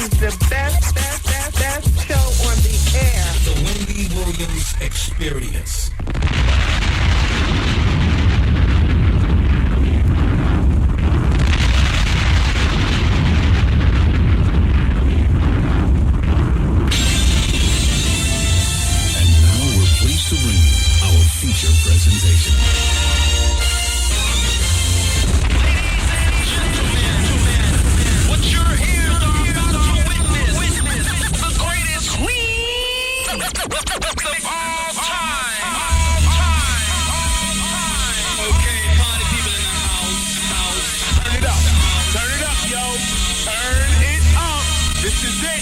is the best show on the air. The Wendy Williams Experience. And now we're pleased to bring you our feature presentation.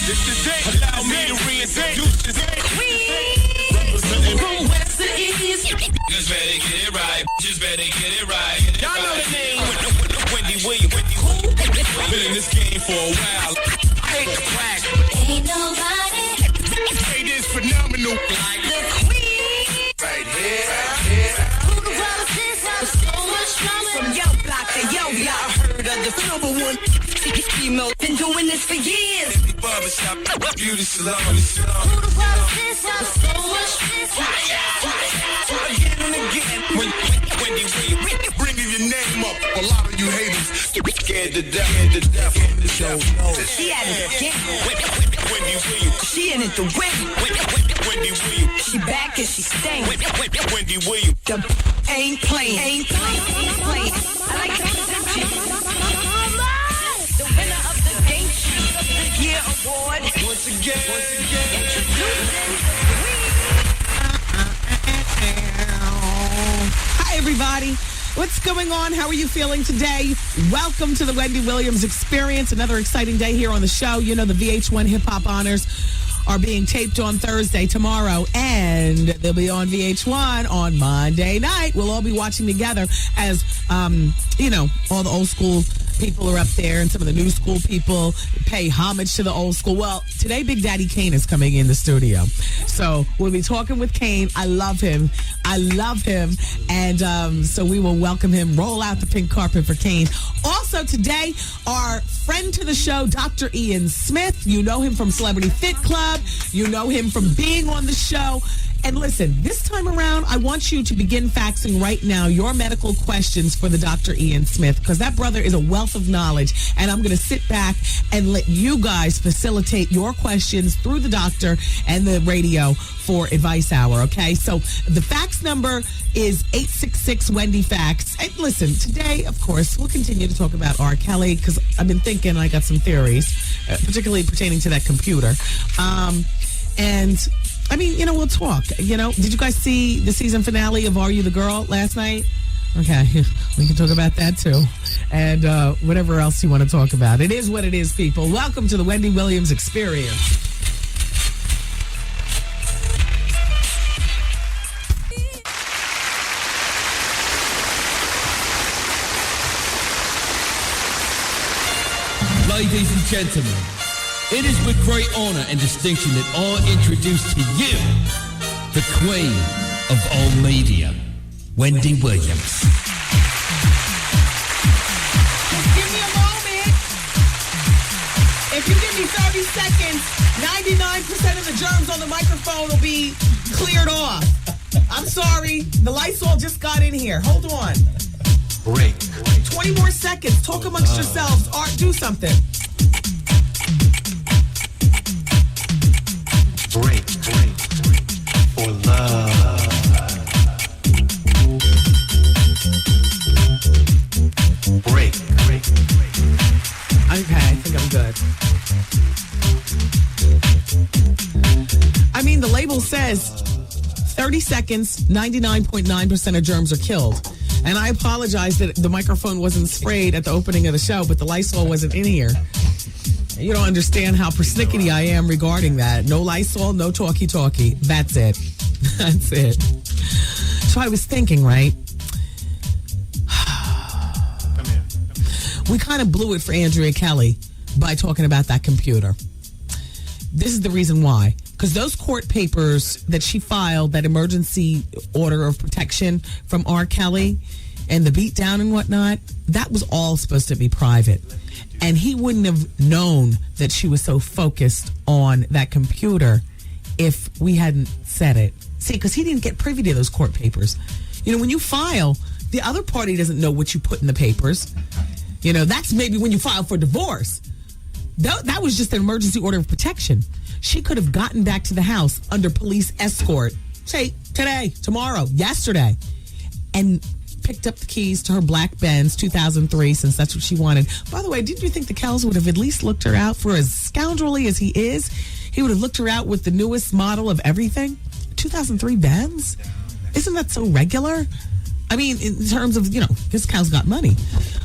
This is it. Allow me to reintroduce this representing from west to east. Just better get it right. Just better get it right. Y'all know the name. Wendy Williams. Been in this game for a while. Take a crack. Ain't nobody. It is phenomenal. Like the queen. Right here. Who the world is this? So much drama. From yo block to yo block. Heard of the number one. Female been doing this for years. Barbershop, beauty salon. Who the world is this? So much this. Again and again. Wendy Williams, bringing your name up. A lot of you haters scared to death. She at it again. Wendy Williams. She in it to win. Wendy Williams. She back and she staying. Wendy Williams. The ain't playing. Ain't playing. I like to present you. The winner of the Game Show of the Year Award. Once again. Introducing Hi, everybody. What's going on? How are you feeling today? Welcome to the Wendy Williams Experience. Another exciting day here on the show. You know, the VH1 Hip Hop Honors are being taped on Thursday, tomorrow, and they'll be on VH1 on Monday night. We'll all be watching together as, you know, all the old school people are up there and some of the new school people pay homage to the old school. Well, today Big Daddy Kane is coming in the studio. So we'll be talking with Kane. I love him. And so we will welcome him, roll out the pink carpet for Kane. Also today, our friend to the show, Dr. Ian Smith. You know him from Celebrity Fit Club. You know him from being on the show. And listen, this time around, I want you to begin faxing right now your medical questions for the Dr. Ian Smith, because that brother is a wealth of knowledge. And I'm going to sit back and let you guys facilitate your questions through the doctor and the radio for Advice Hour, okay? So the fax number is 866-WENDY-FAX. And listen, today, of course, we'll continue to talk about R. Kelly, because I've been thinking, I got some theories, particularly pertaining to that computer. And I mean, you know, we'll talk. You know, did you guys see the season finale of Are You the Girl last night? Okay, we can talk about that too. And whatever else you want to talk about. It is what it is, people. Welcome to the Wendy Williams Experience. Ladies and gentlemen, it is with great honor and distinction that I introduce to you the queen of all media, Wendy Williams. Just give me a moment. If you give me 30 seconds, 99% of the germs on the microphone will be cleared off. I'm sorry. The Lysol just got in here. Hold on. Break. 20 more seconds. Talk amongst yourselves. Art, do something. Break for love. Break. Okay, I think I'm good. I mean, the label says 30 seconds, 99.9% of germs are killed. And I apologize that the microphone wasn't sprayed at the opening of the show, but the Lysol wasn't in here. You don't understand how persnickety I am regarding that. No Lysol, no talkie-talkie. That's it. That's it. So I was thinking, right? Come here. We kind of blew it for Andrea Kelly by talking about that computer. This is the reason why. Because those court papers that she filed, that emergency order of protection from R. Kelly, and the beat down and whatnot, that was all supposed to be private. And he wouldn't have known that she was so focused on that computer if we hadn't said it. See, because he didn't get privy to those court papers. You know, when you file, the other party doesn't know what you put in the papers. You know, that's maybe when you file for divorce. That was just an emergency order of protection. She could have gotten back to the house under police escort, say, today, tomorrow, yesterday, and picked up the keys to her black Benz 2003, since that's what she wanted. By the way, didn't you think the Kells would have at least looked her out? For as scoundrelly as he is, he would have looked her out with the newest model of everything? 2003 Benz? Isn't that so regular? I mean, in terms of, you know, this Kells got money.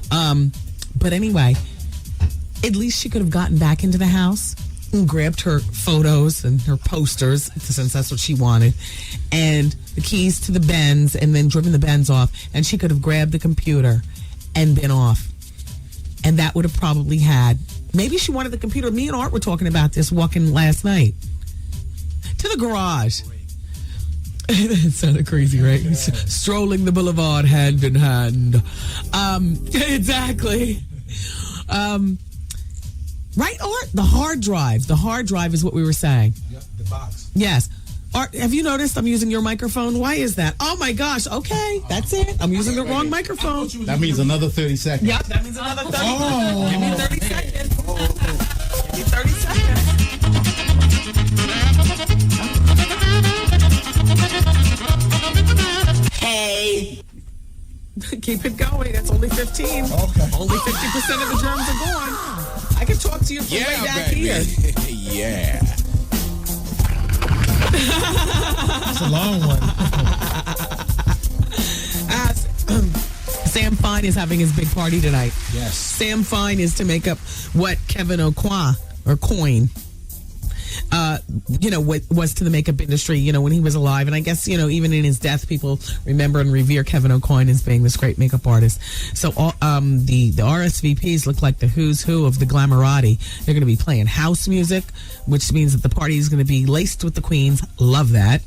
But anyway, at least she could have gotten back into the house and grabbed her photos and her posters, since that's what she wanted, and the keys to the Benz, and then driven the Benz off, and she could have grabbed the computer and been off. And that would have probably had, maybe she wanted the computer. Me and Art were talking about this walking last night to the garage. It sounded crazy, right? Strolling the boulevard hand in hand. Exactly. Right, Art? The hard drive. The hard drive is what we were saying. Yep, the box. Yes. Art, have you noticed I'm using your microphone? Why is that? Oh, my gosh. Okay, that's it. I'm using the wrong microphone. That means another 30 seconds. Yep, that means another 30 seconds. Give me 30 seconds. Give me 30 seconds. Hey. Keep it going. That's only 15. Okay. Only 50% of the germs are gone. I can talk to you from way back here. Yeah. It's a long one. Sam Fine is having his big party tonight. Yes. Sam Fine is to make up what Kevin Aucoin, or Coin, what was to the makeup industry, when he was alive. And I guess, even in his death, people remember and revere Kevin Aucoin as being this great makeup artist. So the RSVPs look like the who's who of the glamourati. They're going to be playing house music, which means that the party is going to be laced with the queens. Love that.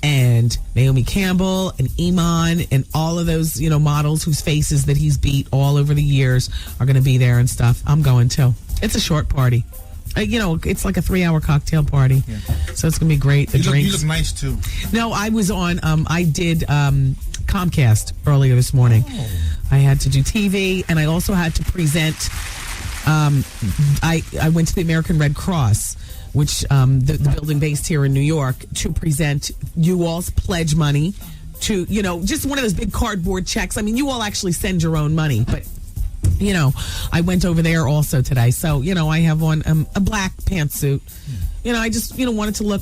And Naomi Campbell and Iman and all of those, models whose faces that he's beat all over the years are going to be there and stuff. I'm going too. It's a short party. It's like a 3-hour cocktail party. Yeah. So it's going to be great. The drinks. You look nice, too. No, I was on, I did Comcast earlier this morning. Oh. I had to do TV, and I also had to present, I went to the American Red Cross, which the building based here in New York, to present you all's pledge money to, just one of those big cardboard checks. I mean, you all actually send your own money, but I went over there also today. So, I have on a black pantsuit. I just, wanted to look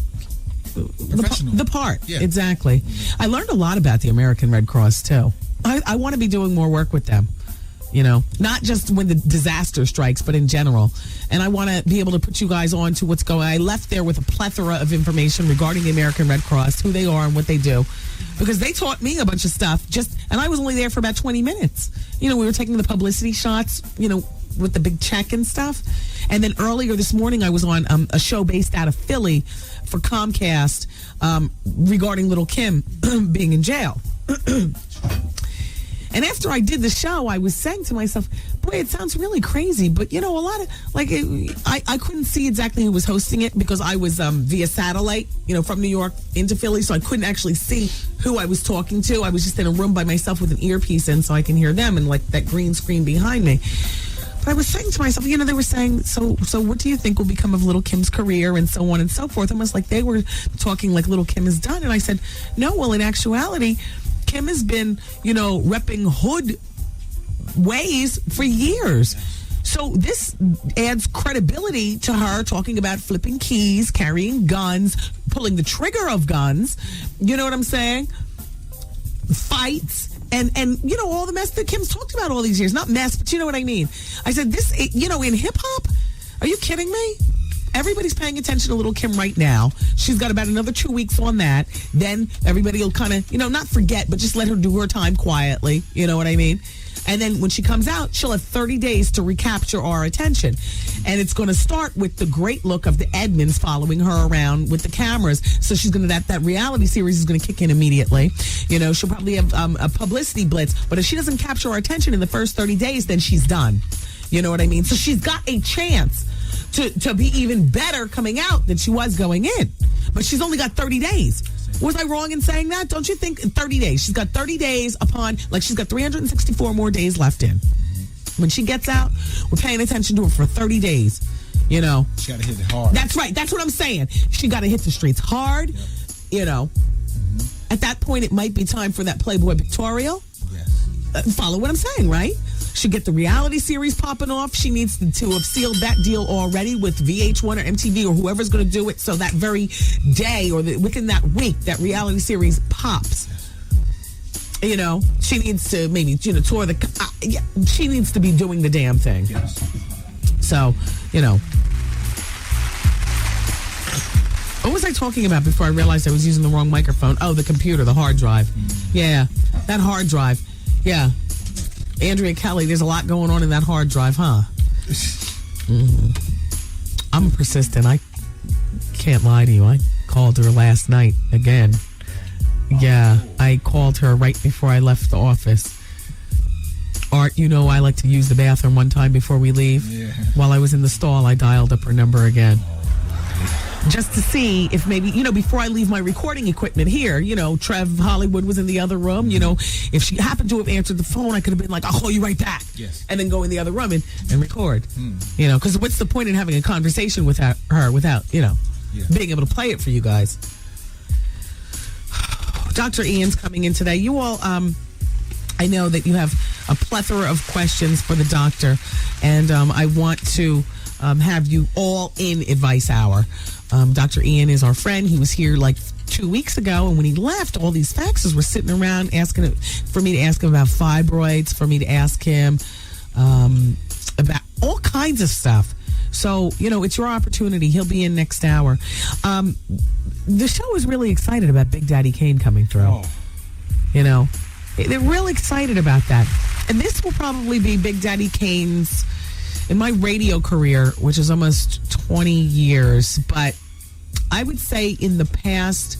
the part. Yeah. Exactly. I learned a lot about the American Red Cross, too. I want to be doing more work with them. Not just when the disaster strikes, but in general. And I want to be able to put you guys on to what's going on. I left there with a plethora of information regarding the American Red Cross, who they are and what they do. Because they taught me a bunch of stuff, and I was only there for about 20 minutes. We were taking the publicity shots, with the big check and stuff. And then earlier this morning, I was on a show based out of Philly for Comcast regarding Lil Kim being in jail. And after I did the show, I was saying to myself, boy, it sounds really crazy. But, a lot of, I couldn't see exactly who was hosting it because I was via satellite, from New York into Philly. So I couldn't actually see who I was talking to. I was just in a room by myself with an earpiece in so I can hear them and, that green screen behind me. But I was saying to myself, they were saying, so what do you think will become of Lil Kim's career and so on and so forth? Almost like they were talking like Lil Kim is done. And I said, no, well, in actuality, Kim has been, repping hood ways for years. So this adds credibility to her talking about flipping keys, carrying guns, pulling the trigger of guns. You know what I'm saying? Fights. And all the mess that Kim's talked about all these years. Not mess, but you know what I mean. I said, this, in hip-hop, are you kidding me? Everybody's paying attention to Lil Kim right now. She's got about another 2 weeks on that. Then everybody will kind of, not forget, but just let her do her time quietly. You know what I mean? And then when she comes out, she'll have 30 days to recapture our attention. And it's going to start with the great look of the Edmonds following her around with the cameras. So she's going to, that reality series is going to kick in immediately. You know, she'll probably have a publicity blitz. But if she doesn't capture our attention in the first 30 days, then she's done. You know what I mean? So she's got a chance to be even better coming out than she was going in. But she's only got 30 days. Was I wrong in saying that? Don't you think 30 days? She's got 30 days upon, like she's got 364 more days left in. When she gets out, we're paying attention to her for 30 days. You know. She got to hit it hard. That's right. That's what I'm saying. She got to hit the streets hard. Yep. You know. Mm-hmm. At that point, it might be time for that Playboy pictorial. Yes. Follow what I'm saying, right? She get the reality series popping off. She needs to have sealed that deal already with VH1 or MTV or whoever's going to do it. So that very day or within that week, that reality series pops. You know, she needs to maybe, tour the... she needs to be doing the damn thing. Yes. So, you know. What was I talking about before I realized I was using the wrong microphone? Oh, the computer, the hard drive. Mm-hmm. Yeah, that hard drive. Yeah. Andrea Kelly, there's a lot going on in that hard drive, huh? Mm-hmm. I'm persistent. I can't lie to you. I called her last night again. Yeah, I called her right before I left the office. Art, I like to use the bathroom one time before we leave. Yeah. While I was in the stall, I dialed up her number again. Just to see if maybe, before I leave my recording equipment here, Trev Hollywood was in the other room, if she happened to have answered the phone, I could have been like, I'll call you right back. Yes. And then go in the other room and record. Because what's the point in having a conversation with her without, being able to play it for you guys? Dr. Ian's coming in today. You all, I know that you have a plethora of questions for the doctor, and I want to have you all in Advice Hour. Dr. Ian is our friend. He was here like 2 weeks ago, and when he left, all these faxes were sitting around asking for me to ask him about fibroids, for me to ask him about all kinds of stuff. So, it's your opportunity. He'll be in next hour. The show is really excited about Big Daddy Kane coming through. Oh. They're really excited about that. And this will probably be Big Daddy Kane's, in my radio career, which is almost 20 years, but I would say in the past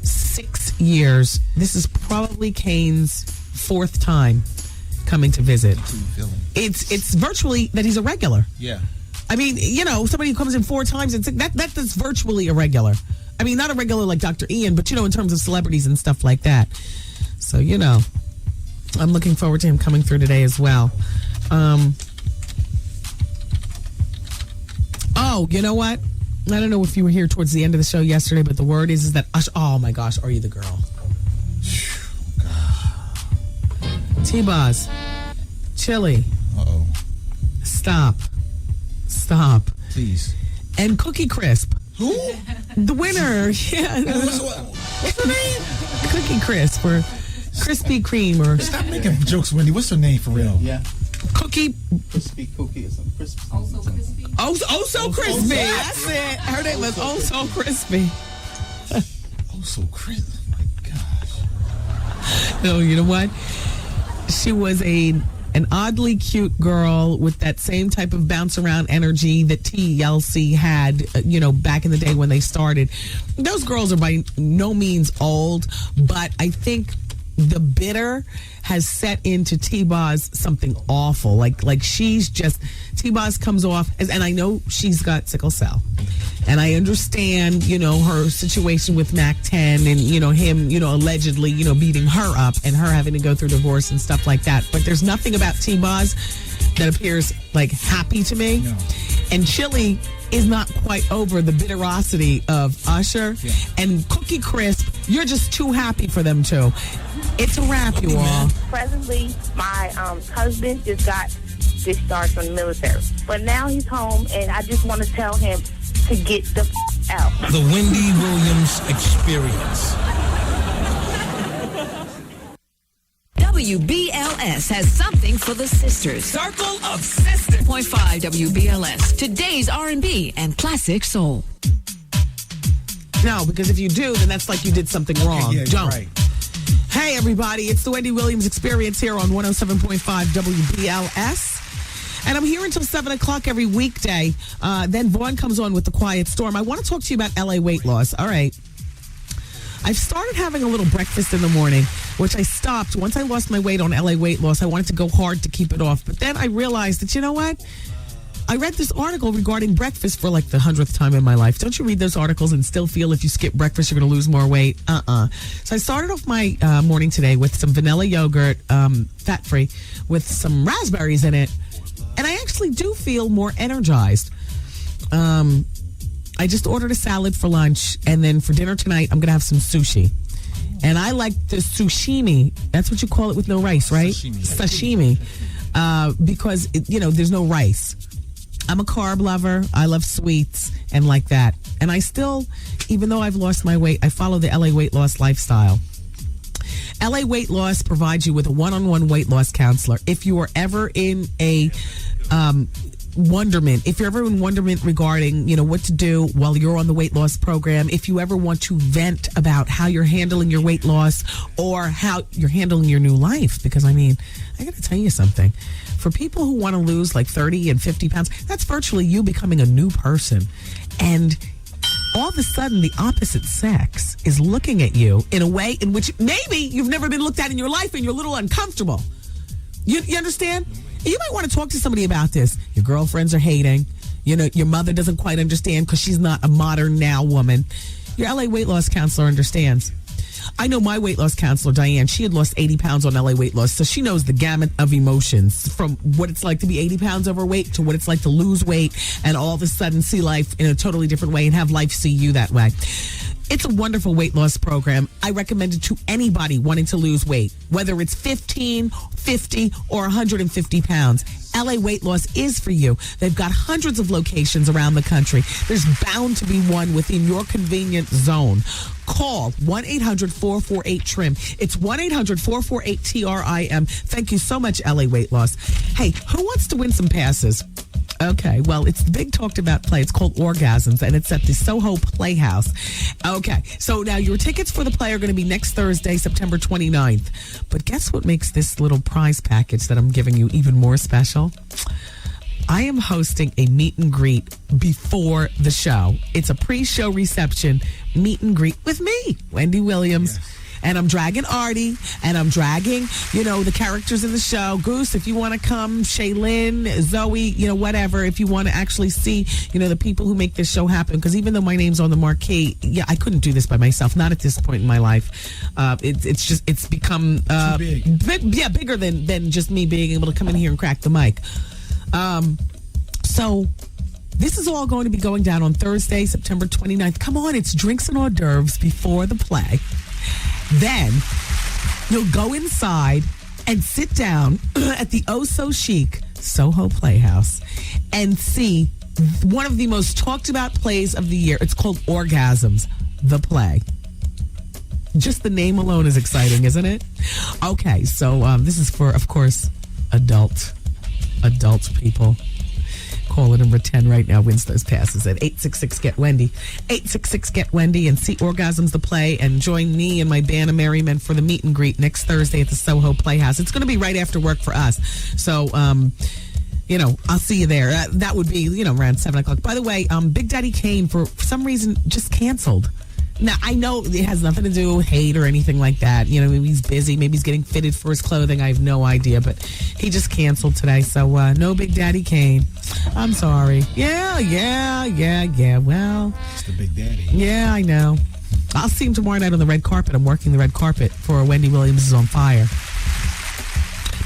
6 years, this is probably Kane's fourth time coming to visit. It's virtually that he's a regular. Yeah. I mean, somebody who comes in 4 times, that's virtually a regular. I mean, not a regular like Dr. Ian, but, in terms of celebrities and stuff like that. So, I'm looking forward to him coming through today as well. Oh, you know what? I don't know if you were here towards the end of the show yesterday, but the word is that oh my gosh, are you the girl? T-Boz, Chili. Uh-oh. Stop. Please. And Cookie Crisp. Who? The winner. Yeah. What's her name? Cookie Crisp or Krispy Kreme or... Stop making jokes, Wendy. What's her name for real? Yeah. Cookie. Crispy cookie or something. Crispy. Also crispy. Oh, so crispy. That's it. Her name was Oh So Crispy. Oh, so crispy. Oh, my gosh. No, you know what? She was an oddly cute girl with that same type of bounce around energy that TLC had, back in the day when they started. Those girls are by no means old, but I think the bitter has set into T-Boz something awful. Like she's just, T-Boz comes off as, and I know she's got sickle cell. And I understand, her situation with Mac 10 and, him, allegedly, beating her up and her having to go through divorce and stuff like that. But there's nothing about T-Boz that appears like happy to me. No. And Chili is not quite over the bitterosity of Usher. Yeah. And Cookie Crisp, you're just too happy for them too. It's a wrap, you all. Presently, my husband just got discharged from the military. But now he's home, and I just want to tell him to get the out. The Wendy Williams Experience. WBLS has something for the sisters. Circle of Sisters. 0.5 WBLS. Today's R&B and classic soul. No, because if you do, then that's like you did something wrong. Yeah, Don't. Right. Hey, everybody. It's the Wendy Williams Experience here on 107.5 WBLS. And I'm here until 7 o'clock every weekday. Then Vaughn comes on with The Quiet Storm. I want to talk to you about LA weight loss. All right. I've started having a little breakfast in the morning, which I stopped. Once I lost my weight on LA weight loss, I wanted to go hard to keep it off. But then I realized that, you know what? I read this article regarding breakfast for like the 100th time in my life. Don't you read those articles and still feel if you skip breakfast, you're going to lose more weight? So I started off my morning today with some vanilla yogurt, fat-free, with some raspberries in it. And I actually do feel more energized. I just ordered a salad for lunch, and then for dinner tonight, I'm going to have some sushi. And I like the sushimi. That's what you call it with no rice, right? Sashimi. Because, there's no rice. I'm a carb lover. I love sweets and like that. And I still, even though I've lost my weight, I follow the LA weight loss lifestyle. LA Weight Loss provides you with a one-on-one weight loss counselor. If you are ever in a wonderment, if you're ever in wonderment regarding, what to do while you're on the weight loss program, if you ever want to vent about how you're handling your weight loss or how you're handling your new life, because I got to tell you something. For people who want to lose like 30 and 50 pounds, that's virtually you becoming a new person. And all of a sudden, the opposite sex is looking at you in a way in which maybe you've never been looked at in your life and you're a little uncomfortable. You understand? You might want to talk to somebody about this. Your girlfriends are hating. Your mother doesn't quite understand because she's not a modern now woman. Your LA weight loss counselor understands. I know my weight loss counselor, Diane, she had lost 80 pounds on LA weight loss, so she knows the gamut of emotions from what it's like to be 80 pounds overweight to what it's like to lose weight and all of a sudden see life in a totally different way and have life see you that way. It's a wonderful weight loss program. I recommend it to anybody wanting to lose weight, whether it's 15, 50, or 150 pounds. LA Weight Loss is for you. They've got hundreds of locations around the country. There's bound to be one within your convenient zone. Call 1-800-448-TRIM. It's 1-800-448-TRIM. Thank you so much, LA Weight Loss. Hey, who wants to win some passes? Okay, well, it's the big talked about play. It's called Orgasms, and it's at the Soho Playhouse. Okay, so now your tickets for the play are going to be next Thursday, September 29th. But guess what makes this little prize package that I'm giving you even more special? I am hosting a meet and greet before the show. It's a pre-show reception meet and greet with me, Wendy Williams. Yes. And I'm dragging Artie, and I'm dragging, the characters in the show. Goose, if you want to come, Shaylin, Zoe, whatever, if you want to actually see, the people who make this show happen. Because even though my name's on the marquee, I couldn't do this by myself, not at this point in my life. It's become too big. Bigger than just me being able to come in here and crack the mic. So this is all going to be going down on Thursday, September 29th. Come on, it's drinks and hors d'oeuvres before the play. Then you'll go inside and sit down at the oh-so-chic Soho Playhouse and see one of the most talked about plays of the year. It's called Orgasms, the play. Just the name alone is exciting, isn't it? Okay, so this is for, of course, adult people. Caller number 10 right now wins those passes at 866-GET-WENDY. 866-GET-WENDY, and see Orgasms the play and join me and my band of merry men for the meet and greet next Thursday at the Soho Playhouse. It's going to be right after work for us. So, I'll see you there. That would be, around 7 o'clock. By the way, Big Daddy Kane, for some reason, just canceled. Now, I know it has nothing to do with hate or anything like that. Maybe he's busy. Maybe he's getting fitted for his clothing. I have no idea. But he just canceled today. So, no Big Daddy Kane. I'm sorry. Yeah. Well. It's the Big Daddy. Yeah, I know. I'll see him tomorrow night on the red carpet. I'm working the red carpet for Wendy Williams is on Fire.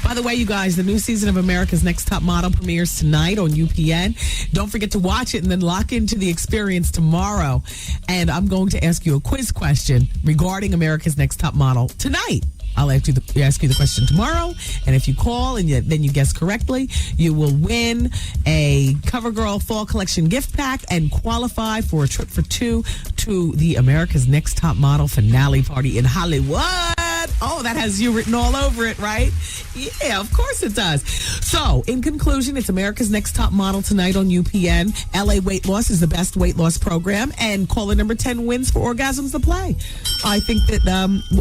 By the way, you guys, the new season of America's Next Top Model premieres tonight on UPN. Don't forget to watch it and then lock into the experience tomorrow. And I'm going to ask you a quiz question regarding America's Next Top Model tonight. I'll ask you the question tomorrow, and if you call and then you guess correctly, you will win a CoverGirl Fall Collection gift pack and qualify for a trip for two to the America's Next Top Model finale party in Hollywood. that? Oh, that has you written all over it, right? Yeah, of course it does. So, in conclusion, it's America's Next Top Model tonight on UPN. LA Weight Loss is the best weight loss program, and caller number 10 wins for Orgasms to Play. I think that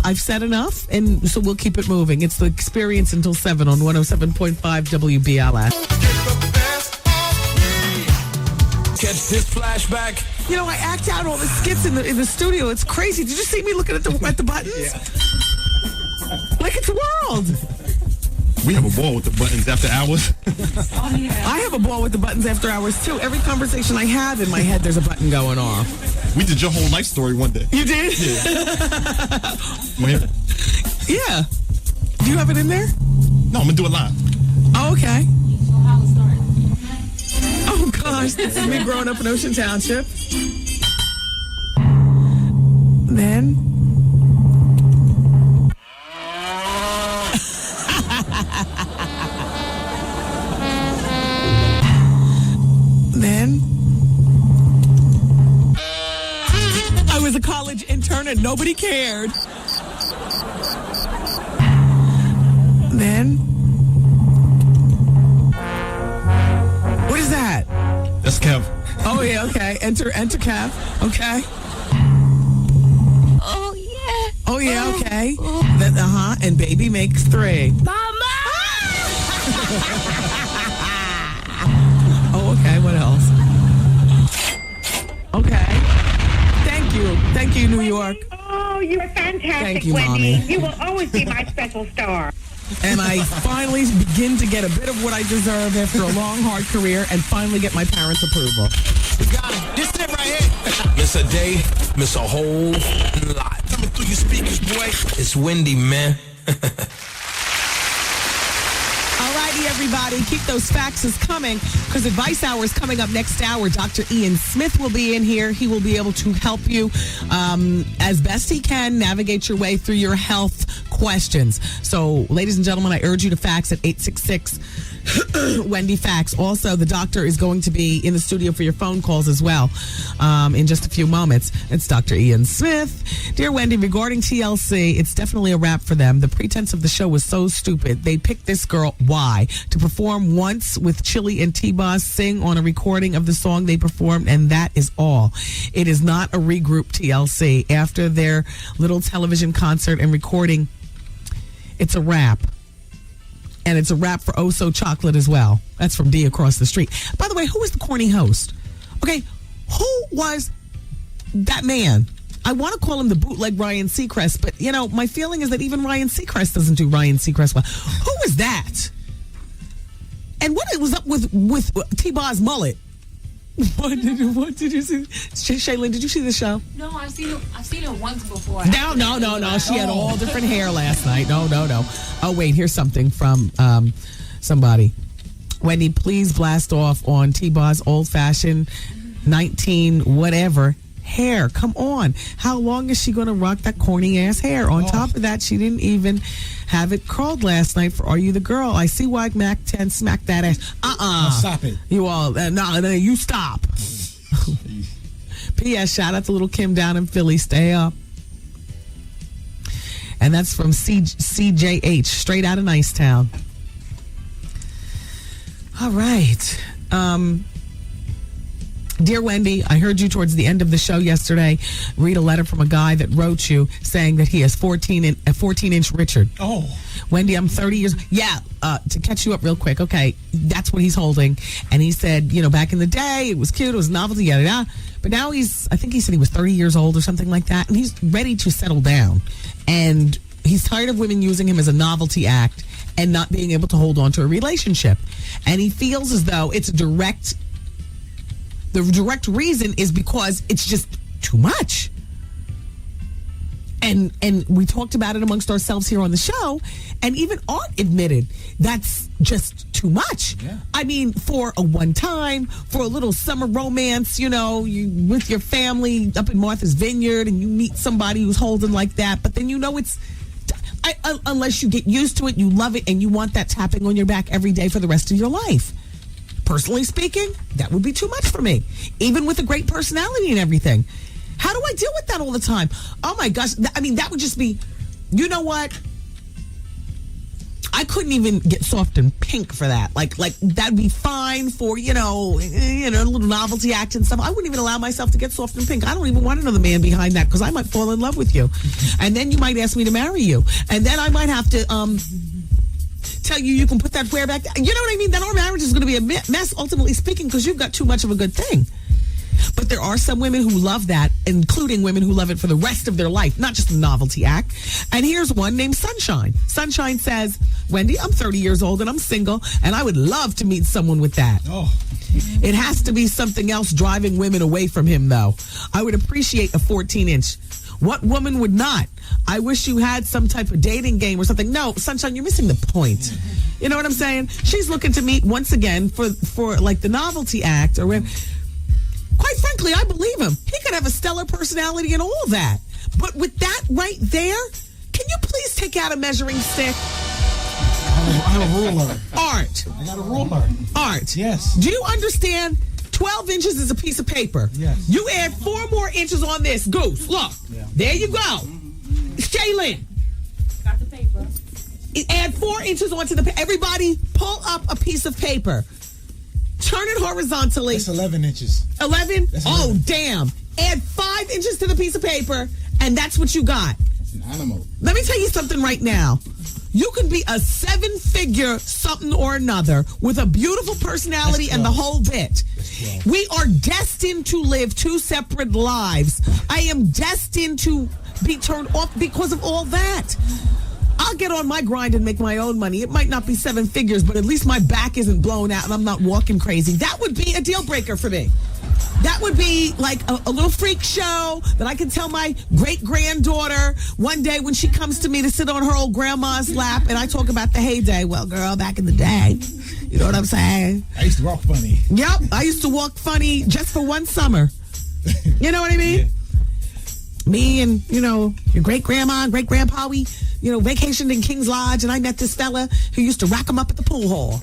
I've said enough, and so we'll keep it moving. It's the Experience until 7 on 107.5 WBLS. Catch this flashback. You know, I act out all the skits in the studio. It's crazy. Did you see me looking at the buttons? Yeah. Like it's world. We have a ball with the buttons after hours. I have a ball with the buttons after hours, too. Every conversation I have in my head, there's a button going off. We did your whole life story one day. You did? Yeah. Yeah. Do you have it in there? No, I'm going to do it live. Oh, okay. Oh, gosh. This is me growing up in Ocean Township. Then... Then I was a college intern and nobody cared. Then what is that? That's Kev. Oh yeah, okay. Enter Kev. Okay. Oh, yeah. Oh yeah, okay. Then and baby makes 3. Mama! Oh, okay. What else? Okay. Thank you, New York. Oh, you are fantastic, Thank you, Wendy. Mommy. You will always be my special star. And I finally begin to get a bit of what I deserve after a long, hard career and finally get my parents' approval. Got it. This it right here. Miss a day, miss a whole lot. Coming through your speakers, boy. It's Wendy, man. Alrighty, everybody, keep those faxes coming because Advice Hour is coming up next hour. Dr. Ian Smith will be in here. He will be able to help you as best he can navigate your way through your health questions. So, ladies and gentlemen, I urge you to fax at 866-WendyFax. Also, the doctor is going to be in the studio for your phone calls as well in just a few moments. It's Dr. Ian Smith. Dear Wendy, regarding TLC, it's definitely a wrap for them. The pretense of the show was so stupid. They picked this girl, why? To perform once with Chili and T-Boz, sing on a recording of the song they performed, and that is all. It is not a regroup TLC. After their little television concert and recording, it's a wrap. And it's a wrap for Oh So Chocolate as well. That's from D across the street. By the way, who was the corny host? Okay, who was that man? I want to call him the bootleg Ryan Seacrest, but, you know, my feeling is that even Ryan Seacrest doesn't do Ryan Seacrest well. Who is that? And what was up with T-Boz mullet? What did you see? Shaylin, did you see the show? No, I've seen it once before. No. She had all different hair last night. No. Oh, wait, here's something from somebody. Wendy, please blast off on T-Boz old-fashioned 19 whatever hair. Come on. How long is she going to rock that corny-ass hair? On top of that, she didn't even have it curled last night for Are You the Girl? I see why Mac 10 smacked that ass. Stop it. You all, no, you stop. P.S. Shout out to Lil Kim down in Philly. Stay up. And that's from CJH, straight out of Nicetown. All right. Dear Wendy, I heard you towards the end of the show yesterday read a letter from a guy that wrote you saying that he has 14-inch Richard. Oh. Wendy, I'm 30 years. Yeah, to catch you up real quick. Okay, that's what he's holding. And he said, you know, back in the day, it was cute, it was novelty, yada, yada. But now I think he said he was 30 years old or something like that. And he's ready to settle down. And he's tired of women using him as a novelty act and not being able to hold on to a relationship. And he feels as though it's the direct reason is because it's just too much. And we talked about it amongst ourselves here on the show, and even Art admitted that's just too much. Yeah. I mean, for a one time, for a little summer romance, you know, you with your family up in Martha's Vineyard, and you meet somebody who's holding like that, but then you know unless you get used to it, you love it, and you want that tapping on your back every day for the rest of your life. Personally speaking, that would be too much for me, even with a great personality and everything. How do I deal with that all the time? Oh my gosh. I mean, that would just be You know what? I couldn't even get soft and pink for that. Like that'd be fine for, a little novelty act and stuff. I wouldn't even allow myself to get soft and pink. I don't even want another man behind that because I might fall in love with you. And then you might ask me to marry you. And then I might have to tell you can put that hair back. You know what I mean? Then our marriage is going to be a mess, ultimately speaking, because you've got too much of a good thing. But there are some women who love that, including women who love it for the rest of their life, not just a novelty act. And here's one named Sunshine. Sunshine says, Wendy, I'm 30 years old and I'm single, and I would love to meet someone with that. Oh. It has to be something else driving women away from him, though. I would appreciate a 14-inch. What woman would not? I wish you had some type of dating game or something. No, Sunshine, you're missing the point. You know what I'm saying? She's looking to meet once again for like the novelty act or when. Quite frankly, I believe him. He could have a stellar personality and all that. But with that right there, can you please take out a measuring stick? I have a ruler. Art. I got a ruler. Art. Yes. Do you understand? 12 inches is a piece of paper. Yes. You add 4 more inches on this. Goose, look. Yeah. There you go. Shaylin. Got the paper. Add 4 inches onto the paper. Everybody, pull up a piece of paper. Turn it horizontally. It's 11 inches. 11? That's Oh, 11. damn. Add 5 inches to the piece of paper, and that's what you got. It's an animal. Let me tell you something right now. You can be a 7-figure something or another with a beautiful personality and the whole bit. We are destined to live 2 separate lives. I am destined to be turned off because of all that. I'll get on my grind and make my own money. It might not be 7 figures, but at least my back isn't blown out and I'm not walking crazy. That would be a deal breaker for me. That would be like a little freak show that I can tell my great-granddaughter one day when she comes to me to sit on her old grandma's lap and I talk about the heyday. Well, girl, back in the day. You know what I'm saying? I used to walk funny. Yep. I used to walk funny just for one summer. You know what I mean? Yeah. Me and, your great-grandma and great-grandpa, we, vacationed in King's Lodge, and I met this fella who used to rack them up at the pool hall.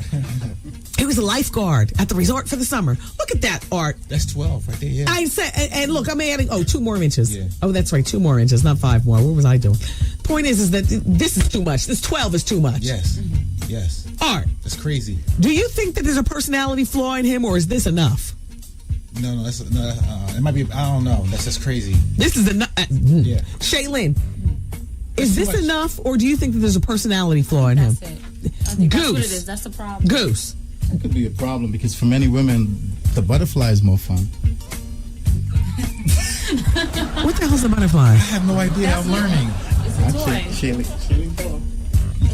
He was a lifeguard at the resort for the summer. Look at that, Art. That's 12 right there, yeah. I said, and look, I'm adding, 2 more inches. Yeah. Oh, that's right, 2 more inches, not 5 more. What was I doing? Point is that this is too much. This 12 is too much. Yes. Yes. Art. That's crazy. Do you think that there's a personality flaw in him, or is this enough? No, it might be, I don't know. That's just crazy. This is enough. Yeah. Shaylin, is this much. enough, or do you think that there's a personality flaw in him? That's it. I think Goose. that's what it is. That's the problem. Goose. That could be a problem because for many women, the butterfly is more fun. What the hell's a butterfly? I have no idea. I'm learning. It's a toy.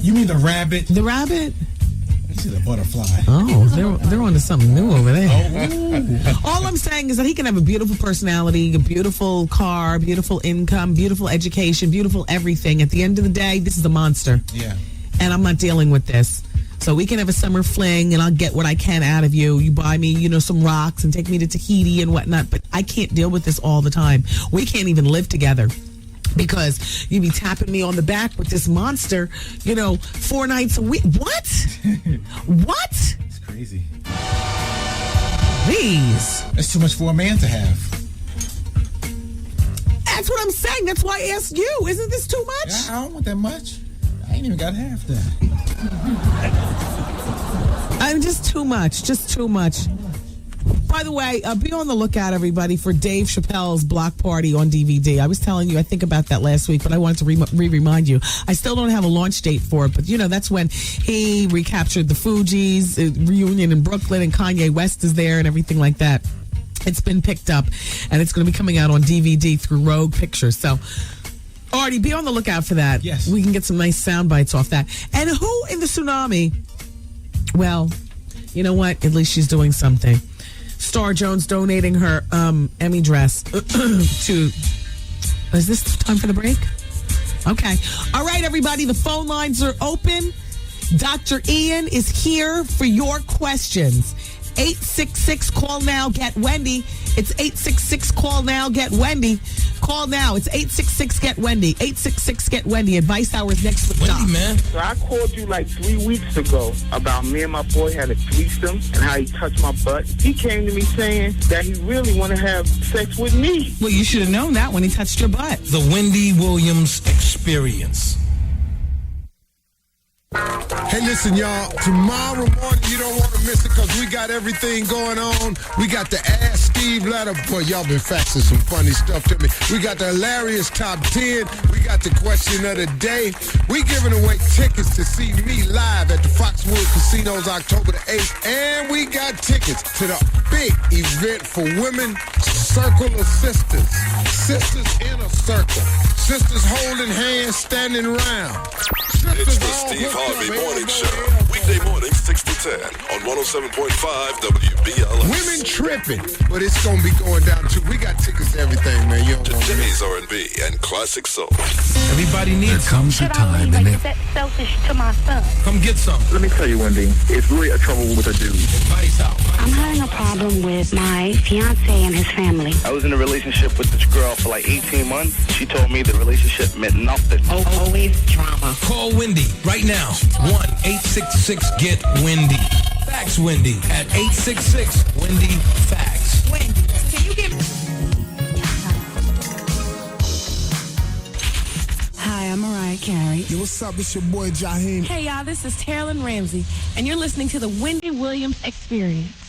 You mean the rabbit? The rabbit? This is a butterfly. Oh, they're onto something new over there. All I'm saying is that he can have a beautiful personality, a beautiful car, beautiful income, beautiful education, beautiful everything. At the end of the day, this is a monster. Yeah. And I'm not dealing with this. So we can have a summer fling and I'll get what I can out of you. You buy me, some rocks and take me to Tahiti and whatnot. But I can't deal with this all the time. We can't even live together. Because you be tapping me on the back with this monster, 4 nights a week. What? What? It's crazy. Please. That's too much for a man to have. That's what I'm saying. That's why I asked you. Isn't this too much? I don't want that much. I ain't even got half that. I'm just too much. Just too much. By the way, be on the lookout, everybody, for Dave Chappelle's Block Party on DVD. I was telling you, I think about that last week, but I wanted to remind you. I still don't have a launch date for it, but, that's when he recaptured the Fugees, reunion in Brooklyn, and Kanye West is there and everything like that. It's been picked up, and it's going to be coming out on DVD through Rogue Pictures. So, Artie, be on the lookout for that. Yes. We can get some nice sound bites off that. And who in the tsunami? Well, you know what? At least she's doing something. Star Jones donating her Emmy dress to... Is this time for the break? Okay. All right, everybody. The phone lines are open. Dr. Ian is here for your questions. 866-CALL-NOW-GET-WENDY. It's 866-CALL-NOW-GET-WENDY. Call now. It's 866-GET-WENDY. 866-GET-WENDY. Advice Hours next with Doc. Wendy, man. So I called you like 3 weeks ago about me and my boy had a threesome and how he touched my butt. He came to me saying that he really want to have sex with me. Well, you should have known that when he touched your butt. The Wendy Williams Experience. Hey, listen, y'all. Tomorrow morning, you don't want to miss it because we got everything going on. We got the Ask Steve letter. Boy, y'all been faxing some funny stuff to me. We got the hilarious top 10. We got the question of the day. We giving away tickets to see me live at the Foxwood Casinos October the 8th. And we got tickets to the big event for women, Circle of Sisters. Sisters in a circle. Sisters holding hands, standing round. It's the Steve Harvey Morning Show. Weekday mornings, 6 to 10 on 107.5 WBLS. Women tripping, but it's going to be going down too. We got tickets to everything, man. You don't Today's R&B and classic soul. Everybody needs There comes a time in it. That's selfish to my son. Come get some. Let me tell you, Wendy, it's really a trouble with a dude. Advice out. I'm having a problem with my fiance and his family. I was in a relationship with this girl for like 18 months. She told me the relationship meant nothing. Always drama. Call Wendy right now. 1-866-GET-WENDY. Fax Wendy at 866-WENDY-FAX. Wendy, can you give Hi, I'm Mariah Carey. Yo, what's up? It's your boy, Jaheim. Hey, y'all, this is Carolyn Ramsey, and you're listening to the Wendy Williams Experience.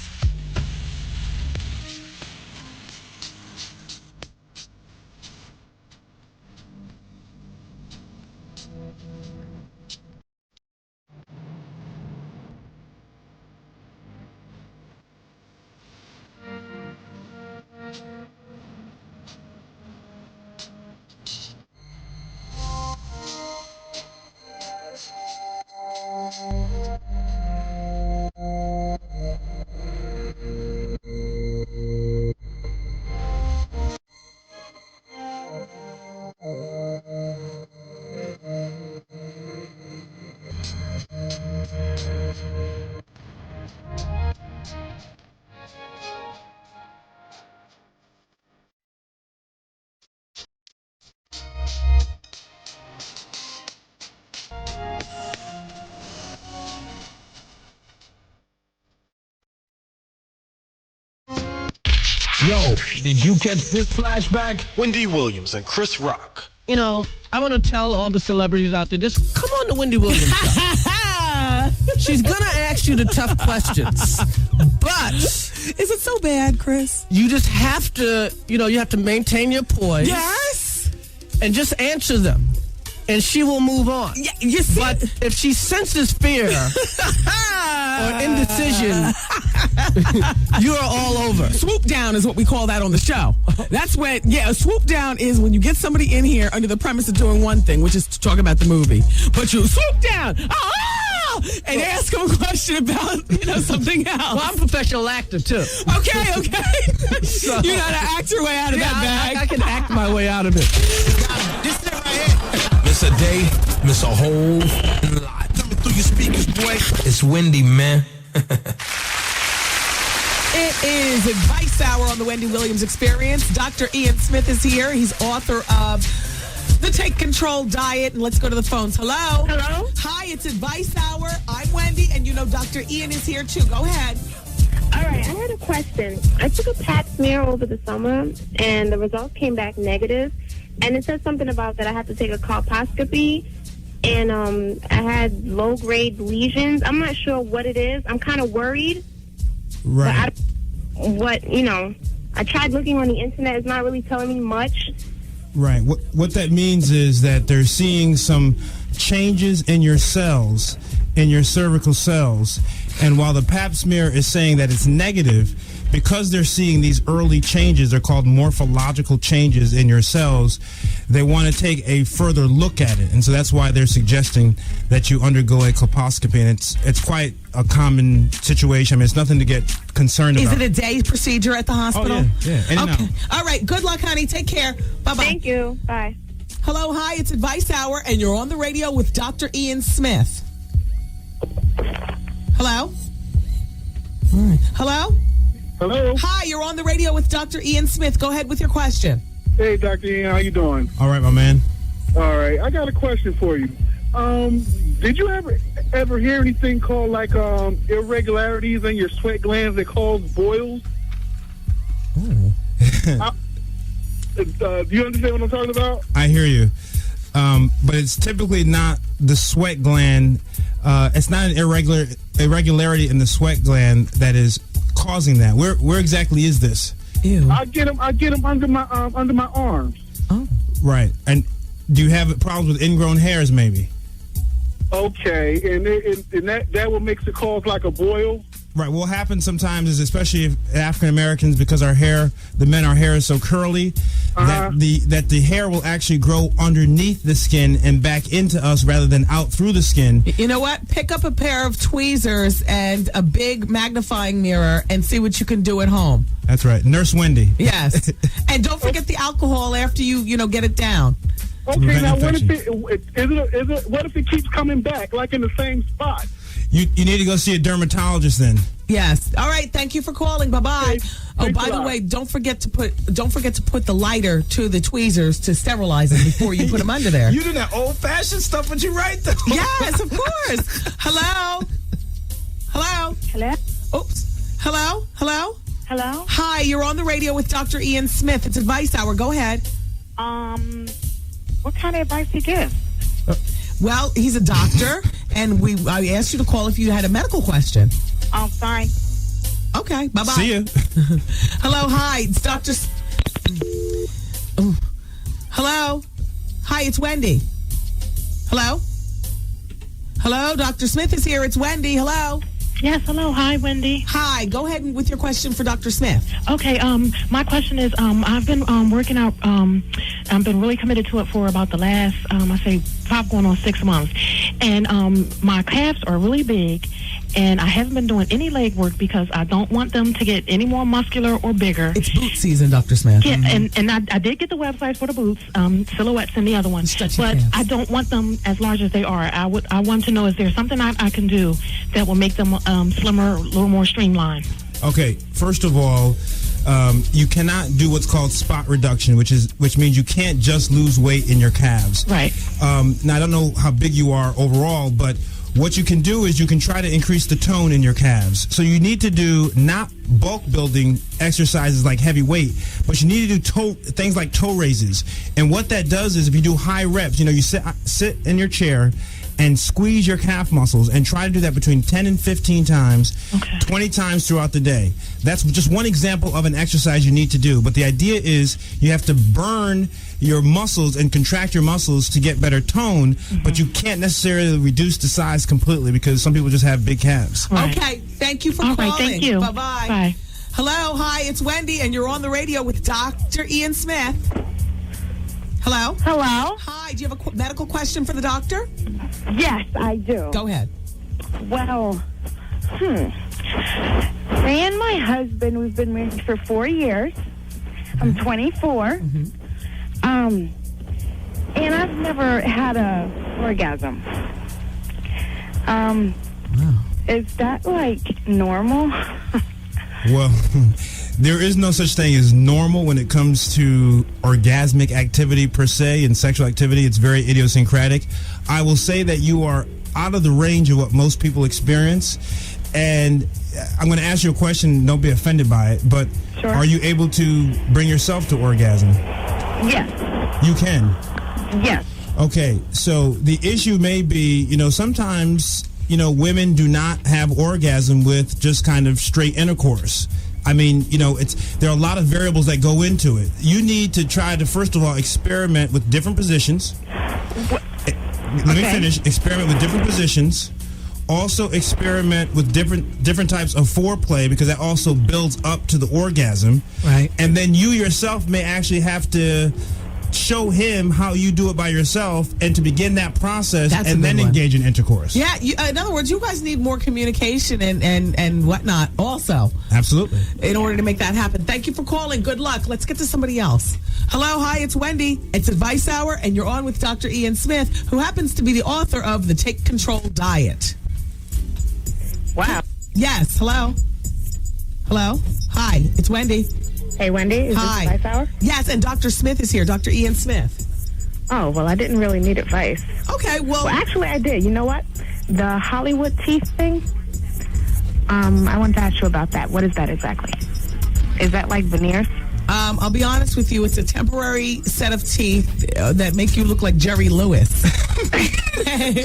Yo, did you catch this flashback? Wendy Williams and Chris Rock. You know, I want to tell all the celebrities out there, just come on to Wendy Williams show. She's going to ask you the tough questions. But is it so bad, Chris? You just have to, you have to maintain your poise. Yes. And just answer them. And she will move on. Yeah, you see? But if she senses fear or indecision, you are all over. Swoop down is what we call that on the show. That's when, a swoop down is when you get somebody in here under the premise of doing one thing, which is to talk about the movie. But you swoop down, and ask them a question about, something else. Well, I'm a professional actor, too. Okay. So, you know how to act your way out of that bag. I can act my way out of it. This thing right here. Miss a day, miss a whole lot. Coming through your speakers, boy. It's Wendy, man. It is Advice Hour on the Wendy Williams Experience. Dr. Ian Smith is here. He's author of The Take Control Diet. And let's go to the phones. Hello. Hello. Hi, it's Advice Hour. I'm Wendy, and Dr. Ian is here too. Go ahead. All right, I had a question. I took a pap smear over the summer, and the results came back negative. And it said something about that I had to take a colposcopy, and I had low-grade lesions. I'm not sure what it is. I'm kind of worried. Right. But I tried looking on the internet. It's not really telling me much. Right. What that means is that they're seeing some changes in your cells, in your cervical cells. And while the pap smear is saying that it's negative, because they're seeing these early changes, they're called morphological changes in your cells, they want to take a further look at it. And so that's why they're suggesting that you undergo a colposcopy. And it's quite a common situation. I mean, it's nothing to get concerned about. Is it a day procedure at the hospital? Oh, yeah. In and okay. out. All right. Good luck, honey. Take care. Bye-bye. Thank you. Bye. Hello. Hi. It's Advice Hour, and you're on the radio with Dr. Ian Smith. Hello? All right. Hello? Hello. Hi, you're on the radio with Dr. Ian Smith. Go ahead with your question. Hey, Dr. Ian, how you doing? All right, my man. All right, I got a question for you. Did you ever hear anything called irregularities in your sweat glands that cause boils? Oh. Do you understand what I'm talking about? I hear you. But it's typically not the sweat gland it's not an irregularity in the sweat gland that is causing that. Where exactly is this? Ew. I get them under my arms. Oh. Right. And do you have problems with ingrown hairs, maybe? Okay, and that what makes it cause like a boil. Right. What happens sometimes is, especially if African Americans, because our hair is so curly, that the hair will actually grow underneath the skin and back into us rather than out through the skin. You know what? Pick up a pair of tweezers and a big magnifying mirror and see what you can do at home. That's right. Nurse Wendy. Yes. And don't forget the alcohol after you get it down. Okay, now what if it keeps coming back, like in the same spot? You need to go see a dermatologist then. Yes. All right. Thank you for calling. Bye-bye. Oh, by the way, don't forget to put the lighter to the tweezers to sterilize them before you put them under there. You do that old-fashioned stuff, but you're right, though. Yes, of course. Hello? Hello? Hello? Oops. Hello? Hello? Hello? Hi, you're on the radio with Dr. Ian Smith. It's Advice Hour. Go ahead. What kind of advice do you give? Well, he's a doctor, and I asked you to call if you had a medical question. Oh, sorry. Okay, bye-bye. See you. Hello, hi, it's Dr. Hello? Hi, it's Wendy. Hello? Hello, Dr. Smith is here. It's Wendy. Hello? Yes, hello. Hi, Wendy. Hi, go ahead with your question for Dr. Smith. Okay, my question is, I've been working out, I've been really committed to it for about the last, I say 5 going on 6 months. And my calves are really big, and I haven't been doing any leg work because I don't want them to get any more muscular or bigger. It's boot season, Dr. Smith. Yeah, and I did get the website for the boots, Silhouettes and the other one. But I don't want them as large as they are. I want to know, is there something I can do that will make them slimmer, a little more streamlined? Okay, first of all, you cannot do what's called spot reduction, which means you can't just lose weight in your calves. Right. Now, I don't know how big you are overall, but what you can do is you can try to increase the tone in your calves. So you need to do not bulk building exercises like heavy weight, but you need to do things like toe raises. And what that does is if you do high reps, you sit in your chair and squeeze your calf muscles and try to do that between 10 and 15 times, 20 times throughout the day. That's just one example of an exercise you need to do. But the idea is you have to burn your muscles and contract your muscles to get better tone, but you can't necessarily reduce the size completely because some people just have big calves. Right. Okay, thank you for calling. Right, thank you. Bye-bye. Bye. Hello, hi, it's Wendy, and you're on the radio with Dr. Ian Smith. Hello? Hello? Hi, do you have a medical question for the doctor? Yes, I do. Go ahead. Well, me and my husband, we've been married for 4 years. I'm 24. And I've never had a orgasm. Is that like normal? Well, there is no such thing as normal when it comes to orgasmic activity per se and sexual activity. It's very idiosyncratic. I will say that you are out of the range of what most people experience. And I'm going to ask you a question. Don't be offended by it. But Are you able to bring yourself to orgasm? Yes. You can? Yes. Okay. So the issue may be, sometimes, women do not have orgasm with just kind of straight intercourse. I mean, there are a lot of variables that go into it. You need to try to, first of all, experiment with different positions. Let me finish. Experiment with different positions. Also experiment with different types of foreplay because that also builds up to the orgasm. Right. And then you yourself may actually have to show him how you do it by yourself and to begin that process and then engage in intercourse. Yeah, in other words, you guys need more communication and whatnot also. Absolutely. In order to make that happen. Thank you for calling. Good luck. Let's get to somebody else. Hello, hi, it's Wendy. It's Advice Hour, and you're on with Dr. Ian Smith, who happens to be the author of The Take Control Diet. Wow. Yes, hello. Hello. Hi, it's Wendy. Hey, Wendy, is this Advice Hour? Yes, and Dr. Smith is here, Dr. Ian Smith. Oh, well, I didn't really need advice. Okay, well actually, I did. You know what? The Hollywood teeth thing, I wanted to ask you about that. What is that exactly? Is that like veneers? I'll be honest with you. It's a temporary set of teeth that make you look like Jerry Lewis. and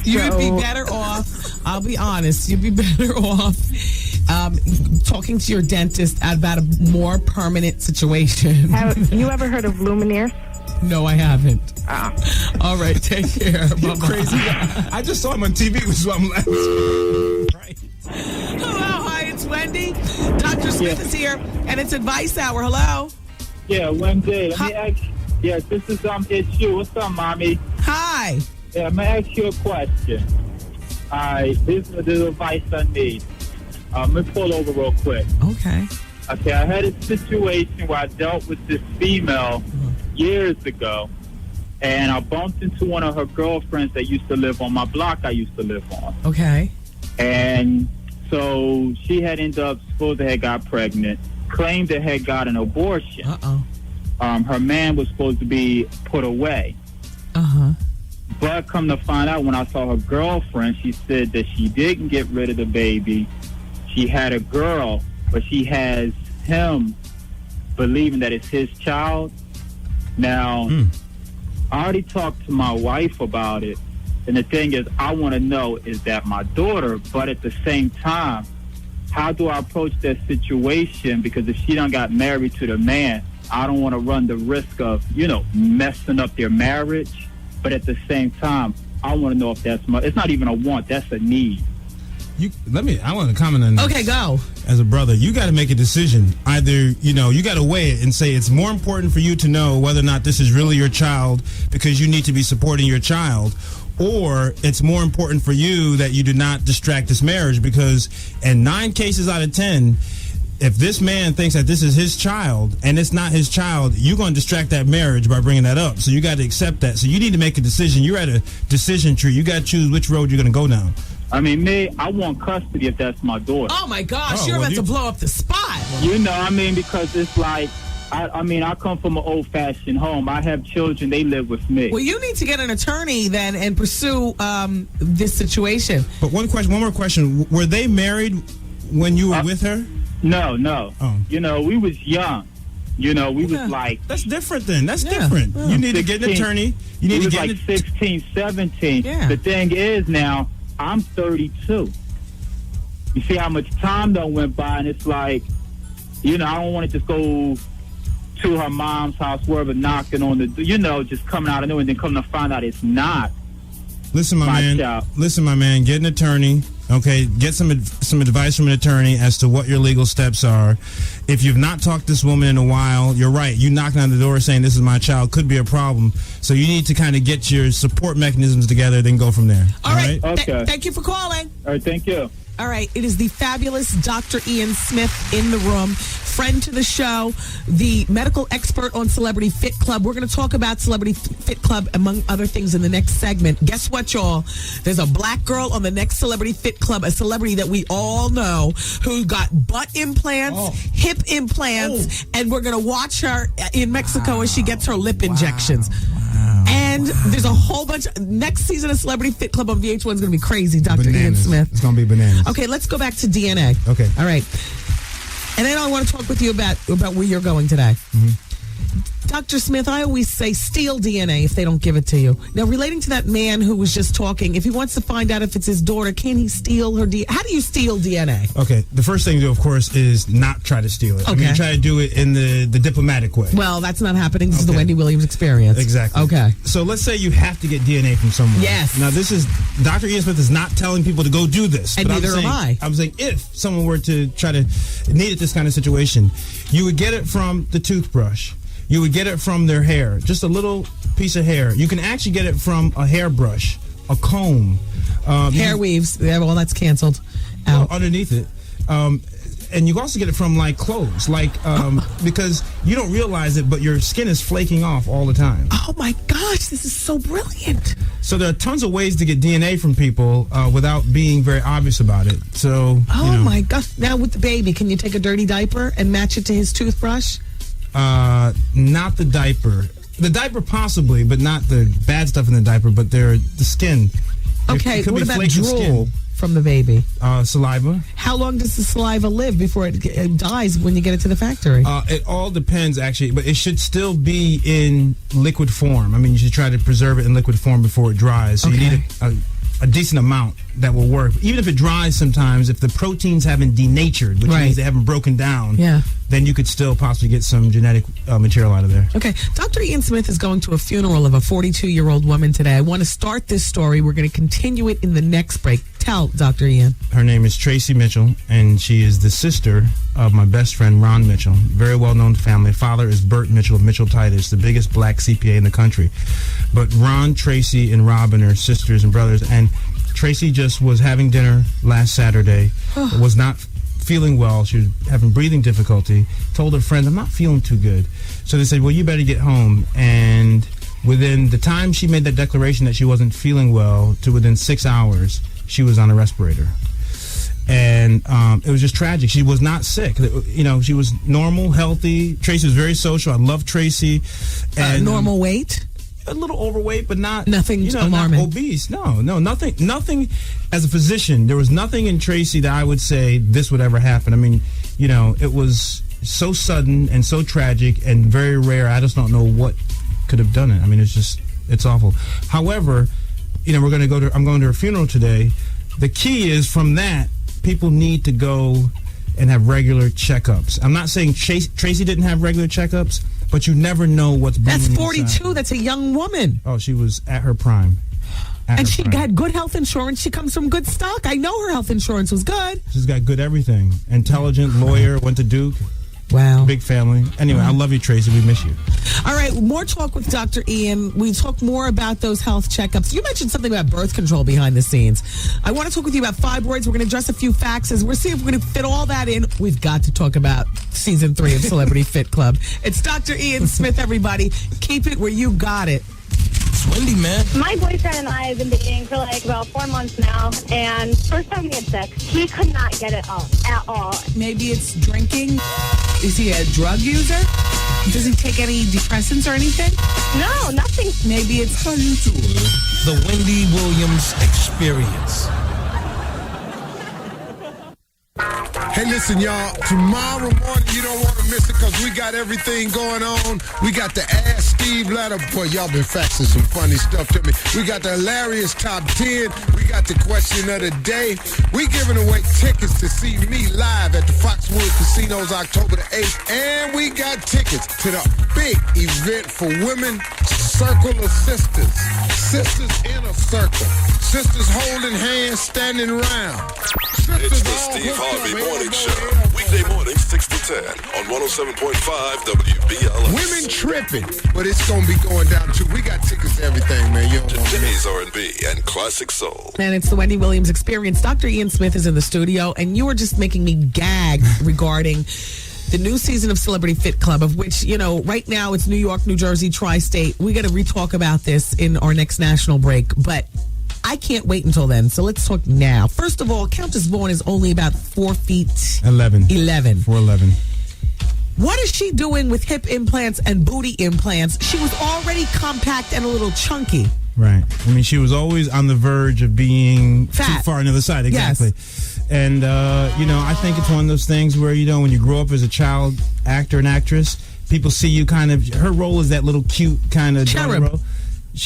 you'd be better off. I'll be honest. You'd be better off talking to your dentist about a more permanent situation. Have you ever heard of Lumineers? No, I haven't. All right, take care. You're crazy. I just saw him on TV, which is why I'm laughing. Right. Hello, hi, it's Wendy. Dr. Smith is here, and it's Advice Hour. Hello. Yeah, Wendy. Let me ask. Yes, this is it's you. What's up, mommy? Hi. Yeah, I'm gonna ask you a question. All right, this is the advice I need. Let me pull over real quick. Okay. Okay, I had a situation where I dealt with this female years ago, and I bumped into one of her girlfriends that used to live on my block I used to live on. Okay. And so she had ended up supposed to have got pregnant, claimed to had got an abortion. Uh-oh. Her man was supposed to be put away. Uh-huh. But come to find out, when I saw her girlfriend, she said that she didn't get rid of the baby. She had a girl, but she has him believing that it's his child. Now, I already talked to my wife about it, and the thing is, I want to know, is that my daughter? But at the same time, how do I approach that situation? Because if she done got married to the man, I don't want to run the risk of, messing up their marriage. But at the same time, I want to know if that's it's not even a want, that's a need. I want to comment on this. Okay, go. As a brother, you got to make a decision. Either, you got to weigh it and say it's more important for you to know whether or not this is really your child because you need to be supporting your child, or it's more important for you that you do not distract this marriage because in 9 cases out of 10, if this man thinks that this is his child and it's not his child, you're going to distract that marriage by bringing that up. So you got to accept that. So you need to make a decision. You're at a decision tree. You got to choose which road you're going to go down. I mean, I want custody if that's my daughter. Oh, my gosh. You're about to blow up the spot. Because it's like, I come from an old-fashioned home. I have children. They live with me. Well, you need to get an attorney then and pursue this situation. But one more question. Were they married when you were with her? No. Oh. We was young. We was like... That's different then. That's different. You need 16, to get an attorney. You need to get 16, 17. Yeah. The thing is now, I'm 32. You see how much time done went by, and it's like, I don't want to just go to her mom's house, wherever, knocking on the, just coming out of nowhere, and then coming to find out it's not. Listen, my man, get an attorney. Okay, get some advice from an attorney as to what your legal steps are. If you've not talked to this woman in a while, you're right. You knocking on the door saying this is my child could be a problem. So you need to kind of get your support mechanisms together, then go from there. All right. Okay. Thank you for calling. All right, thank you. All right, it is the fabulous Dr. Ian Smith in the room, friend to the show, the medical expert on Celebrity Fit Club. We're going to talk about Celebrity Fit Club, among other things, in the next segment. Guess what, y'all? There's a black girl on the next Celebrity Fit Club, a celebrity that we all know, who got butt implants, hip implants, and we're going to watch her in Mexico as she gets her lip injections. And there's a whole bunch. Next season of Celebrity Fit Club on VH1 is going to be crazy, Dr. Ian Smith. It's going to be bananas. Okay, let's go back to DNA. Okay. All right. And then I want to talk with you about where you're going today. Mm-hmm. Dr. Smith, I always say steal DNA if they don't give it to you. Now, relating to that man who was just talking, if he wants to find out if it's his daughter, can he steal her DNA? How do you steal DNA? Okay, the first thing to do, of course, is not try to steal it. Okay. I mean, try to do it in the diplomatic way. Well, that's not happening. This is the Wendy Williams Experience. Exactly. Okay. So let's say you have to get DNA from someone. Yes. Now, this is, Dr. Ian Smith is not telling people to go do this. And neither am I. I'm saying if someone were to try to need this kind of situation, you would get it from the toothbrush. You would get it from their hair, just a little piece of hair. You can actually get it from a hairbrush, a comb. Hair weaves. Yeah, well, that's canceled out. Underneath it. And you also get it from, like, clothes, because you don't realize it, but your skin is flaking off all the time. Oh, my gosh, this is so brilliant. So there are tons of ways to get DNA from people without being very obvious about it. So, my gosh. Now, with the baby, can you take a dirty diaper and match it to his toothbrush? Not the diaper. The diaper possibly, but not the bad stuff in the diaper, but the skin. Okay, what about drool? from the baby? Saliva. How long does the saliva live before it dies when you get it to the factory? It all depends, actually, but it should still be in liquid form. I mean, you should try to preserve it in liquid form before it dries. So you need a decent amount that will work. Even if it dries sometimes, if the proteins haven't denatured, which means they haven't broken down, then you could still possibly get some genetic material out of there. Okay. Dr. Ian Smith is going to a funeral of a 42-year-old woman today. I want to start this story. We're going to continue it in the next break. Tell, Dr. Ian. Her name is Tracy Mitchell, and she is the sister of my best friend, Ron Mitchell. Very well-known family. Father is Bert Mitchell of Mitchell Titus, the biggest black CPA in the country. But Ron, Tracy, and Robin are sisters and brothers, and Tracy just was having dinner last Saturday, was not feeling well. She was having breathing difficulty, told her friends, I'm not feeling too good. So they said, well, you better get home. And within the time she made that declaration that she wasn't feeling well, to within 6 hours, she was on a respirator. And it was just tragic. She was not sick. You know, she was normal, healthy. Tracy was very social. I love Tracy. And normal weight? A little overweight, but not nothing, not obese. No, nothing. As a physician, there was nothing in Tracy that I would say this would ever happen. I mean, it was so sudden and so tragic and very rare. I just don't know what could have done it. I mean, it's awful. However, I'm going to her funeral today. The key is from that, people need to go and have regular checkups. I'm not saying Tracy didn't have regular checkups, but you never know what's brewing. That's 42. Inside. That's a young woman. Oh, she was at her prime. And she had good health insurance. She comes from good stock. I know her health insurance was good. She's got good everything. Intelligent, lawyer, went to Duke. Wow. Big family. Anyway, I love you, Tracy. We miss you. All right, more talk with Dr. Ian. We talk more about those health checkups. You mentioned something about birth control behind the scenes. I want to talk with you about fibroids. We're going to address a few faxes. We're seeing if we're going to fit all that in. We've got to talk about season 3 of Celebrity Fit Club. It's Dr. Ian Smith, everybody. Keep it where you got it. It's Wendy, man. My boyfriend and I have been dating for like about 4 months now, and first time we had sex, he could not get it up at all. Maybe it's drinking. Is he a drug user? Does he take any depressants or anything? No, nothing. Maybe it's how you doing? The Wendy Williams Experience. Hey, listen, y'all. Tomorrow morning, you don't want to miss it because we got everything going on. We got the Ask Steve letter. Boy, y'all been faxing some funny stuff to me. We got the hilarious top 10. We got the question of the day. We giving away tickets to see me live at the Foxwoods Casinos October the 8th. And we got tickets to the big event for women, Circle of Sisters. Sisters in a circle. Sisters holding hands, standing round. It's the Steve Harvey Morning Show. Weekday mornings 6 to 10 on 107.5 WBLS. Women tripping, but it's going to be going down too. We got tickets to everything, man. You don't want Today's R&B and classic soul. And it's the Wendy Williams Experience. Dr. Ian Smith is in the studio, and you were just making me gag regarding the new season of Celebrity Fit Club, of which, right now it's New York, New Jersey, tri-state. We got to re-talk about this in our next national break, but I can't wait until then, so let's talk now. First of all, Countess Vaughn is only about 4 feet 11. 4'11". What is she doing with hip implants and booty implants? She was already compact and a little chunky. Right. I mean, she was always on the verge of being fat. Too far on the other side. Exactly. Yes. And, I think it's one of those things where, when you grow up as a child actor and actress, people see you kind of, her role is that little cute kind of cherub role.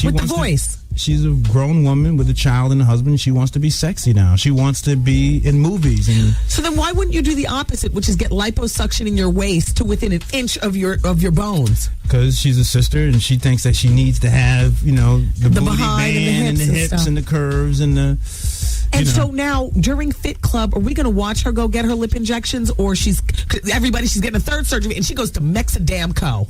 with the voice. She's a grown woman with a child and a husband. She wants to be sexy now. She wants to be in movies. And so then why wouldn't you do the opposite, which is get liposuction in your waist to within an inch of your bones? Because she's a sister and she thinks that she needs to have, the booty behind band and the hips and the curves and the... And so now, during Fit Club, are we going to watch her go get her lip injections, or she's getting a third surgery, and she goes to Mexadamco?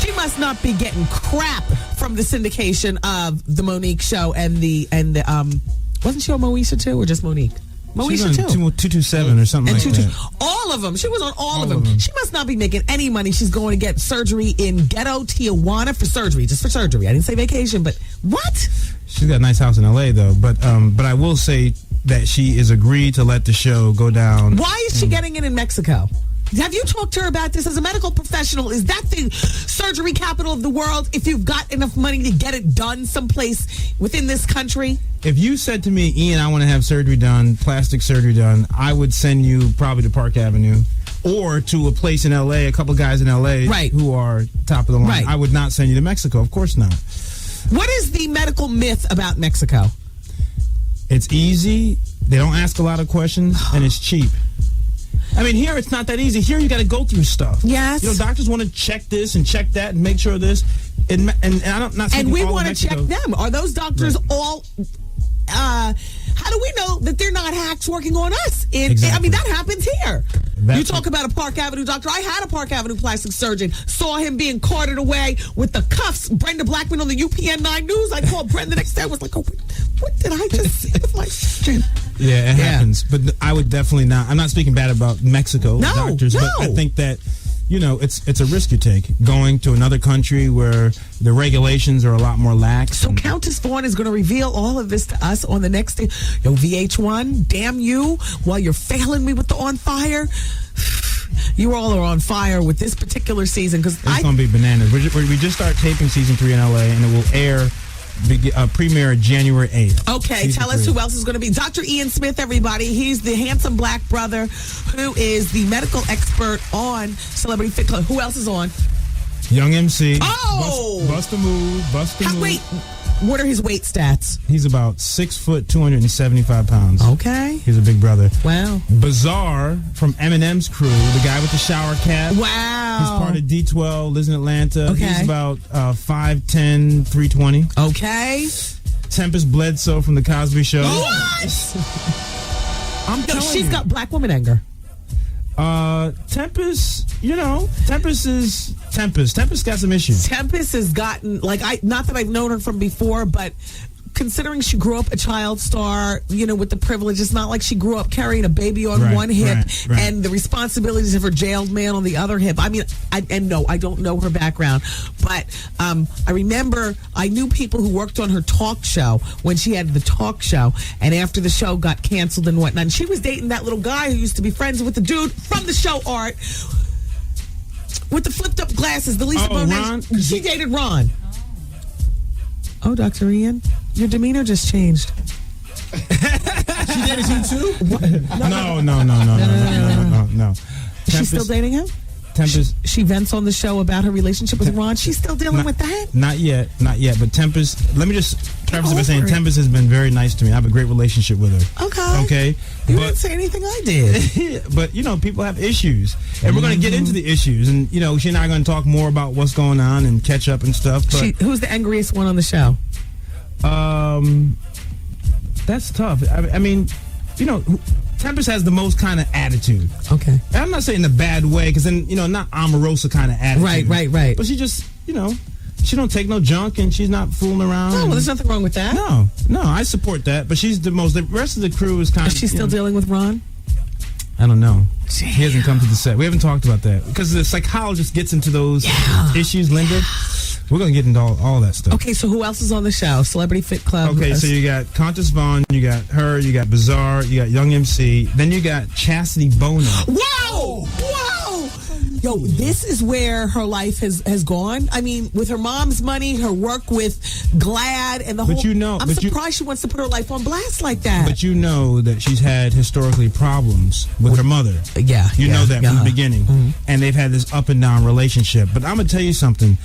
She must not be getting crap from the syndication of the Monique show and the wasn't she on Moesha too, or just Monique? Moesha too. 227 or something like that. All of them. She was on all of them. She must not be making any money. She's going to get surgery in ghetto Tijuana for surgery, just for surgery. I didn't say vacation, but what? She's got a nice house in L.A. though, but I will say that she is agreed to let the show go down. Why is she getting it in Mexico? Have you talked to her about this as a medical professional? Is that the surgery capital of the world if you've got enough money to get it done someplace within this country? if you said to me, Ian, I want to have surgery done, plastic surgery done, I would send you probably to Park Avenue or to a place in L.A., a couple of guys in L.A. who are top of the line. Right. I would not send you to Mexico. Of course not. What is the medical myth about Mexico? It's easy. They don't ask a lot of questions, and it's cheap. I mean, here it's not that easy. Here you got to go through stuff. Yes. You know, doctors want to check this and check that and make sure this. And I'm not. And we want to check them. Are those doctors all? How do we know that they're not hacks working on us? I mean, that happens here. You talk about a Park Avenue doctor. I had a Park Avenue plastic surgeon. Saw him being carted away with the cuffs. Brenda Blackman on the UPN 9 News. I called Brenda the next day. I was like, oh, what did I just see with my surgeon? Yeah, it happens. But I would definitely not. I'm not speaking bad about Mexico doctors, but I think that, you know, it's a risk you take going to another country where the regulations are a lot more lax. So Countess Vaughn is going to reveal all of this to us on the next day. Yo, VH1, damn you, while you're failing me with the On Fire. You all are on fire with this particular season. Because it's going to be bananas. We just start taping season 3 in LA, and it will air premiere January 8th. Okay, tell us who else is going to be. Dr. Ian Smith, everybody. He's the handsome black brother who is the medical expert on Celebrity Fit Club. Who else is on? Young MC. Oh! Bust a move. Wait, what are his weight stats? He's about 6 foot, 275 pounds. Okay. He's a big brother. Wow. Bizarre from Eminem's crew, the guy with the shower cap. Wow. He's part of D12, lives in Atlanta. Okay. He's about 5'10", 320. Okay. Tempest Bledsoe from The Cosby Show. What? I'm telling you. She's got black woman anger. Tempest, you know, Tempest is Tempest. Tempest got some issues. Tempest has gotten, not that I've known her from before, but considering she grew up a child star, you know, with the privilege, it's not like she grew up carrying a baby on one hip and the responsibilities of her jailed man on the other hip. I mean, I don't know her background, but I remember I knew people who worked on her talk show when she had the talk show, and after the show got canceled and whatnot. And she was dating that little guy who used to be friends with the dude from the show, Art, with the flipped up glasses, the Lisa Bonet. She dated Ron. Oh, Dr. Ian, your demeanor just changed. She dated you too? No. She's still dating him? Tempest. She vents on the show about her relationship with Ron. She's still dealing with that? Not yet. But Tempest, let me just preface it by saying Tempest has been very nice to me. I have a great relationship with her. Okay. You didn't say anything I did. But, you know, people have issues. And we're going to get into the issues. And, you know, she and I are going to talk more about what's going on and catch up and stuff. But who's the angriest one on the show? That's tough. I mean, you know, Tempest has the most kind of attitude. Okay. And I'm not saying in a bad way, because then, you know, not Omarosa kind of attitude. Right. But she just, you know, she don't take no junk and she's not fooling around. No, well, there's nothing wrong with that. No, I support that. But she's the most, the rest of the crew is kind of. Is she still dealing with Ron? I don't know. Damn. He hasn't come to the set. We haven't talked about that. Because the psychologist gets into those issues, Linda. We're going to get into all that stuff. Okay, so who else is on the show? Celebrity Fit Club. Okay, so you got Countess Vaughn, you got her, you got Bizarre, you got Young MC, then you got Chastity Bono. Whoa! Yo, this is where her life has gone. I mean, with her mom's money, her work with Glad, and the whole... I'm surprised she wants to put her life on blast like that. But you know that she's had historically problems with her mother. Yeah. You know that from the beginning. Mm-hmm. And they've had this up and down relationship. But I'm going to tell you something.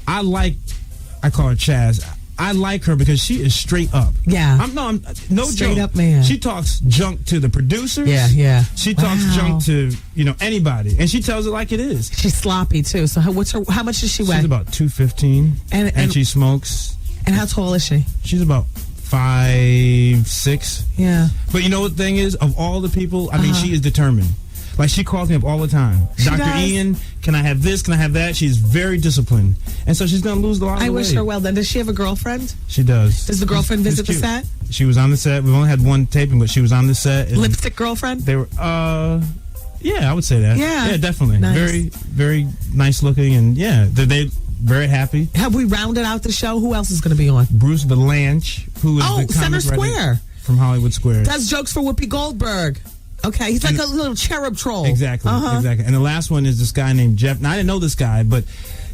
I call her Chaz. I like her because she is straight up. Yeah. I'm no straight joke. Up man. She talks junk to the producers. Yeah. She talks junk to, you know, anybody. And she tells it like it is. She's sloppy too. So how much does she weigh? She's about 215. And she smokes. And how tall is she? She's about 5'6". Yeah. But you know what the thing is? Of all the people, I mean, she is determined. Like, she calls me up all the time. Dr. Ian, can I have this? Can I have that? She's very disciplined. And so she's going to lose a lot of weight. I wish her well done. Does she have a girlfriend? She does. Does the girlfriend visit the set? She was on the set. We've only had one taping, but she was on the set. Lipstick girlfriend? They were, yeah, I would say that. Yeah, definitely. Nice. Very, very nice looking. And, yeah, they very happy. Have we rounded out the show? Who else is going to be on? Bruce Valanche, who is the Center comic writer Square. From Hollywood Square. Does jokes for Whoopi Goldberg. Okay, he's like a little cherub troll. Exactly. And the last one is this guy named Jeff. Now, I didn't know this guy, but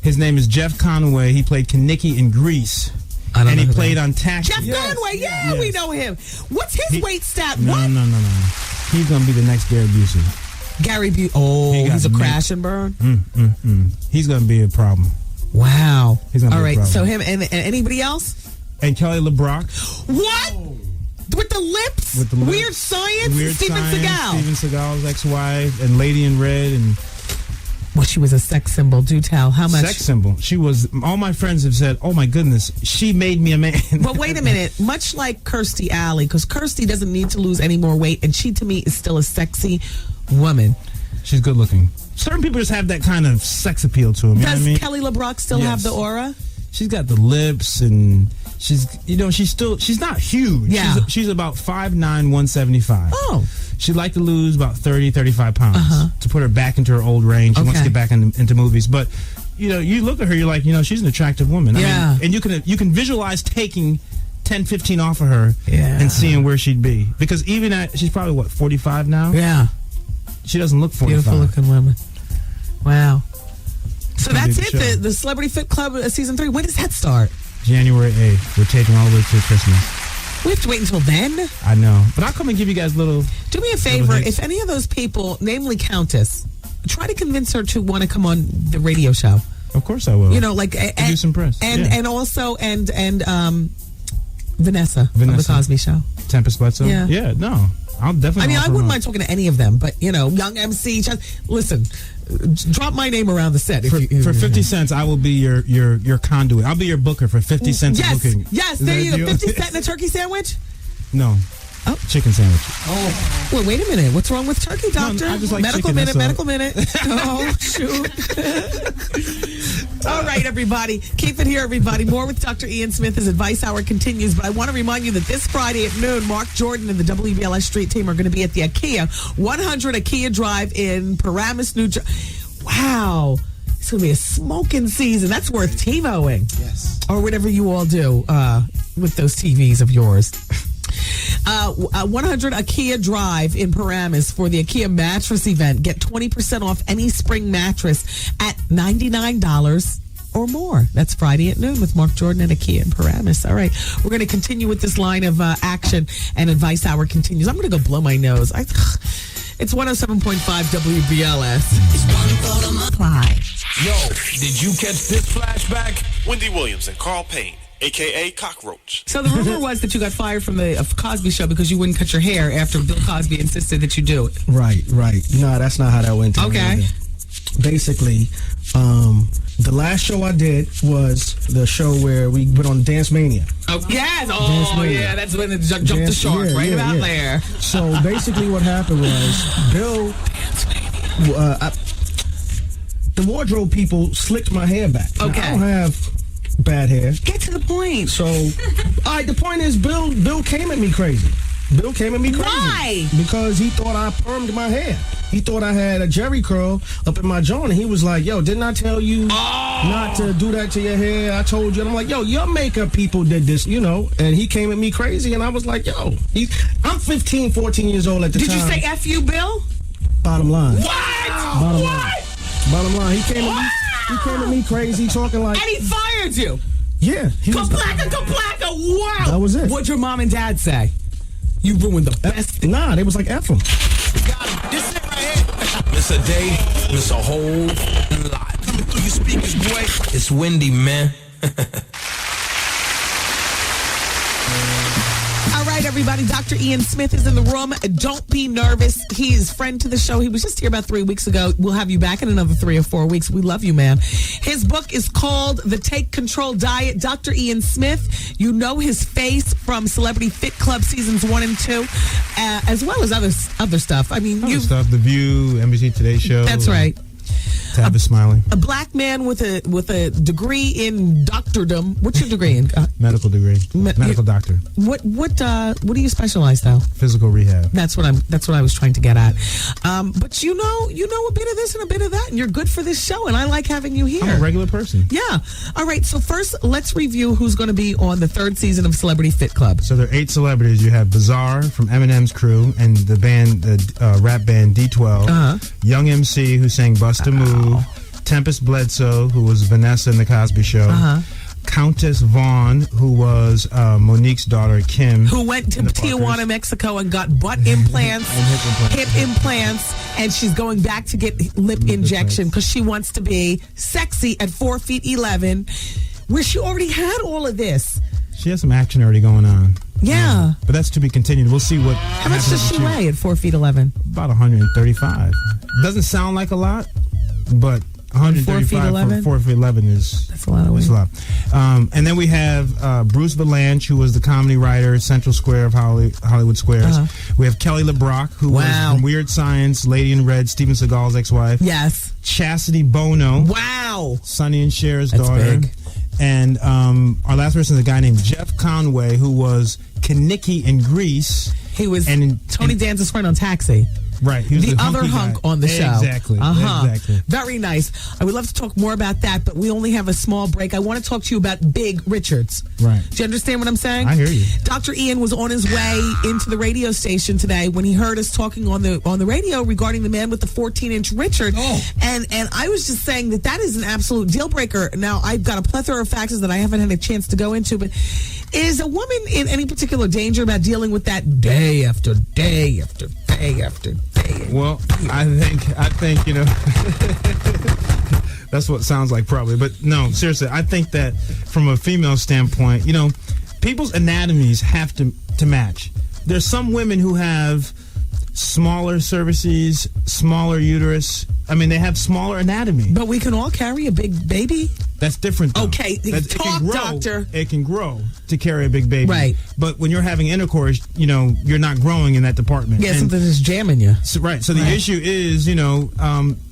his name is Jeff Conway. He played Kaniki in Grease. don't and know he who played that on Taxi. Jeff Conway, yeah, we know him. What's his weight stat? No. He's gonna be the next Gary Busey. Gary Busey. Oh, he's a crash and burn. He's gonna be a problem. Wow. He's gonna All be right. a problem. So him and anybody else? And Kelly LeBrock. What? With the lips? With the lips. Weird Science? Weird Steven Science, Seagal. Steven Seagal's ex-wife and Lady in Red and. Well, she was a sex symbol. Do tell. How much? Sex symbol. She was. All my friends have said, "Oh my goodness, she made me a man." But wait a minute. Much like Kirstie Alley, because Kirstie doesn't need to lose any more weight, and she to me is still a sexy woman. She's good looking. Certain people just have that kind of sex appeal to them. You know what I mean? Kelly LeBrock still have the aura? She's got the lips, and she's not huge. Yeah. She's about 5'9", 175. Oh. She'd like to lose about 30, 35 pounds to put her back into her old range. She wants to get back into movies. But, you look at her, you're like, she's an attractive woman. I mean, and you can visualize taking 10, 15 off of her and seeing where she'd be. Because even she's probably, 45 now? Yeah. She doesn't look 45. Beautiful looking woman. Wow. So It's gonna that's be the it, show. the Celebrity Fit Club season 3. When does that start? January 8th. We're taping all the way through Christmas. We have to wait until then? I know. But I'll come and give you guys little... Do me a favor. If any of those people, namely Countess, try to convince her to want to come on the radio show. Of course I will. Do some press. And also Vanessa from the Cosby Show. Tempest Bledsoe? Yeah. Yeah, no. I'll definitely... I wouldn't mind talking to any of them, but, young MC, listen, drop my name around the set. For 50 cents, I will be your conduit. I'll be your booker for 50 cents of booking. Yes, there you go. 50 cents and a turkey sandwich? No. Oh. Chicken sandwich. Oh. Well, wait a minute. What's wrong with turkey, doctor? I just like medical chicken, minute. Oh, shoot. All right, everybody. Keep it here, everybody. More with Dr. Ian Smith as Advice Hour continues. But I want to remind you that this Friday at noon, Mark Jordan and the WBLS Street Team are going to be at the IKEA 100 IKEA Drive in Paramus, New Jersey. Wow. It's going to be a smoking season. That's worth TiVoing. Yes. Or whatever you all do with those TVs of yours. 100 IKEA Drive in Paramus for the IKEA mattress event. Get 20% off any spring mattress at $99 or more. That's Friday at noon with Mark Jordan at IKEA in Paramus. All right. We're going to continue with this line of action, and Advice Hour continues. I'm going to go blow my nose. It's 107.5 WBLS. Apply. Yo, did you catch this flashback? Wendy Williams and Carl Payne, a.k.a. Cockroach. So the rumor was that you got fired from the Cosby Show because you wouldn't cut your hair after Bill Cosby insisted that you do it. Right. No, that's not how that went down. Okay. Basically, the last show I did was the show where we went on Dance Mania. Oh, yes. Oh, yeah. That's when it jumped the shark right about there. So basically what happened was Bill, the wardrobe people slicked my hair back. Okay. Now, I don't have bad hair. Get to the point. So, all right, the point is Bill came at me crazy. Why? Because he thought I permed my hair. He thought I had a jerry curl up in my jaw, and he was like, yo, didn't I tell you not to do that to your hair? I told you. And I'm like, yo, your makeup people did this, And he came at me crazy, and I was like, yo, I'm 15, 14 years old at the time. Did you say F you, Bill? Bottom line. What? Bottom line. He came at me crazy, talking like... And he fired you? Yeah. Kaplaka, wow. That was it. What'd your mom and dad say? You ruined the best. Nah, they was like, F him. This it right here. Miss a day, miss a whole lot. Coming through your speakers, boy. It's Wendy, man. All right, everybody. Dr. Ian Smith is in the room. Don't be nervous. He is friend to the show. He was just here about 3 weeks ago. We'll have you back in another 3 or 4 weeks. We love you, man. His book is called The Take Control Diet. Dr. Ian Smith, you know his face from Celebrity Fit Club seasons 1 and 2, as well as other stuff. I mean, The View, NBC Today Show. That's right. Tab is smiling. A black man with a degree in doctordom. What's your degree in? Medical degree. Medical doctor. What do you specialize though? Physical rehab. That's what I was trying to get at. But you know a bit of this and a bit of that, and you're good for this show, and I like having you here. I'm a regular person. Yeah. All right. So first, let's review who's going to be on the 3rd season of Celebrity Fit Club. So there are 8 celebrities. You have Bizarre from Eminem's crew and the band, rap band D12. Young MC who sang "Bust a Move." Tempest Bledsoe, who was Vanessa in the Cosby Show. Countess Vaughn, who was Monique's daughter, Kim. Who went to Tijuana, Mexico and got butt implants, hip implants, and she's going back to get lip injection because she wants to be sexy at 4'11", where she already had all of this. She has some action already going on. Yeah. But that's to be continued. We'll see what How much does she weigh at 4'11"? About 135. Doesn't sound like a lot, but 135 for 4'11" is that's a lot of weight. That's a lot. And then we have Bruce Valanche, who was the comedy writer, Central Square of Hollywood Squares. We have Kelly LeBrock, who was from Weird Science, Lady in Red, Steven Seagal's ex-wife. Yes. Chastity Bono. Wow. Sonny and Cher's That's daughter. big. And our last person is a guy named Jeff Conway, who was Kaniki in Grease. He was Tony Danza's friend on Taxi. Right. He was the other hunk on the show. Exactly. Exactly. Very nice. I would love to talk more about that, but we only have a small break. I want to talk to you about Big Richards. Right. Do you understand what I'm saying? I hear you. Dr. Ian was on his way into the radio station today when he heard us talking on the radio regarding the man with the 14-inch Richard. And I was just saying that is an absolute deal breaker. Now, I've got a plethora of faxes that I haven't had a chance to go into, but is a woman in any particular danger about dealing with that day after day after day after day? Well, I think you know, that's what it sounds like probably. But no, seriously, I think that from a female standpoint, you know, people's anatomies have to match. There's some women who have smaller cervices, smaller uterus. I mean, they have smaller anatomy. But we can all carry a big baby? That's different, though. Okay, talk, doctor. It can grow to carry a big baby. Right. But when you're having intercourse, you know, you're not growing in that department. Yeah, something is jamming you. So the issue is, you know,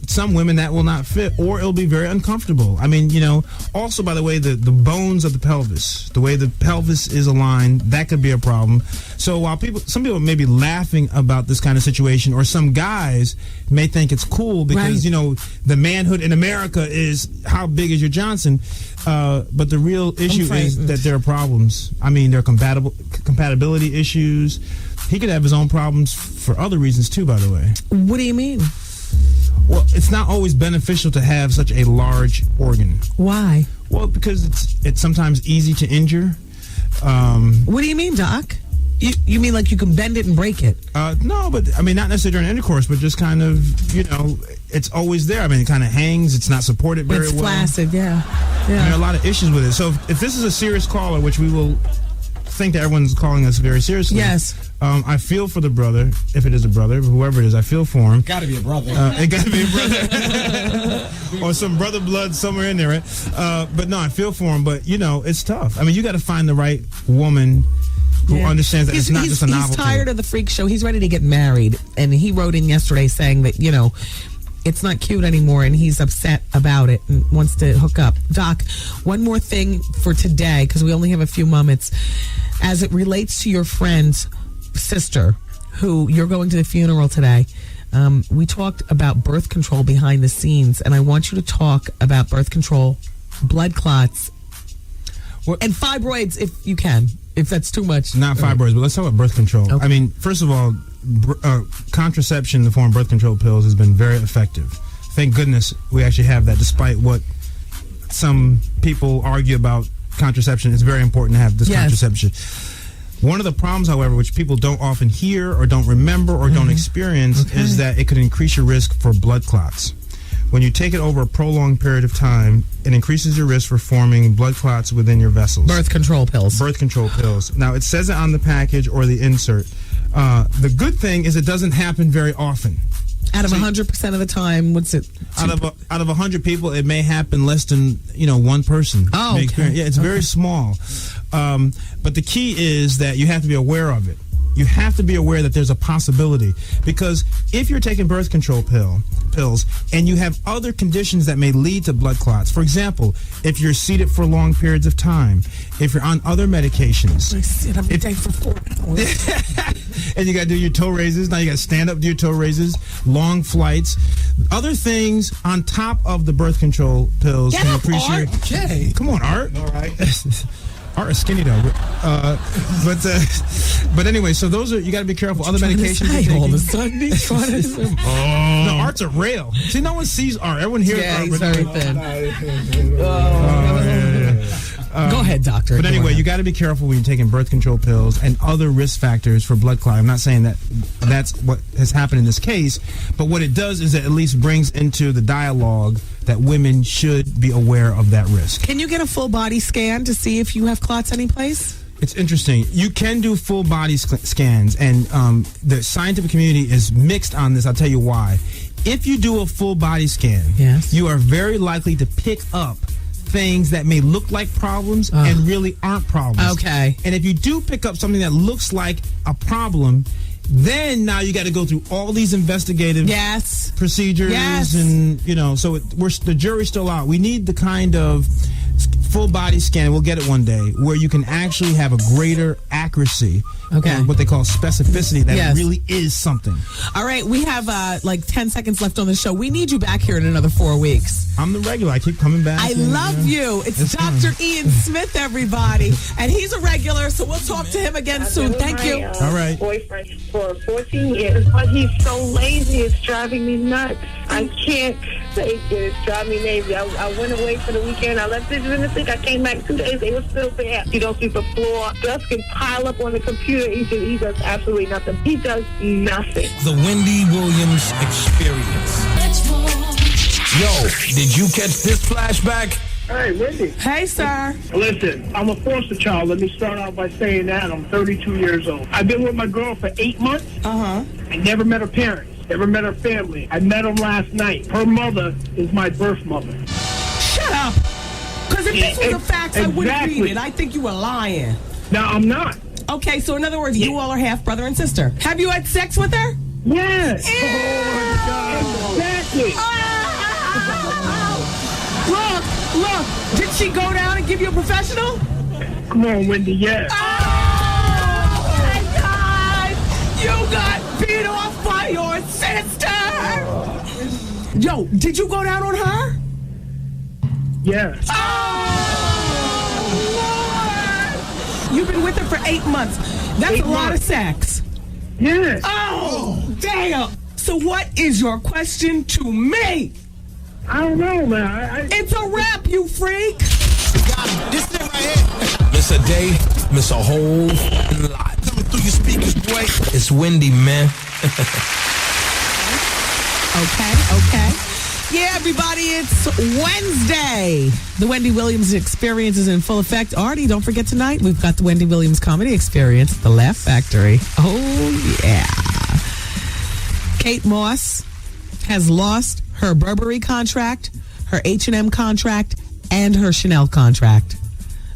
some women that will not fit, or it'll be very uncomfortable. I mean, you know, also, by the way, the bones of the pelvis, the way the pelvis is aligned, that could be a problem. So while some people may be laughing about this kind of situation, or some guys may think it's cool because, you know, the manhood in America is how big is your Johnson. But the real issue is that there are problems. I mean, there are compatibility issues. He could have his own problems for other reasons, too, by the way. What do you mean? Well, it's not always beneficial to have such a large organ. Why? Well, because it's sometimes easy to injure. What do you mean, Doc? You mean like you can bend it and break it? No, but I mean not necessarily during intercourse, but just kind of, you know, it's always there. I mean, it kind of hangs. It's not supported very well. It's flaccid, yeah. I mean, there are a lot of issues with it. So if this is a serious caller, which we will think that everyone's calling us very seriously. Yes. I feel for the brother, if it is a brother, whoever it is, I feel for him. Got to be a brother. It got to be a brother. Or some brother blood somewhere in there, right? But no, I feel for him. But, you know, it's tough. I mean, you got to find the right woman who understands that it's not just a novelty. He's tired of the freak show. He's ready to get married. And he wrote in yesterday saying that, you know, it's not cute anymore, and he's upset about it and wants to hook up. Doc, one more thing for today, because we only have a few moments. As it relates to your friend's sister, who you're going to the funeral today, we talked about birth control behind the scenes, and I want you to talk about birth control, blood clots, and fibroids if you can, if that's too much. Not fibroids, but let's talk about birth control. Okay. I mean, first of all, contraception in the form of birth control pills has been very effective. Thank goodness we actually have that, despite what some people argue about contraception. It's very important to have this contraception. One of the problems, however, which people don't often hear or don't remember or don't experience is that it could increase your risk for blood clots. When you take it over a prolonged period of time, it increases your risk for forming blood clots within your vessels. Birth control pills. Birth control pills. Now, it says it on the package or the insert. The good thing is it doesn't happen very often. Out of 100% of the time, what's it? Out of 100 people, it may happen less than, you know, one person. Oh, okay. Yeah, it's very small. But the key is that you have to be aware of it. You have to be aware that there's a possibility, because if you're taking birth control pills and you have other conditions that may lead to blood clots, for example, if you're seated for long periods of time, if you're on other medications. I sit every day for 4 hours. And you got to do your toe raises. Now you got to stand up, do your toe raises, long flights, other things on top of the birth control pills. Get up, Art. Okay. Come on, Art. All right. Art is skinny though, but anyway, so those are, you got to be careful. Other medications. All of a sudden, he's trying to say, no, Art's a rail. See, no one sees Art. Everyone hears Art. He's very thin. Go ahead, doctor. But Go anyway, ahead. you got to be careful when you're taking birth control pills and other risk factors for blood clot. I'm not saying that that's what has happened in this case, but what it does is it at least brings into the dialogue that women should be aware of that risk. Can you get a full body scan to see if you have clots anyplace? It's interesting. You can do full body scans, and the scientific community is mixed on this. I'll tell you why. If you do a full body scan, yes, you are very likely to pick up things that may look like problems and really aren't problems. Okay. And if you do pick up something that looks like a problem, then now you got to go through all these investigative procedures, and so the jury's still out. We need the kind of full body scan, we'll get it one day, where you can actually have a greater accuracy, what they call specificity, that really is something. All right, we have like 10 seconds left on the show. We need you back here in another 4 weeks. I'm the regular. I keep coming back. I love you. It's Dr. Ian Smith, everybody. And he's a regular, so we'll talk to him again soon. Thank you. All right. Boyfriend for 14 years, but he's so lazy. It's driving me nuts. I can't take it. It's driving me lazy. I went away for the weekend. I left dishes in the sink. I came back 2 days. They were still there. He don't sweep the floor. Dust can pile up on the computer. He does absolutely nothing. He does nothing. The Wendy Williams Experience. Yo, did you catch this flashback? Hey, Wendy. Hey, sir. Listen, I'm a foster child. Let me start out by saying that. I'm 32 years old. I've been with my girl for 8 months. I never met her parents. Never met her family. I met them last night. Her mother is my birth mother. Shut up. Because if this was a fact, I wouldn't read it. I think you were lying. No, I'm not. Okay, so in other words, you all are half brother and sister. Have you had sex with her? Yes. Oh, exactly. Look, did she go down and give you a professional? Come on, Wendy, yes. Oh, my God. You got beat off by your sister. Yo, did you go down on her? Yes. Oh, Lord. You've been with her for 8 months. That's a lot of sex. Yes. Oh, damn. So what is your question to me? I don't know, man. It's a rap, you freak. This thing right here. Miss a day, miss a whole lot. Coming through your speakers, boy. It's Wendy, man. Okay. Yeah, everybody, it's Wednesday. The Wendy Williams Experience is in full effect. Artie, don't forget tonight, we've got the Wendy Williams Comedy Experience at the Laugh Factory. Oh, yeah. Kate Moss has lost her Burberry contract, her H&M contract, and her Chanel contract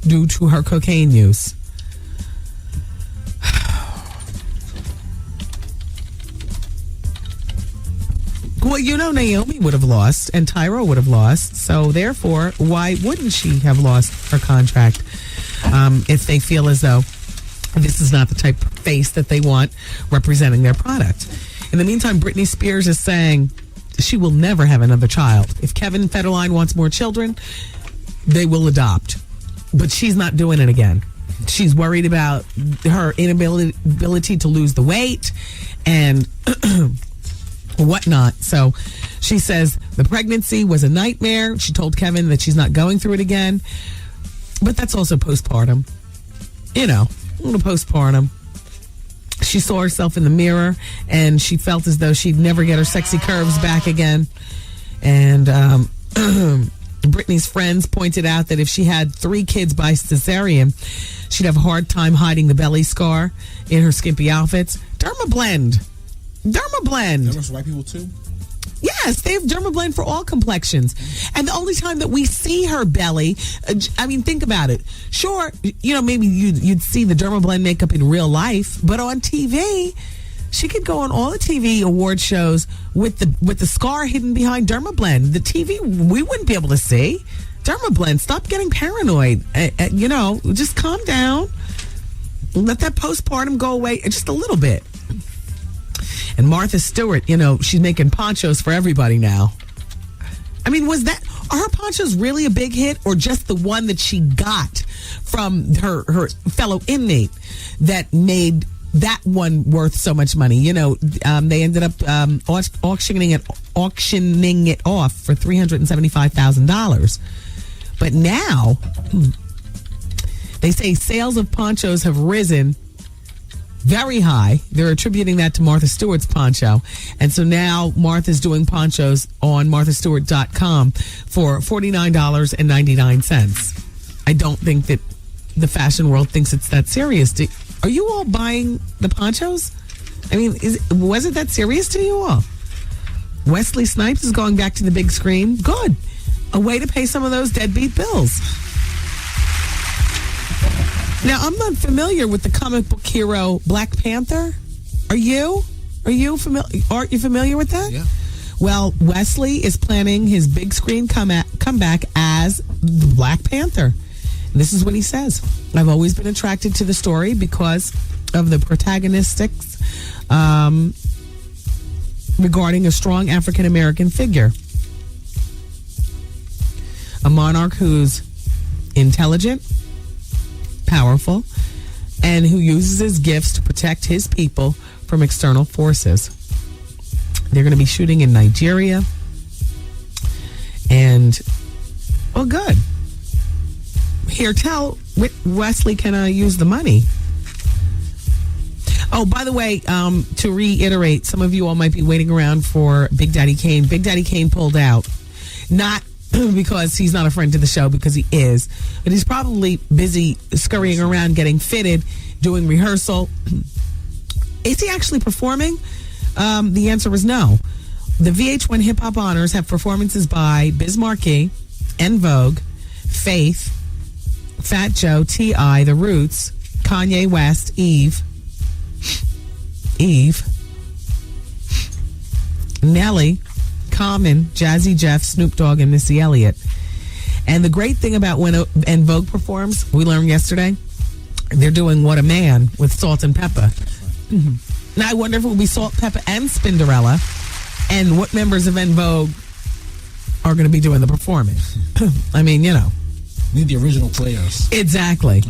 due to her cocaine use. Well, Naomi would have lost and Tyra would have lost. So therefore, why wouldn't she have lost her contract if they feel as though this is not the type of face that they want representing their product? In the meantime, Britney Spears is saying she will never have another child. If Kevin Federline wants more children, they will adopt. But she's not doing it again. She's worried about her inability to lose the weight and whatnot. So she says the pregnancy was a nightmare. She told Kevin that she's not going through it again. But that's also postpartum. Postpartum. She saw herself in the mirror and she felt as though she'd never get her sexy curves back again. And Britney's friends pointed out that if she had 3 kids by cesarean, she'd have a hard time hiding the belly scar in her skimpy outfits. Dermablend. That's white people too? Yes, they have Dermablend for all complexions. And the only time that we see her belly, think about it. Sure, maybe you'd see the Dermablend makeup in real life, but on TV, she could go on all the TV award shows with the scar hidden behind Dermablend. The TV, we wouldn't be able to see. Dermablend, stop getting paranoid. Just calm down. Let that postpartum go away just a little bit. And Martha Stewart, she's making ponchos for everybody now. Are her ponchos really a big hit, or just the one that she got from her fellow inmate that made that one worth so much money? They ended up auctioning it off for $375,000. But now They say sales of ponchos have risen very high. They're attributing that to Martha Stewart's poncho. And so now Martha's doing ponchos on marthastewart.com for $49.99. I don't think that the fashion world thinks it's that serious. Are you all buying the ponchos? I mean, was it that serious to you all? Wesley Snipes is going back to the big screen. Good. A way to pay some of those deadbeat bills. Now, I'm not familiar with the comic book hero Black Panther. Are you? Aren't you familiar with that? Yeah. Well, Wesley is planning his big screen comeback as the Black Panther. And this is what he says. I've always been attracted to the story because of the protagonistics regarding a strong African-American figure. A monarch who's intelligent, powerful, and who uses his gifts to protect his people from external forces. They're going to be shooting in Nigeria. And, well, good. Here, tell Wesley, can I use the money? Oh, by the way, to reiterate, some of you all might be waiting around for Big Daddy Kane. Big Daddy Kane pulled out. Not because he's not a friend to the show, because he is. But he's probably busy scurrying around getting fitted, doing rehearsal. Is he actually performing? The answer is no. The VH1 Hip Hop Honors have performances by Biz Markie, En Vogue, Faith, Fat Joe, T.I., The Roots, Kanye West, Eve, Nelly, Common, Jazzy Jeff, Snoop Dogg, and Missy Elliott. And the great thing about when En Vogue performs, we learned yesterday, they're doing What a Man with Salt and Pepper. Mm-hmm. Now I wonder if it will be Salt, Pepper, and Spinderella, and what members of En Vogue are going to be doing the performance. I mean, you know. Need the original players. Exactly.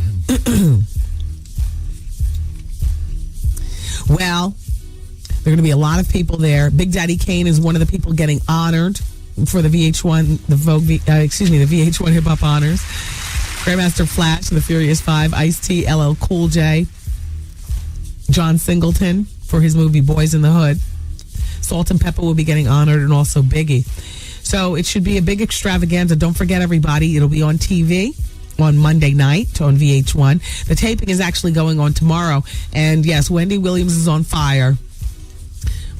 Well, there are going to be a lot of people there. Big Daddy Kane is one of the people getting honored for the VH1, the VH1 Hip Hop Honors. Grandmaster Flash and the Furious Five, Ice-T, LL Cool J, John Singleton for his movie Boys in the Hood. Salt and Pepper will be getting honored, and also Biggie. So it should be a big extravaganza. Don't forget, everybody, it'll be on TV on Monday night on VH1. The taping is actually going on tomorrow. And yes, Wendy Williams is on fire.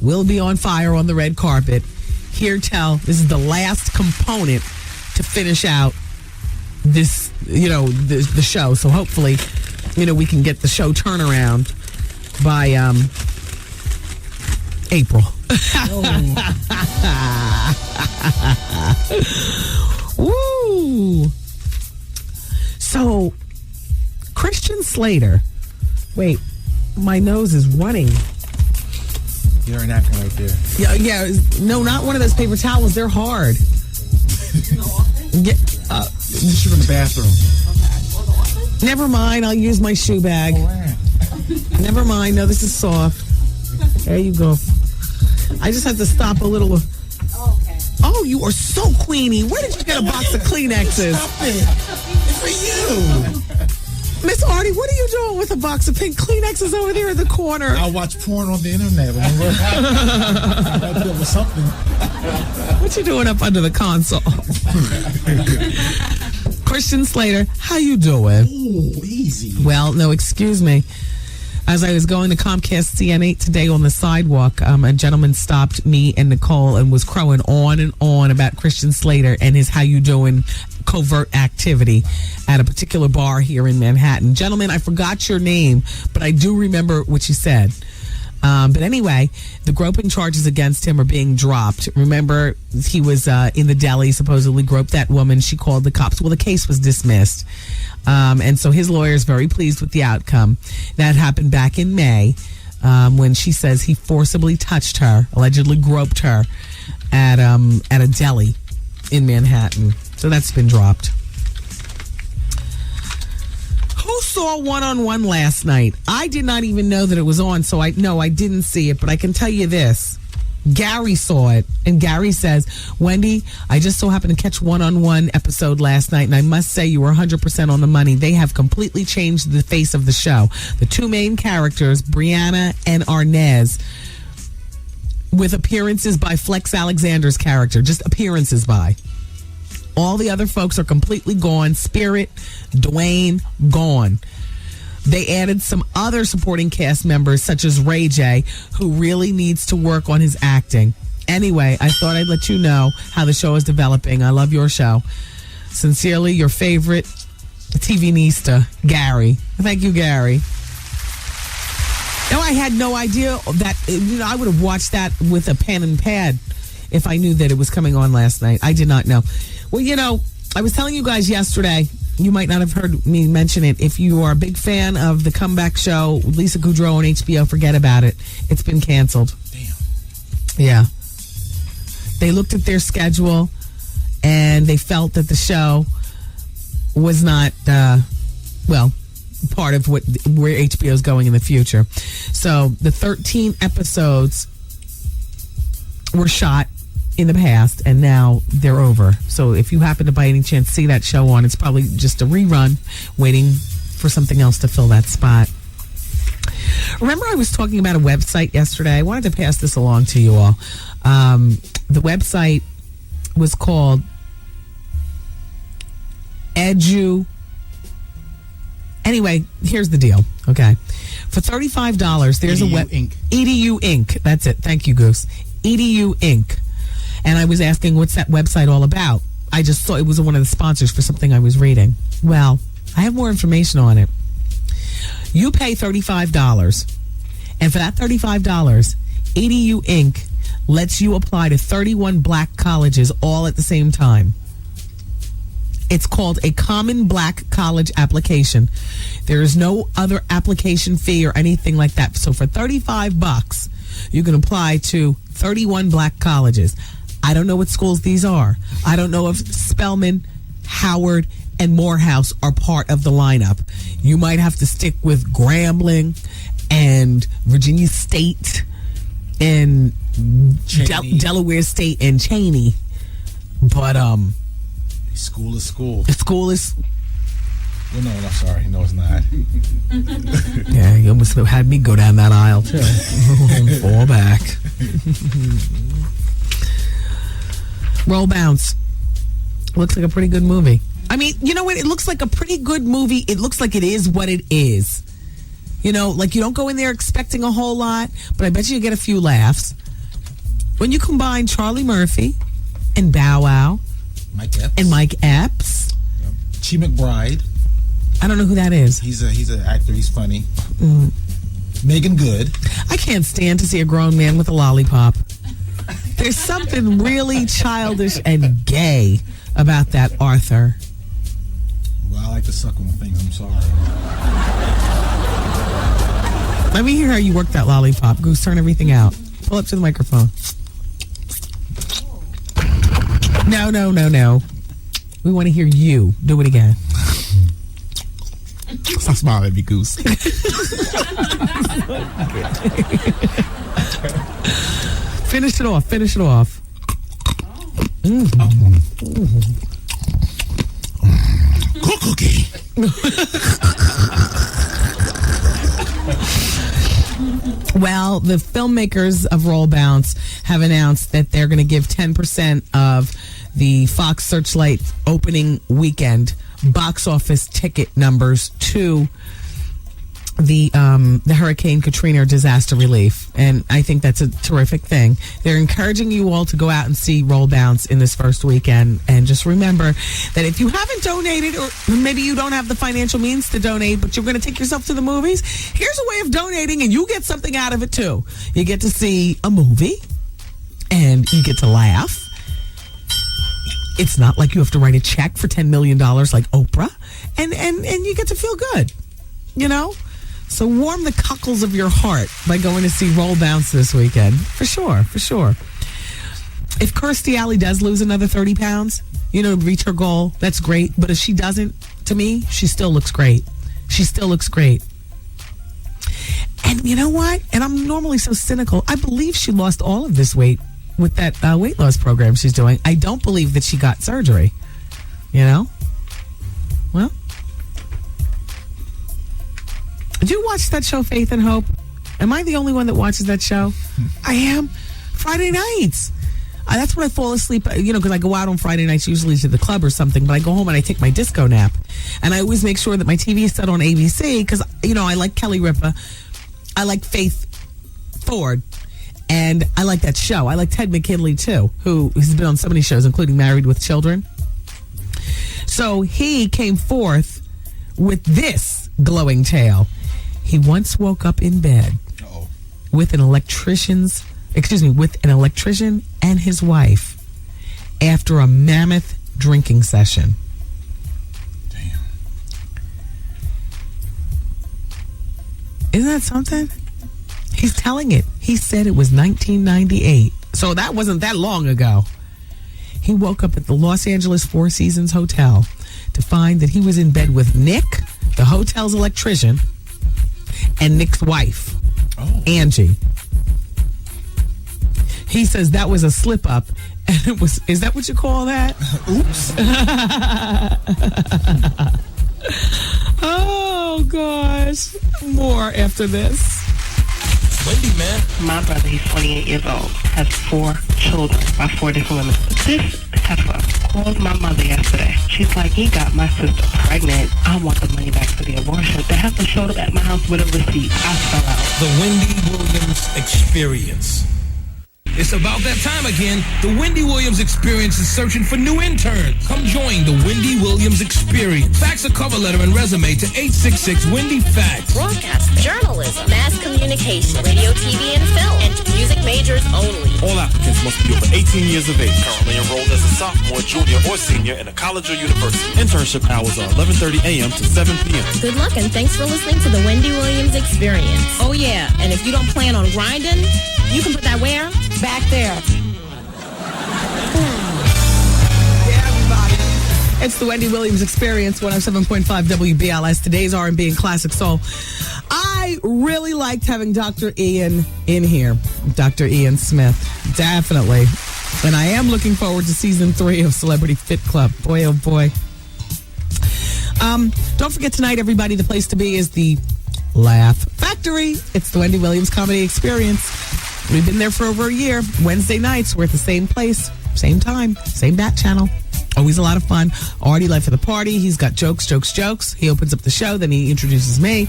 Will be on fire on the red carpet. Here, this is the last component to finish out this, the show. So hopefully, we can get the show turnaround by April. Woo! So, Christian Slater. Wait, my nose is running. You're an napkin right there. Yeah. No, not one of those paper towels. They're hard. Just in the bathroom. Never mind. I'll use my shoe bag. Never mind. No, this is soft. There you go. I just have to stop a little. Oh, you are so queenie. Where did you get a box of Kleenexes? Stop it. It's for you. Miss Artie, what are you doing with a box of pink Kleenexes over there in the corner? I watch porn on the internet. Remember? I do it with something. What you doing up under the console? Christian Slater, how you doing? Ooh, easy. Well, no, excuse me. As I was going to Comcast CN8 today on the sidewalk, a gentleman stopped me and Nicole and was crowing on and on about Christian Slater and his how you doing covert activity at a particular bar here in Manhattan. Gentlemen, I forgot your name, but I do remember what you said. But anyway, the groping charges against him are being dropped. Remember, he was in the deli, supposedly groped that woman. She called the cops. Well, the case was dismissed. And so his lawyer is very pleased with the outcome. That happened back in May when she says he forcibly touched her, allegedly groped her at a deli in Manhattan. So that's been dropped. Who saw One-on-One last night? I did not even know that it was on, so I didn't see it, but I can tell you this. Gary saw it, and Gary says, Wendy, I just so happened to catch one-on-one episode last night, and I must say you were 100% on the money. They have completely changed the face of the show. The two main characters, Brianna and Arnez, with appearances by Flex Alexander's character, just appearances by. All the other folks are completely gone. Spirit, Dwayne, gone. They added some other supporting cast members, such as Ray J, who really needs to work on his acting. Anyway, I thought I'd let you know how the show is developing. I love your show. Sincerely, your favorite TV-nista, Gary. Thank you, Gary. No, I had no idea that, I would have watched that with a pen and pad if I knew that it was coming on last night. I did not know. Well, I was telling you guys yesterday, you might not have heard me mention it. If you are a big fan of the comeback show, Lisa Kudrow on HBO, forget about it. It's been canceled. Damn. Yeah. They looked at their schedule and they felt that the show was not, part of where HBO is going in the future. So the 13 episodes were shot in the past, and now they're over. So if you happen to by any chance see that show on, it's probably just a rerun waiting for something else to fill that spot. Remember I was talking about a website yesterday? I wanted to pass this along to you all. The website was called Anyway, here's the deal, okay? For $35, there's EDU a Inc. EDU Inc. That's it. Thank you, Goose. EDU Inc. And I was asking, what's that website all about? I just saw it was one of the sponsors for something I was reading. Well, I have more information on it. You pay $35. And for that $35, EDU Inc. lets you apply to 31 black colleges all at the same time. It's called a Common Black College application. There is no other application fee or anything like that. So for $35, you can apply to 31 black colleges. I don't know what schools these are. I don't know if Spelman, Howard, and Morehouse are part of the lineup. You might have to stick with Grambling and Virginia State and Delaware State and Cheney. But school is school. School is. Well, no, I'm sorry. No, it's not. Yeah, you almost had me go down that aisle too. Fall back. Roll Bounce. Looks like a pretty good movie. I mean, you know what? It looks like a pretty good movie. It looks like it is what it is. Like you don't go in there expecting a whole lot, but I bet you get a few laughs. When you combine Charlie Murphy and Bow Wow and Mike Epps. Yep. Chi McBride. I don't know who that is. He's an actor. He's funny. Megan Good. I can't stand to see a grown man with a lollipop. There's something really childish and gay about that, Arthur. Well, I like to suck on things. I'm sorry. Let me hear how you work that lollipop. Goose, turn everything out. Pull up to the microphone. No. We want to hear you. Do it again. Stop smiling at me, Goose. Finish it off. Cookie. Well, the filmmakers of Roll Bounce have announced that they're going to give 10% of the Fox Searchlight opening weekend box office ticket numbers to the Hurricane Katrina disaster relief, and I think that's a terrific thing. They're encouraging you all to go out and see Roll Bounce in this first weekend, and just remember that if you haven't donated, or maybe you don't have the financial means to donate, but you're going to take yourself to the movies, here's a way of donating, and you get something out of it too. You get to see a movie, and you get to laugh. It's not like you have to write a check for $10 million like Oprah, and you get to feel good, So warm the cockles of your heart by going to see Roll Bounce this weekend. For sure. If Kirstie Alley does lose another 30 pounds, reach her goal, that's great. But if she doesn't, to me, she still looks great. And you know what? And I'm normally so cynical. I believe she lost all of this weight with that weight loss program she's doing. I don't believe that she got surgery. You know? Well, did you watch that show, Faith and Hope? Am I the only one that watches that show? I am. Friday nights. That's when I fall asleep, because I go out on Friday nights, usually to the club or something, but I go home and I take my disco nap. And I always make sure that my TV is set on ABC because, I like Kelly Ripa. I like Faith Ford. And I like that show. I like Ted McKinley, too, who's been on so many shows, including Married with Children. So he came forth with this glowing tale. He once woke up in bed with an electrician and his wife after a mammoth drinking session. Damn. Isn't that something? He's telling it. He said it was 1998. So that wasn't that long ago. He woke up at the Los Angeles Four Seasons Hotel to find that he was in bed with Nick, the hotel's electrician, and Nick's wife, Angie. He says that was a slip up, and it was. Is that what you call that? Oops. Oh gosh, more after this. Wendy, man. My brother, he's 28 years old, has 4 children by 4 different women. This heifer called my mother yesterday. She's like, he got my sister pregnant. I want the money back for the abortion. The heifer showed up at my house with a receipt. I fell out. The Wendy Williams Experience. It's about that time again. The Wendy Williams Experience is searching for new interns. Come join the Wendy Williams Experience. Fax a cover letter and resume to 866-WendyFans. Broadcast, journalism, mass communication, radio, TV, and film, and music majors only. All applicants must be over 18 years of age. Currently enrolled as a sophomore, junior, or senior in a college or university. Internship hours are 11:30 a.m. to 7 p.m. Good luck and thanks for listening to the Wendy Williams Experience. Oh yeah, and if you don't plan on grinding, you can put that where? Back there. Yeah, everybody. It's the Wendy Williams Experience, 107.5 WBLS. Today's R&B and Classic Soul. I really liked having Dr. Ian in here. Dr. Ian Smith. Definitely. And I am looking forward to season 3 of Celebrity Fit Club. Boy, oh boy. Don't forget tonight, everybody, the place to be is the Laugh Factory. It's the Wendy Williams Comedy Experience. We've been there for over a year. Wednesday nights, we're at the same place, same time, same bat channel. Always a lot of fun. Already late for the party. He's got jokes. He opens up the show, then he introduces me.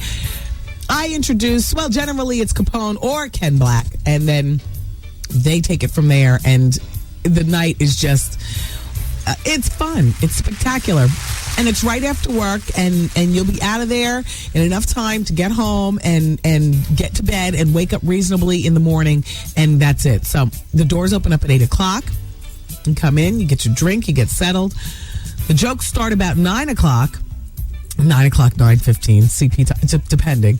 I introduce, generally it's Capone or Ken Black, and then they take it from there, and the night is just, it's fun. It's spectacular. And it's right after work, and you'll be out of there in enough time to get home and get to bed and wake up reasonably in the morning, and that's it. So the doors open up at 8 o'clock. You come in, you get your drink, you get settled. The jokes start about 9 o'clock. 9 o'clock, 9:15, CP time, depending.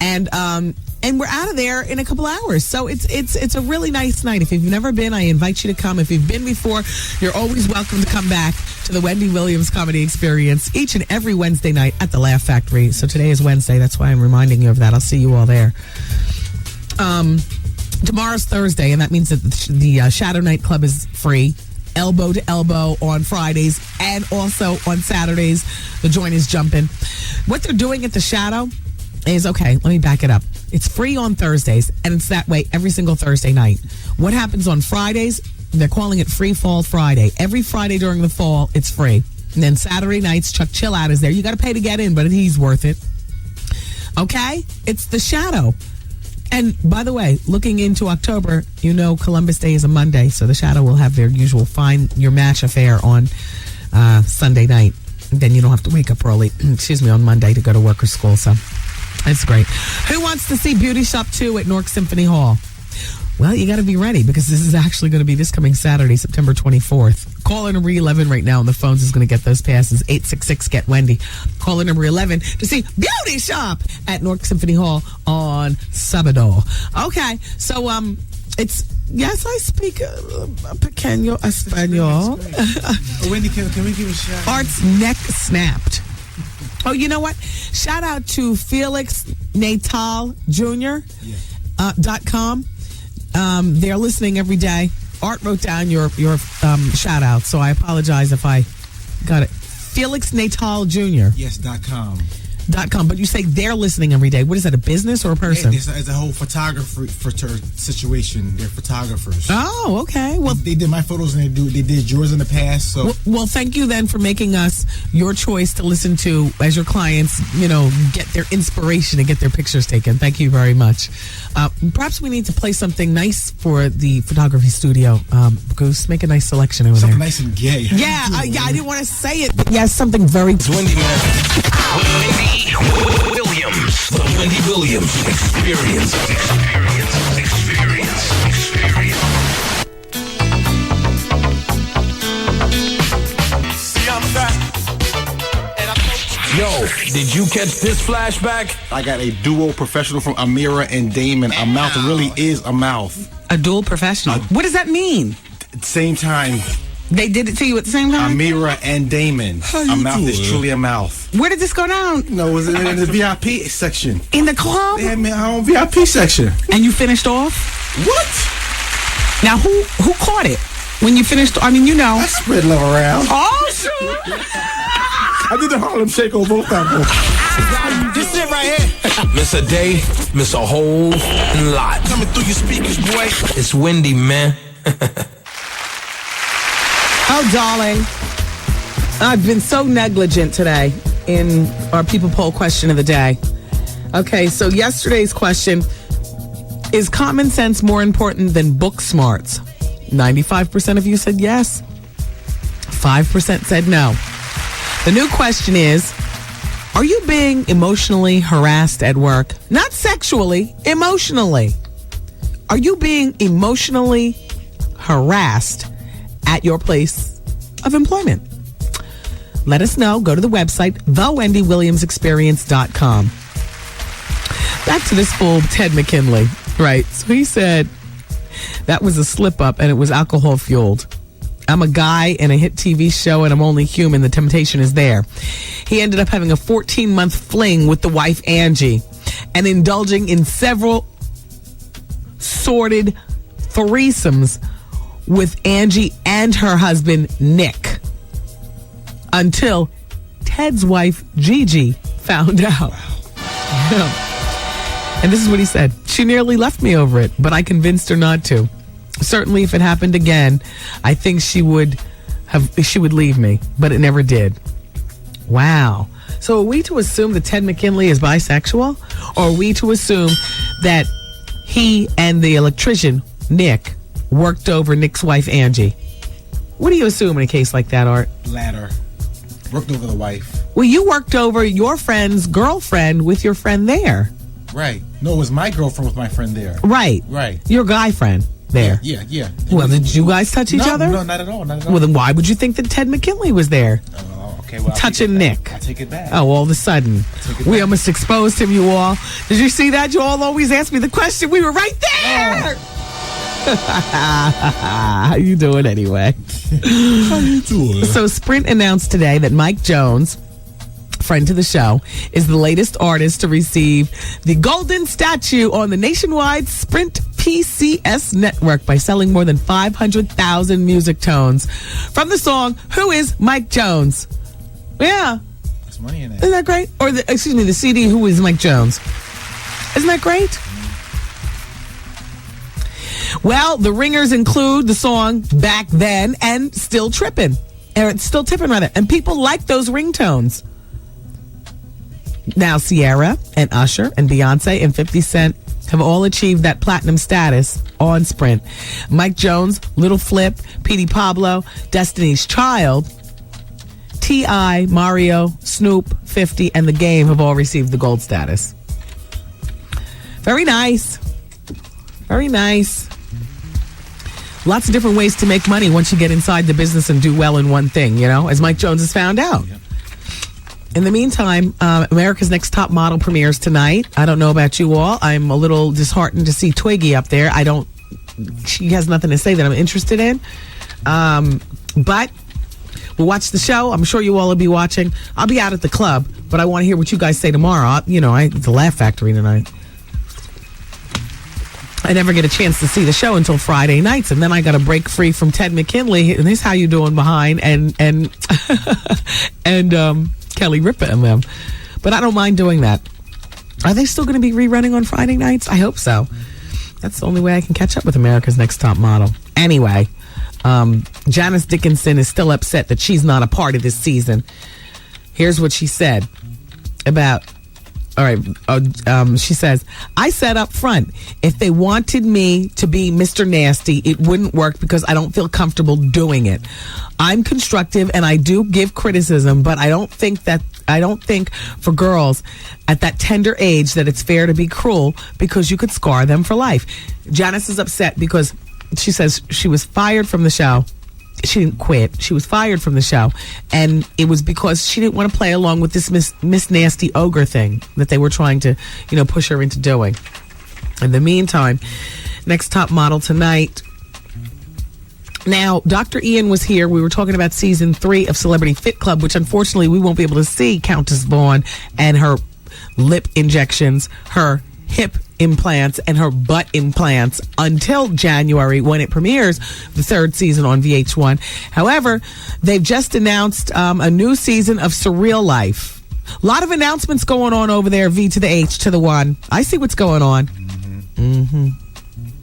And we're out of there in a couple hours. So it's a really nice night. If you've never been, I invite you to come. If you've been before, you're always welcome to come back to the Wendy Williams Comedy Experience each and every Wednesday night at the Laugh Factory. So today is Wednesday. That's why I'm reminding you of that. I'll see you all there. Tomorrow's Thursday, and that means that the Shadow Night Club is free. Elbow to elbow on Fridays and also on Saturdays. The joint is jumping. What they're doing at the Shadow is, okay, let me back it up. It's free on Thursdays, and it's that way every single Thursday night. What happens on Fridays? They're calling it Free Fall Friday. Every Friday during the fall, it's free. And then Saturday nights, Chuck Chill Out is there. You got to pay to get in, but he's worth it. Okay? It's the Shadow. And by the way, looking into October, Columbus Day is a Monday, so the Shadow will have their usual Find Your Match affair on Sunday night. Then you don't have to wake up early, on Monday to go to work or school, so it's great. Who wants to see Beauty Shop 2 at Newark Symphony Hall? Well, you got to be ready because this is actually going to be this coming Saturday, September 24th. Caller number 11 right now on the phones is going to get those passes. 866-GET-WENDY. Caller number 11 to see Beauty Shop at Newark Symphony Hall on Sabado. Okay, so it's, yes, I speak pequeño español. Wendy, can we give a shout? Art's neck snapped. Oh, you know what? Shout out to Felix Natal Jr. .com. They're listening every day. Art wrote down your shout out, so I apologize if I got it. Felix Natal Jr. Yes, .com. .com, but you say they're listening every day. What is that, a business or a person? It's a whole photographer situation. They're photographers. Oh, okay. Well, they did my photos and they did yours in the past. So well, thank you then for making us your choice to listen to as your clients, get their inspiration and get their pictures taken. Thank you very much. Perhaps we need to play something nice for the photography studio. Goose, make a nice selection over something there. Nice and gay. Yeah, I didn't want to say it, but yes, something very. Wendy, man. Wendy Williams. The Wendy Williams Experience. Experience. See, I'm back. Yo, did you catch this flashback? I got a duo professional from Amira and Damon. A mouth really is a mouth. A dual professional. What does that mean? Same time. They did it to you at the same time? Amira and Damon. A mouth is truly a mouth. Where did this go down? No, it was in the VIP section. In the club? They had me our own VIP section. And you finished off? What? Now, who caught it? When you finished, I spread love around. Oh, sure. I did the Harlem Shake on both of them. This it right here. Miss a day, miss a whole lot. Coming through your speakers, boy. It's Wendy, man. Oh, darling. I've been so negligent today in our People Poll question of the day. Okay, so yesterday's question, is common sense more important than book smarts? 95% of you said yes. 5% said no. The new question is, are you being emotionally harassed at work? Not sexually, emotionally. Are you being emotionally harassed at your place of employment? Let us know. Go to the website, thewendywilliamsexperience.com. Back to this fool, Ted McKinley. Right. So he said that was a slip up and it was alcohol fueled. I'm a guy in a hit TV show and I'm only human. The temptation is there. He ended up having a 14-month fling with the wife, Angie, and indulging in several sordid threesomes with Angie and her husband, Nick, until Ted's wife, Gigi, found out. Yeah. And this is what he said. She nearly left me over it, but I convinced her not to. Certainly, if it happened again, I think she would leave me, but it never did. Wow. So are we to assume that Ted McKinley is bisexual? Or are we to assume that he and the electrician, Nick, worked over Nick's wife, Angie? What do you assume in a case like that, Art? Latter. Worked over the wife. Well, you worked over your friend's girlfriend with your friend there. Right. No, it was my girlfriend with my friend there. Right. Right. Your guy friend there. Yeah. Well, did you guys touch each other? No, not at all. Well, then why would you think that Ted McKinley was there? Okay, well, touching Nick. I take it back. Oh, all of a sudden. We almost exposed him, you all. Did you see that? You all always ask me the question. We were right there. How you doing anyway? How you doing? So Sprint announced today that Mike Jones, friend to the show, is the latest artist to receive the golden statue on the nationwide Sprint PCS network by selling more than 500,000 music tones from the song Who is Mike Jones? Yeah. There's money in it. Isn't that great? Or the CD Who is Mike Jones? Isn't that great? Well, the ringers include the song Back Then and Still Trippin'. Or Still Tippin', rather. And people like those ringtones. Now, Ciara and Usher and Beyonce and 50 Cent have all achieved that platinum status on Sprint. Mike Jones, Little Flip, Petey Pablo, Destiny's Child, T.I., Mario, Snoop, 50, and The Game have all received the gold status. Very nice. Very nice. Lots of different ways to make money once you get inside the business and do well in one thing, as Mike Jones has found out. Yep. In the meantime, America's Next Top Model premieres tonight. I don't know about you all. I'm a little disheartened to see Twiggy up there. She has nothing to say that I'm interested in. But We'll watch the show. I'm sure you all will be watching. I'll be out at the club, but I want to hear what you guys say tomorrow. The Laugh Factory tonight. I never get a chance to see the show until Friday nights, and then I got to break free from Ted McKinley and his How You Doing Behind and Kelly Ripa and them. But I don't mind doing that. Are they still going to be rerunning on Friday nights? I hope so. That's the only way I can catch up with America's Next Top Model. Anyway, Janice Dickinson is still upset that she's not a part of this season. Here's what she said about... All right, she says, I said up front, if they wanted me to be Mr. Nasty, it wouldn't work because I don't feel comfortable doing it. I'm constructive and I do give criticism, but I don't think for girls at that tender age that it's fair to be cruel because you could scar them for life. Janice is upset because she says she was fired from the show. She didn't quit. She was fired from the show. And it was because she didn't want to play along with this Miss Nasty Ogre thing that they were trying to, push her into doing. In the meantime, Next Top Model tonight. Now, Dr. Ian was here. We were talking about season 3 of Celebrity Fit Club, which unfortunately we won't be able to see Countess Vaughn and her lip injections, her hip implants, and her butt implants until January when it premieres the 3rd season on VH1. However, they've just announced a new season of Surreal Life. A lot of announcements going on over there, V to the H to the 1. I see what's going on. Mm-hmm.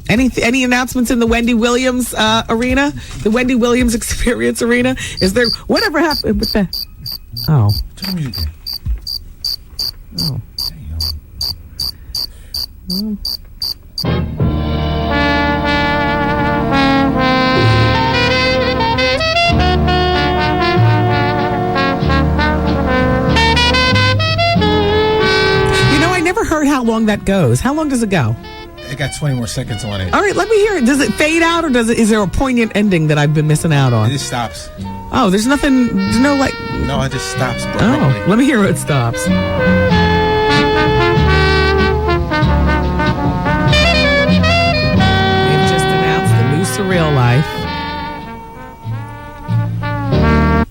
Any announcements in the Wendy Williams arena? The Wendy Williams Experience arena? Is there... Whatever happened with that? Oh. Oh. I never heard how long that goes. How long does it go? It got 20 more seconds on it. All right, let me hear it. Does it fade out, or is there a poignant ending that I've been missing out on? It just stops. Oh, there's nothing. No, it just stops. Oh, let me hear it stops. Surreal Life.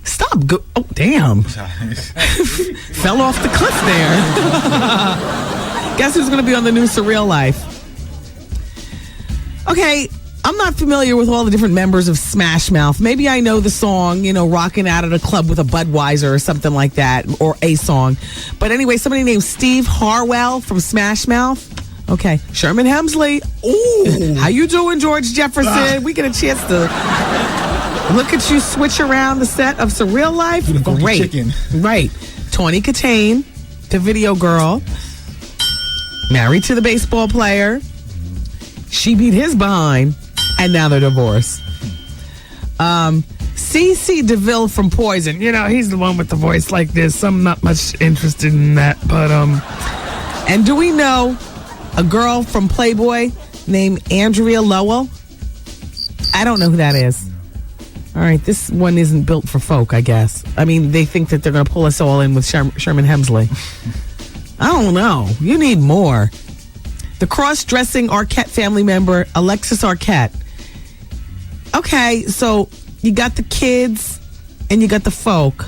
Stop. Oh, damn. Fell off the cliff there. Guess who's going to be on the new Surreal Life? Okay, I'm not familiar with all the different members of Smash Mouth. Maybe I know the song, Rocking Out at a Club with a Budweiser or something like that, or a song. But anyway, somebody named Steve Harwell from Smash Mouth. Okay, Sherman Hemsley. Ooh, how you doing, George Jefferson? We get a chance to look at you switch around the set of Surreal Life. Great, chicken. Right? Tawny Katane, the video girl, married to the baseball player. She beat his behind, and now they're divorced. CeCe DeVille from Poison. He's the one with the voice like this. I'm not much interested in that, but and do we know a girl from Playboy named Andrea Lowell? I don't know who that is. All right, this one isn't built for folk, I guess. I mean, they think that they're going to pull us all in with Sherman Hemsley. I don't know. You need more. The cross-dressing Arquette family member, Alexis Arquette. Okay, so you got the kids and you got the folk.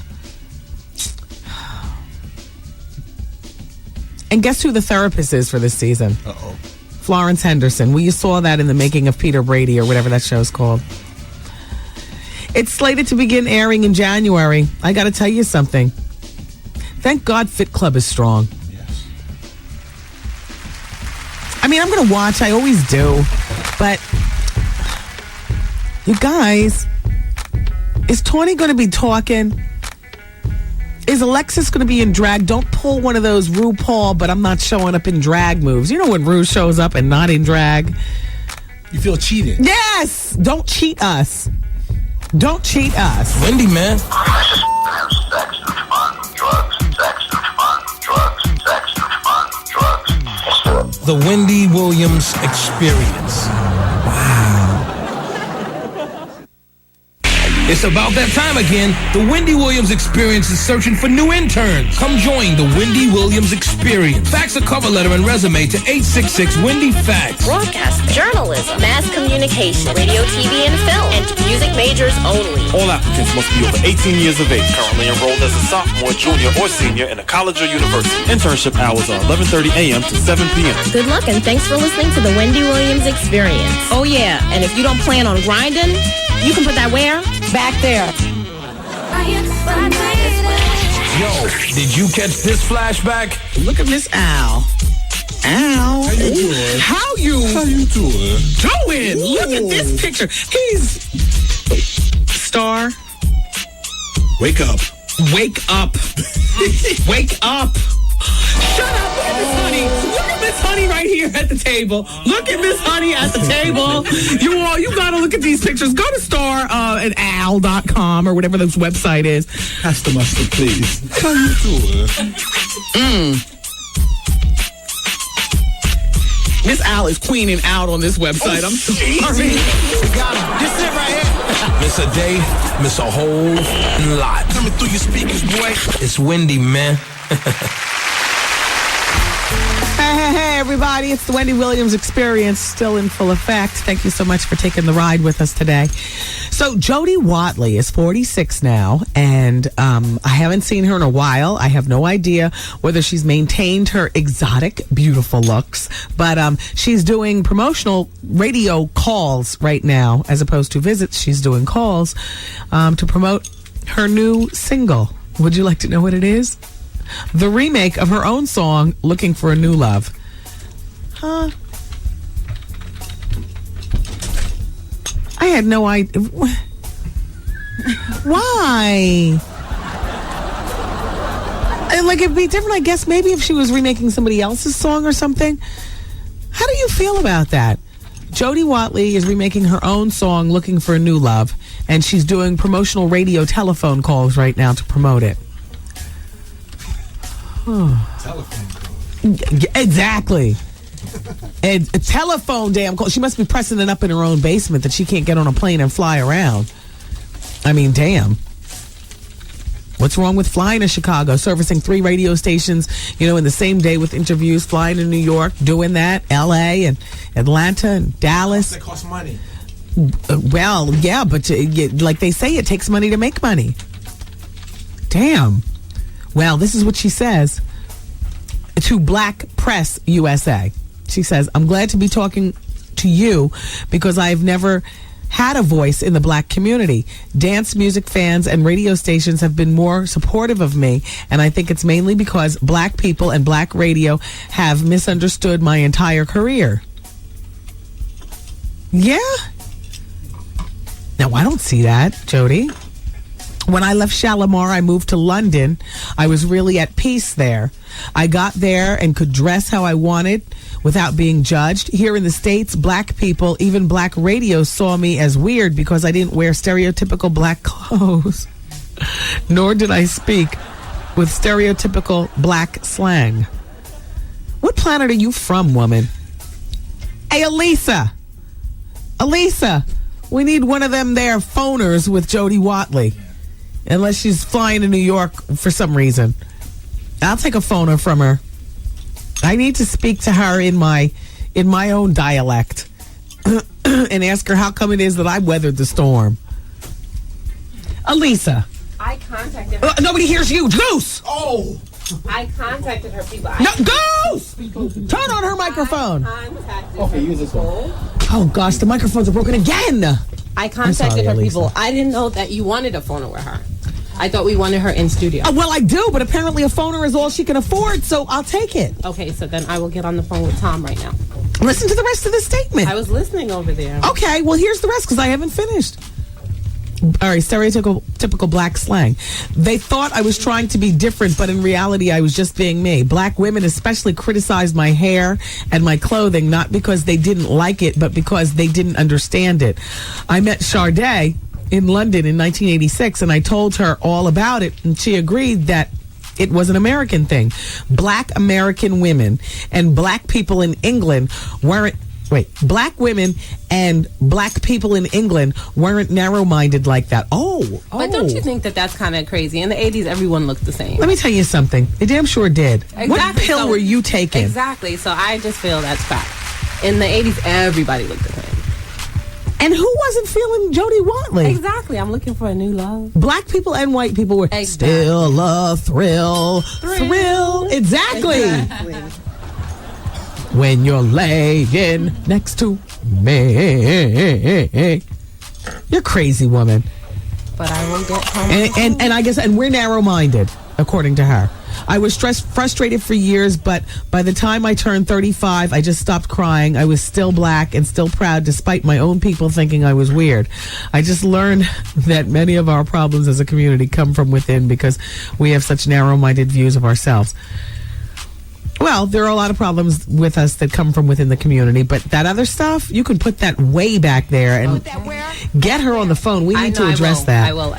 And guess who the therapist is for this season? Uh-oh. Florence Henderson. You saw that in the making of Peter Brady or whatever that show's called. It's slated to begin airing in January. I got to tell you something. Thank God Fit Club is strong. Yes. I mean, I'm going to watch. I always do. But, you guys, is Tawny going to be talking? Is Alexis going to be in drag? Don't pull one of those RuPaul, but I'm not showing up in drag moves. You know when Ru shows up and not in drag? You feel cheated. Yes! Don't cheat us. Don't cheat us. Wendy, man. The Wendy Williams Experience. Wow. It's about that time again. The Wendy Williams Experience is searching for new interns. Come join the Wendy Williams Experience. Fax a cover letter and resume to 866-WendyFans. Broadcast, journalism, mass communication, radio, TV, and film, and music majors only. All applicants must be over 18 years of age, currently enrolled as a sophomore, junior, or senior in a college or university. Internship hours are 11:30 a.m. to 7 p.m. Good luck and thanks for listening to the Wendy Williams Experience. Oh yeah, and if you don't plan on grinding, you can put that where? Back there. Yo, did you catch this flashback? Look at Miss Al. Al. How you doing? How you doing? doing? Look at this picture. He's Star. Wake up. Wake up. Wake up. Shut up. Look at Miss Honey. Look at Miss Honey right here at the table. Look at Miss Honey at the table. You gotta look at these pictures. Go to star@al.com or whatever this website is. Pass the mustard, please. How you doing? Miss Al is queening out on this website. I'm sorry. Got him. Just sit right here. Miss a day, miss a whole lot. Coming through your speakers, boy. It's Wendy, man. Hey, everybody. It's the Wendy Williams Experience, still in full effect. Thank you so much for taking the ride with us today. So, Jody Watley is 46 now, and I haven't seen her in a while. I have no idea whether she's maintained her exotic, beautiful looks, but she's doing promotional radio calls right now, as opposed to visits. She's doing calls to promote her new single. Would you like to know what it is? The remake of her own song, Looking for a New Love. Huh? I had no idea. Why? And like, it'd be different, I guess, maybe if she was remaking somebody else's song or something. How do you feel about that? Jody Watley is remaking her own song, Looking for a New Love, and she's doing promotional radio telephone calls right now to promote it. Telephone call. Exactly. And a telephone damn call. She must be pressing it up in her own basement that she can't get on a plane and fly around. I mean, damn. What's wrong with flying to Chicago, servicing 3 radio stations, in the same day with interviews, flying to New York, doing that, L.A. and Atlanta and Dallas. That costs money. Well, yeah, but like they say, it takes money to make money. Damn. Well, this is what she says to Black Press USA. She says, I'm glad to be talking to you because I've never had a voice in the black community. Dance music fans and radio stations have been more supportive of me, and I think it's mainly because black people and black radio have misunderstood my entire career. Yeah? Now, I don't see that, Jody. When I left Shalimar, I moved to London. I was really at peace there. I got there and could dress how I wanted without being judged. Here in the States, black people, even black radio, saw me as weird because I didn't wear stereotypical black clothes. Nor did I speak with stereotypical black slang. What planet are you from, woman? Hey, Elisa, we need one of them there phoners with Jody Watley. Unless she's flying to New York for some reason. I'll take a phoner from her. I need to speak to her in my own dialect and ask her how come it is that I weathered the storm. Elisa. I contacted her. Nobody hears you. Goose! Oh! I contacted her people. No, Goose! Turn on her microphone. Okay, use this one. Oh, gosh, the microphones are broken again. I contacted her people. I didn't know that you wanted a phoner with her. I thought we wanted her in studio. Well, I do, but apparently a phoner is all she can afford, so I'll take it. Okay, so then I will get on the phone with Tom right now. Listen to the rest of the statement. I was listening over there. Okay, well, here's the rest, because I haven't finished. All right, stereotypical black slang. They thought I was trying to be different, but in reality, I was just being me. Black women especially criticized my hair and my clothing, not because they didn't like it, but because they didn't understand it. I met Sade in London in 1986, and I told her all about it, and she agreed that it was an American thing. Black American women and black people in England weren't black women and black people in England weren't narrow-minded like that. But don't you think that that's kind of crazy? In the 80s, everyone looked the same. Let me tell you something. They damn sure did. Exactly. What pill were you taking? Exactly. So I just feel that's fact. In the 80s, everybody looked the same. And who wasn't feeling Jody Watley? Exactly. I'm looking for a new love. Black people and white people were still a thrill. Exactly. When you're laying next to me. You're crazy, woman. But I will get home. And I guess, and we're narrow-minded, according to her. I was frustrated for years, but by the time I turned 35, I just stopped crying. I was still black and still proud, despite my own people thinking I was weird. I just learned that many of our problems as a community come from within because we have such narrow-minded views of ourselves. Well, there are a lot of problems with us that come from within the community, but that other stuff, you can put that way back there and get her on the phone. We need to address that. I will.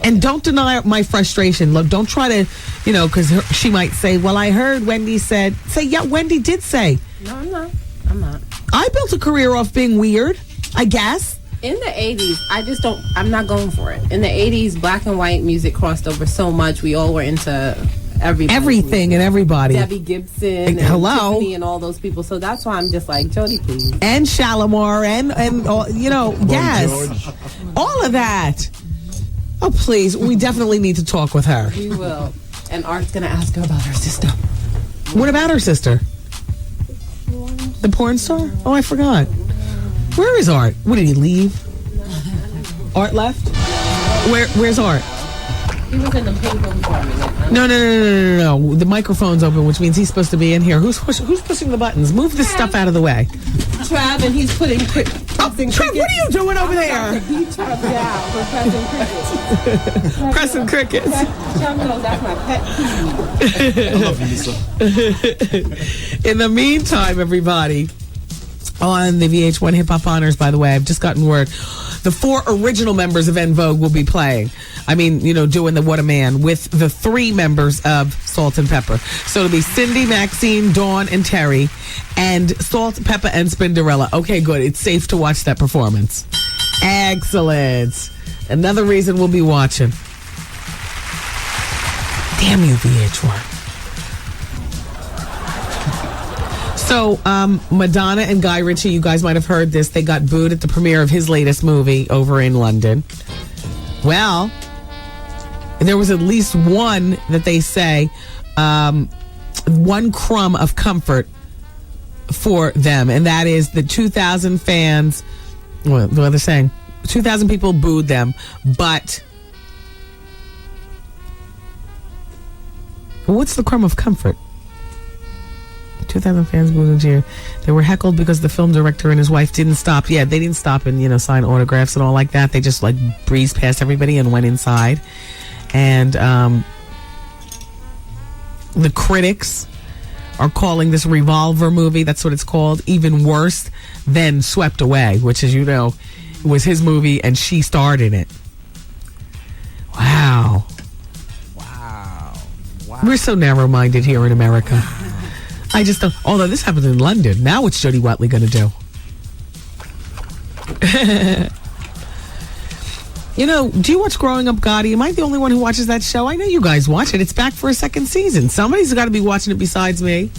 And don't deny my frustration. Look, don't try to, because she might say, well, I heard Wendy said. Say, yeah, Wendy did say. No, I'm not. I built a career off being weird, I guess. In the 80s, I'm not going for it. In the 80s, black and white music crossed over so much. We all were into everything and everybody. Debbie Gibson, hello, Tiffany and all those people. So that's why I'm just like, Jody, please. And Shalimar and yes, George. All of that. Oh, please, we definitely need to talk with her. We will. And Art's gonna ask her about her sister. What about her sister? The porn star? Oh, I forgot. Where is Art? What, did he leave? Art left? Where's Art? He was in the pink room for a minute. No. The microphone's open, which means he's supposed to be in here. Who's pushing the buttons? Move this stuff out of the way. Trav, and he's putting Trav, what are you doing over there? Beat Trav down for pressing crickets. Pressing crickets. Trav knows that's my pet peeve. I love you, Lisa. In the meantime, everybody, on the VH1 Hip Hop Honors, by the way, I've just gotten word. The 4 original members of En Vogue will be playing. I mean, doing the What a Man with the 3 members of Salt and Pepper. So it'll be Cindy, Maxine, Dawn, and Terry, and Salt, Pepper, and Spinderella. Okay, good. It's safe to watch that performance. Excellent. Another reason we'll be watching. Damn you, VH1. So, Madonna and Guy Ritchie, you guys might have heard this. They got booed at the premiere of his latest movie over in London. Well, there was at least one that they say, one crumb of comfort for them, and that is the 2,000 fans. What they're saying, 2,000 people booed them, but what's the crumb of comfort? 2,000 fans moved into here. They were heckled because the film director and his wife didn't stop. Yeah, they didn't stop and, sign autographs and all like that. They just, breezed past everybody and went inside. And the critics are calling this Revolver movie, that's what it's called, even worse than Swept Away, which, as you know, was his movie and she starred in it. Wow. We're so narrow-minded here in America. I just don't. Although this happened in London, now what's Jody Watley going to do? Do you watch Growing Up Gotti? Am I the only one who watches that show? I know you guys watch it. It's back for a second season. Somebody's got to be watching it besides me.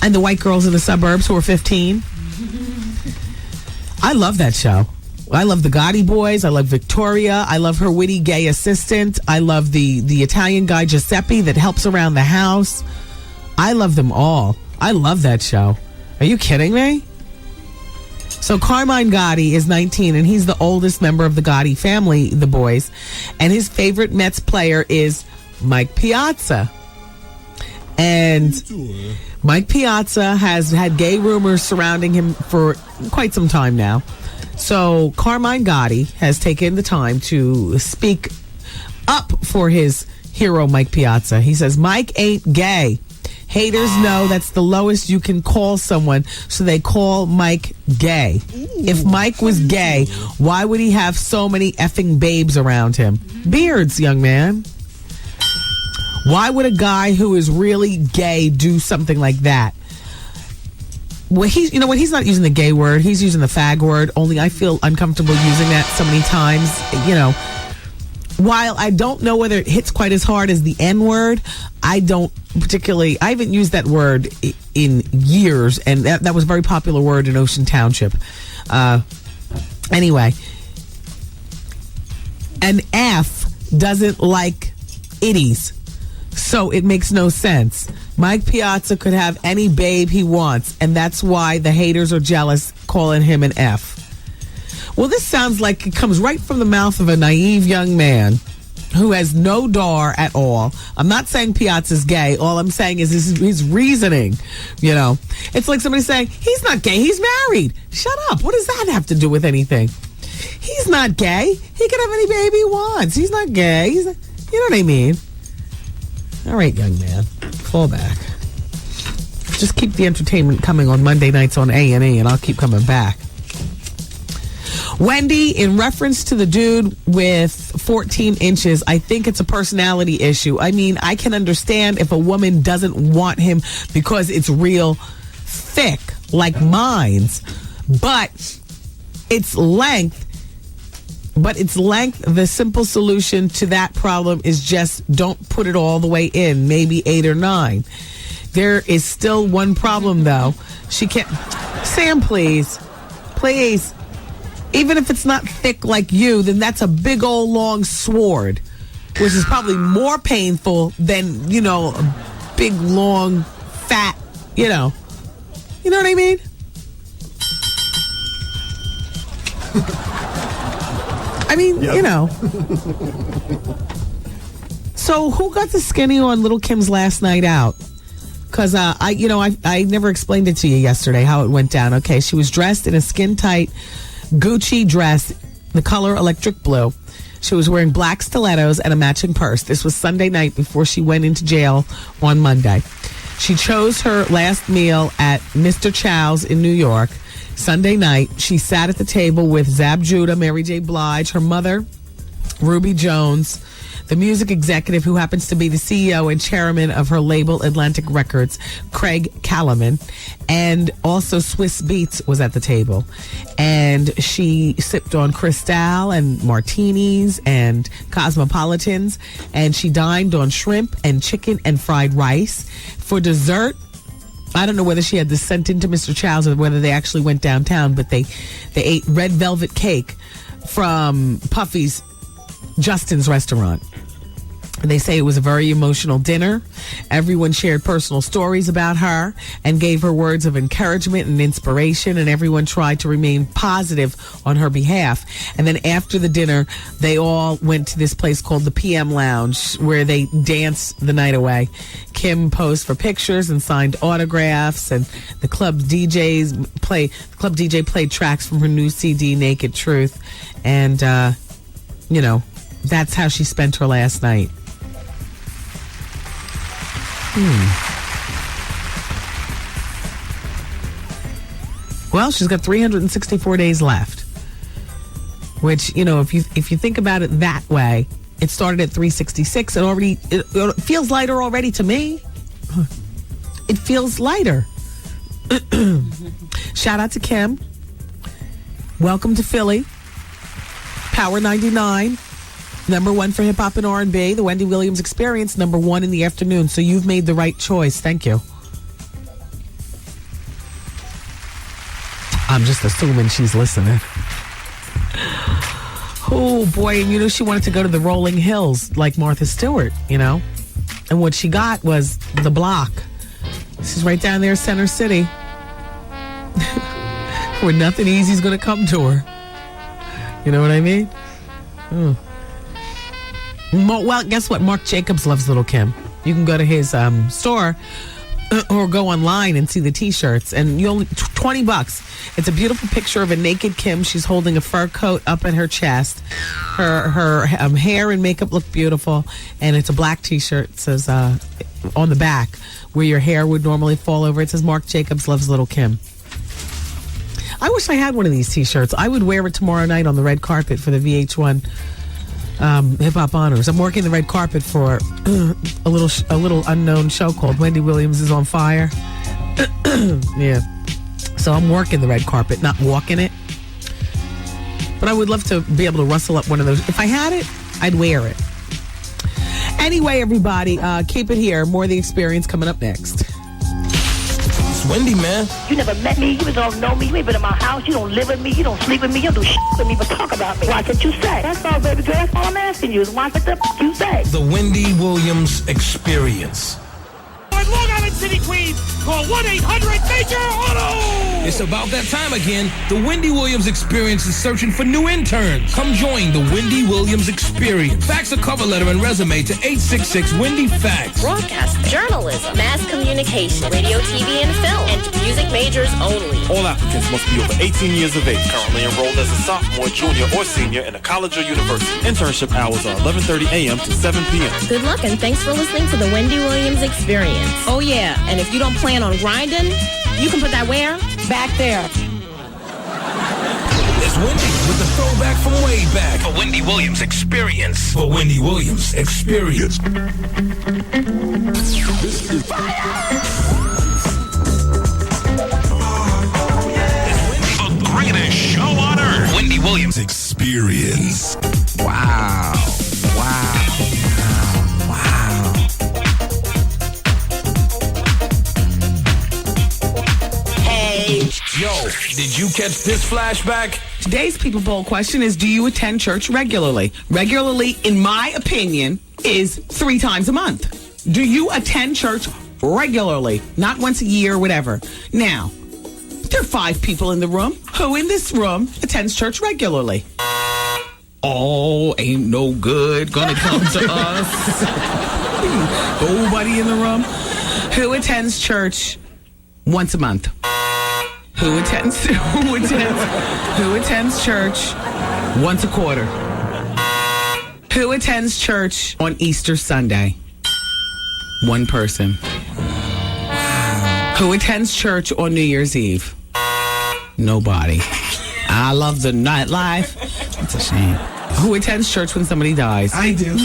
And the white girls in the suburbs who are 15. I love that show. I love the Gotti boys. I love Victoria. I love her witty gay assistant. I love the Italian guy Giuseppe that helps around the house. I love them all. I love that show. Are you kidding me? So Carmine Gotti is 19, and he's the oldest member of the Gotti family, the boys. And his favorite Mets player is Mike Piazza. And Mike Piazza has had gay rumors surrounding him for quite some time now. So Carmine Gotti has taken the time to speak up for his hero, Mike Piazza. He says, Mike ain't gay. Haters know that's the lowest you can call someone, so they call Mike gay. If Mike was gay, why would he have so many effing babes around him? Beards, young man. Why would a guy who is really gay do something like that? Well, he's not using the gay word. He's using the fag word. Only I feel uncomfortable using that so many times. While I don't know whether it hits quite as hard as the N word, I haven't used that word in years, and that was a very popular word in Ocean Township. Anyway, an F doesn't like itties, so it makes no sense. Mike Piazza could have any babe he wants, and that's why the haters are jealous, calling him an F. Well, this sounds like it comes right from the mouth of a naive young man who has no dar at all. I'm not saying Piazza's gay. All I'm saying is his reasoning. It's like somebody saying, he's not gay, he's married. Shut up. What does that have to do with anything? He's not gay. He can have any baby he wants. He's not gay. You know what I mean? All right, young man. Fall back. Just keep the entertainment coming on Monday nights on A&E, and I'll keep coming back. Wendy, in reference to the dude with 14 inches, I think it's a personality issue. I mean, I can understand if a woman doesn't want him because it's real thick, like mine's. But its length, the simple solution to that problem is just don't put it all the way in, maybe 8 or 9. There is still one problem, though. She can't... Sam, please. Even if it's not thick like you, then that's a big old long sword, which is probably more painful than, a big, long, fat, You know what I mean? So who got the skinny on Lil Kim's last night out? Because I never explained it to you yesterday how it went down. Okay, she was dressed in a skin-tight Gucci dress, the color electric blue. She was wearing black stilettos and a matching purse. This was Sunday night before she went into jail on Monday. She chose her last meal at Mr. Chow's in New York. Sunday night, she sat at the table with Zab Judah, Mary J. Blige, her mother, Ruby Jones, the music executive who happens to be the CEO and chairman of her label Atlantic Records, Craig Kalaman, and also Swiss Beats was at the table. And she sipped on Cristal and martinis and cosmopolitans, and she dined on shrimp and chicken and fried rice. For dessert, I don't know whether she had this sent into Mr. Chow's or whether they actually went downtown, but they ate red velvet cake from Puffy's Justin's restaurant. They say it was a very emotional dinner. Everyone shared personal stories about her and gave her words of encouragement and inspiration, and everyone tried to remain positive on her behalf. And then after the dinner, they all went to this place called the PM Lounge, where they danced the night away. Kim posed for pictures and signed autographs, and the club DJ played tracks from her new CD, Naked Truth. And that's how she spent her last night. Well, she's got 364 days left, which, if you think about it that way, it started at 366. It feels lighter already to me. It feels lighter. Shout out to Kim. Welcome to Philly. Power 99. Number 1 for hip hop and R&B. The Wendy Williams Experience, number 1 in the afternoon. So you've made the right choice. Thank you. I'm just assuming she's listening. Oh boy, and she wanted to go to the rolling hills like Martha Stewart, and what she got was the block. She's right down there, Center City, where nothing easy's gonna come to her. You know what I mean? Well, guess what? Marc Jacobs loves Lil Kim. You can go to his store or go online and see the t-shirts, and you only $20. It's a beautiful picture of a naked Kim. She's holding a fur coat up at her chest. Her hair and makeup look beautiful, and it's a black t-shirt. It says on the back where your hair would normally fall over, it says Marc Jacobs loves Lil Kim. I wish I had one of these t-shirts. I would wear it tomorrow night on the red carpet for the VH1 Hip Hop Honors. I'm working the red carpet for a little unknown show called Wendy Williams is on Fire. Yeah. So I'm working the red carpet, not walking it. But I would love to be able to rustle up one of those. If I had it, I'd wear it. Anyway, everybody, keep it here. More of the experience coming up next. It's Wendy, man. You never met me. You don't know me. You ain't been in my house. You don't live with me. You don't sleep with me. You don't do shit with me, but talk about me. Watch what you say. That's all, baby girl. That's all I'm asking you is watch what the you say. The Wendy Williams Experience. Long Island City, Queens, call 1-800-MAJOR-AUTO! It's about that time again. The Wendy Williams Experience is searching for new interns. Come join the Wendy Williams Experience. Fax a cover letter and resume to 866-WendyFans. Broadcast, journalism, mass communication, radio, TV, and film, and music majors only. All applicants must be over 18 years of age, currently enrolled as a sophomore, junior, or senior in a college or university. Internship hours are 11:30 a.m. to 7 p.m. Good luck and thanks for listening to the Wendy Williams Experience. Oh yeah, and if you don't plan on grinding, you can put that where? Back there. It's Wendy with the throwback from way back. For Wendy Williams Experience. For Wendy Williams Experience. This is The greatest show on earth. Wendy Williams Experience. Wow. Yo, did you catch this flashback? Today's People Poll question is, do you attend church regularly? Regularly, in my opinion, is 3 times a month. Do you attend church regularly? Not once a year, whatever. Now, there are 5 people in the room. Who in this room attends church regularly? Oh, ain't no good gonna come to us. Nobody in the room. Who attends church once a month? Who attends church once a quarter? Who attends church on Easter Sunday? 1 person. Who attends church on New Year's Eve? Nobody. I love the nightlife. It's a shame. Who attends church when somebody dies? I do.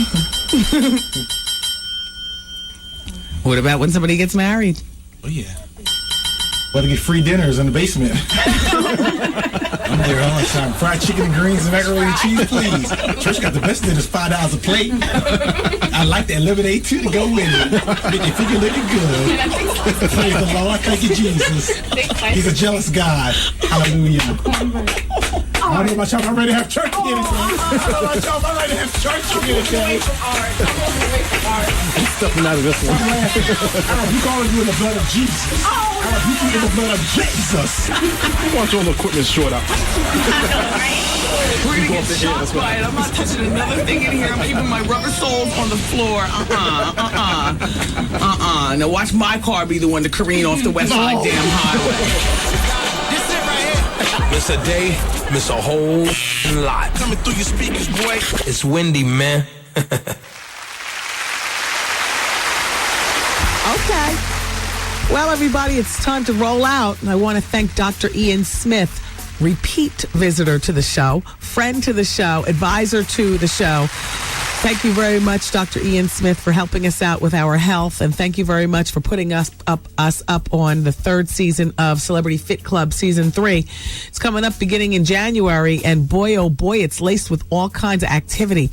What about when somebody gets married? Oh, yeah. Better get free dinners in the basement. I'm there all the time. Fried chicken and greens and macaroni and cheese, please. Church got the best dinners, $5 a plate. I like that lemonade too to go with it. Make your finger looking good. Praise the Lord. Thank you, Jesus. He's a jealous God. Hallelujah. I don't know about y'all. I'm ready to have church again. I'm ready to have church again. I'm stepping out of this one. You calling you in the blood of Jesus. You in the blood of Jesus. I want your equipment short out. We're gonna get shocked by it. I'm not touching another thing in here. I'm keeping my rubber soles on the floor. Now watch my car be the one to careen off the West Side damn highway. This it right here. Miss a day, miss a whole lot. Coming through your speakers, boy. It's Wendy, man. Okay. Well, everybody, it's time to roll out. And I want to thank Dr. Ian Smith, repeat visitor to the show, friend to the show, advisor to the show. Thank you very much, Dr. Ian Smith, for helping us out with our health. And thank you very much for putting us up on the 3rd season of Celebrity Fit Club Season 3. It's coming up beginning in January. And boy, oh boy, it's laced with all kinds of activity.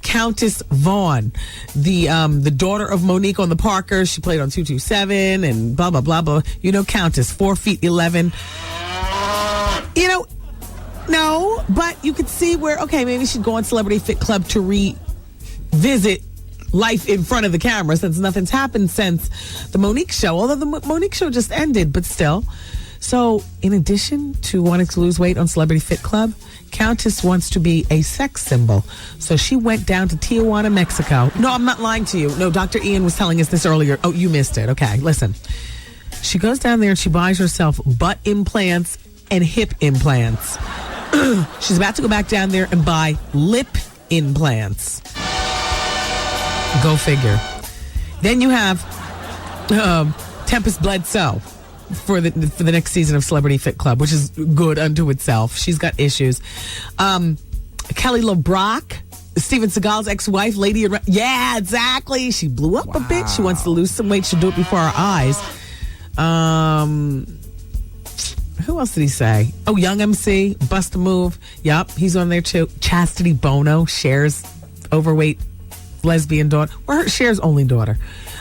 Countess Vaughn, the daughter of Monique on the Parkers. She played on 227 and blah, blah, blah, blah. You know Countess, 4'11". You know, no, but you could see where, okay, maybe she'd go on Celebrity Fit Club to revisit life in front of the camera since nothing's happened since the Monique show, although the Monique show just ended, but still. So in addition to wanting to lose weight on Celebrity Fit Club, Countess wants to be a sex symbol. So she went down to Tijuana, Mexico. No, I'm not lying to you. No, Dr. Ian was telling us this earlier. Oh, you missed it. Okay, listen. She goes down there and she buys herself butt implants and hip implants. She's about to go back down there and buy lip implants. Go figure. Then you have Tempest Bledsoe for the next season of Celebrity Fit Club, which is good unto itself. She's got issues. Kelly LeBrock, Steven Seagal's ex-wife, Lady. Yeah, exactly. She blew up a bit. She wants to lose some weight. She'll do it before our eyes. Who else did he say? Oh, Young MC, Bust a Move. Yup, he's on there too. Chastity Bono, Cher's overweight lesbian daughter. Or Cher's only daughter.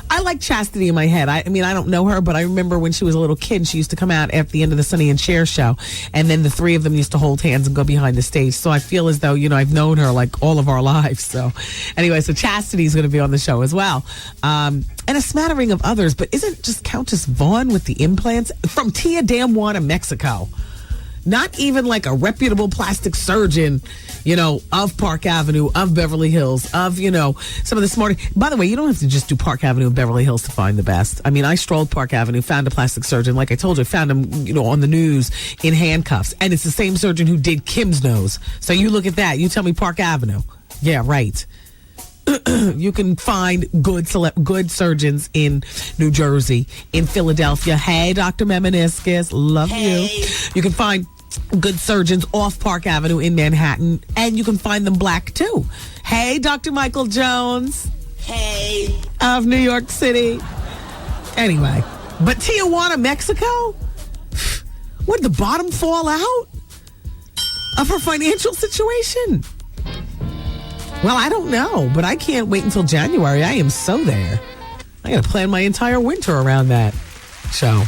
I like Chastity in my head. I mean, I don't know her, but I remember when she was a little kid, she used to come out at the end of the Sonny and Cher show, and then the three of them used to hold hands and go behind the stage. So I feel as though, I've known her like all of our lives. So anyway, so Chastity's going to be on the show as well. And a smattering of others, but isn't just Countess Vaughn with the implants from Tijuana, Mexico? Not even like a reputable plastic surgeon, of Park Avenue, of Beverly Hills, of, some of the smarter. By the way, you don't have to just do Park Avenue and Beverly Hills to find the best. I mean, I strolled Park Avenue, found a plastic surgeon. Like I told you, found him, on the news in handcuffs. And it's the same surgeon who did Kim's nose. So you look at that. You tell me Park Avenue. Yeah, right. You can find good surgeons in New Jersey, in Philadelphia. Hey, Dr. Memeniscus, love you. You can find good surgeons off Park Avenue in Manhattan, and you can find them black too. Hey, Dr. Michael Jones. Hey. Of New York City. Anyway, but Tijuana, Mexico? Would the bottom fall out of her financial situation? Well, I don't know, but I can't wait until January. I am so there. I got to plan my entire winter around that show.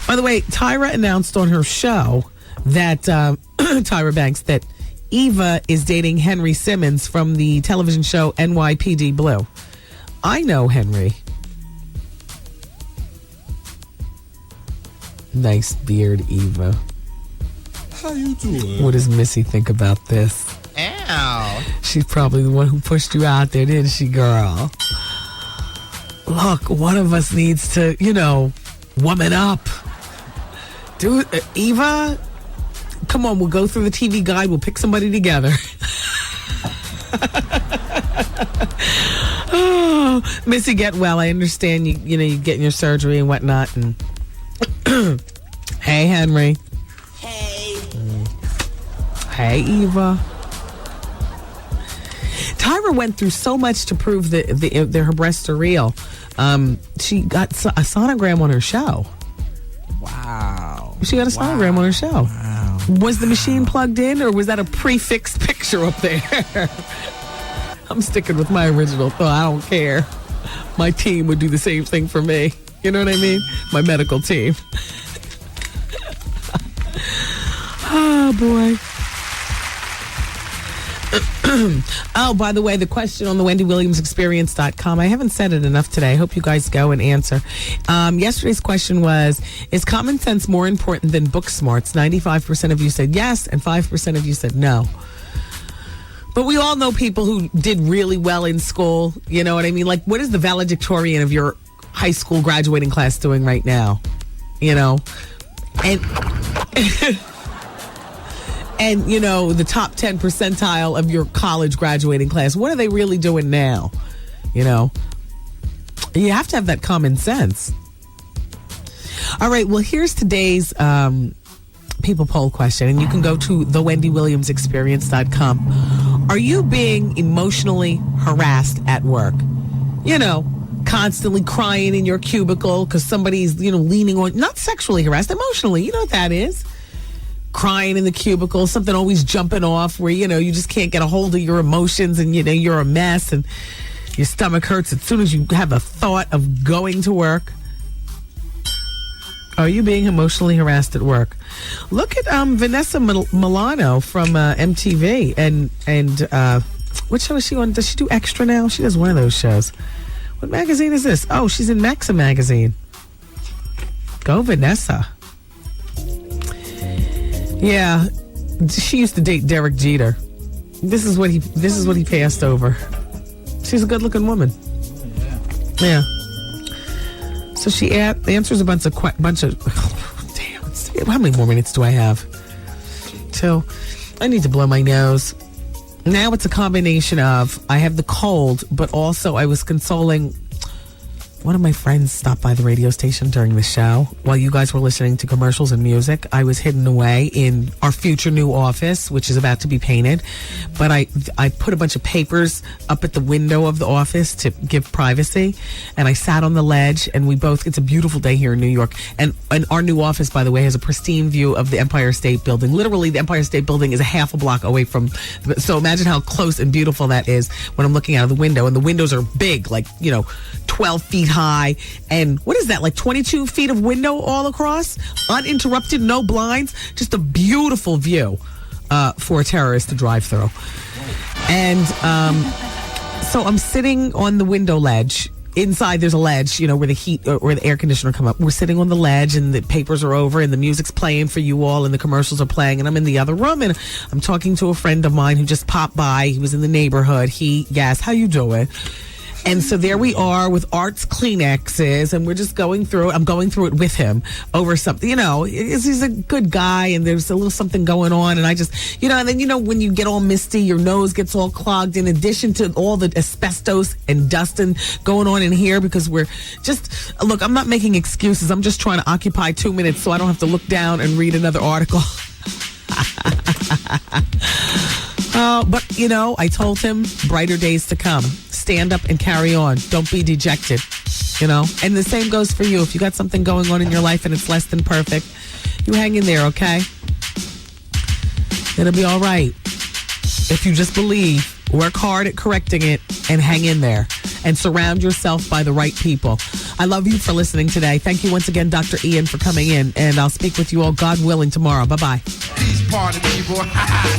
By the way, Tyra announced on her show that, Tyra Banks, that Eva is dating Henry Simmons from the television show NYPD Blue. I know Henry. Nice beard, Eva. How you doing? What does Missy think about this? Ow. She's probably the one who pushed you out there, didn't she, girl? Look, one of us needs to, woman up. Dude, Eva, come on, we'll go through the TV guide. We'll pick somebody together. Oh, Missy, get well. I understand you're getting your surgery and whatnot. And hey, Henry. Hey, Eva. Tyra went through so much to prove that her breasts are real. She got a sonogram on her show. Wow. She got a sonogram on her show. Wow. Was the machine plugged in, or was that a prefixed picture up there? I'm sticking with my original thought. I don't care. My team would do the same thing for me. You know what I mean? My medical team. Oh, boy. Oh, by the way, the question on the WendyWilliamsExperience.com, I haven't said it enough today. I hope you guys go and answer. Yesterday's question was, is common sense more important than book smarts? 95% of you said yes, and 5% of you said no. But we all know people who did really well in school. You know what I mean? Like, what is the valedictorian of your high school graduating class doing right now? And... And, the top 10 percentile of your college graduating class, what are they really doing now? You have to have that common sense. All right, well, here's today's people poll question, and you can go to thewendywilliamsexperience.com. Are you being emotionally harassed at work? Constantly crying in your cubicle because somebody's, leaning on, not sexually harassed, emotionally. You know what that is. Crying in the cubicle, something always jumping off where, you just can't get a hold of your emotions and, you're a mess and your stomach hurts as soon as you have a thought of going to work. Are you being emotionally harassed at work? Look at Vanessa Milano from MTV and what show is she on? Does she do Extra now? She does one of those shows. What magazine is this? Oh, she's in Maxim magazine. Go Vanessa. Yeah, she used to date Derek Jeter. This is what he passed over. She's a good-looking woman. Yeah. So she answers a bunch of damn. How many more minutes do I have? Till I need to blow my nose. Now it's a combination of I have the cold, but also I was consoling one of my friends stopped by the radio station during the show while you guys were listening to commercials and music. I was hidden away in our future new office, which is about to be painted. But I put a bunch of papers up at the window of the office to give privacy. And I sat on the ledge, and it's a beautiful day here in New York. And our new office, by the way, has a pristine view of the Empire State Building. Literally, the Empire State Building is a half a block away from. So imagine how close and beautiful that is when I'm looking out of the window. And the windows are big, 12 feet high. And what is that, 22 feet of window all across? Uninterrupted, no blinds. Just a beautiful view for a terrorist to drive through. And so I'm sitting on the window ledge. Inside there's a ledge, where the heat or the air conditioner come up. We're sitting on the ledge, and the papers are over, and the music's playing for you all, and the commercials are playing, and I'm in the other room, and I'm talking to a friend of mine who just popped by. He was in the neighborhood. How you doing? And so there we are with Art's Kleenexes, and we're just going through it. I'm going through it with him over something. He's a good guy, and there's a little something going on. And I just, and then, when you get all misty, your nose gets all clogged, in addition to all the asbestos and dusting going on in here, because we're just, look, I'm not making excuses. I'm just trying to occupy 2 minutes so I don't have to look down and read another article. But, I told him brighter days to come. Stand up and carry on. Don't be dejected, And the same goes for you. If you got something going on in your life and it's less than perfect, you hang in there, okay? It'll be all right. If you just believe, work hard at correcting it, and hang in there. And surround yourself by the right people. I love you for listening today. Thank you once again, Dr. Ian, for coming in. And I'll speak with you all, God willing, tomorrow. Bye-bye. Peace party, people.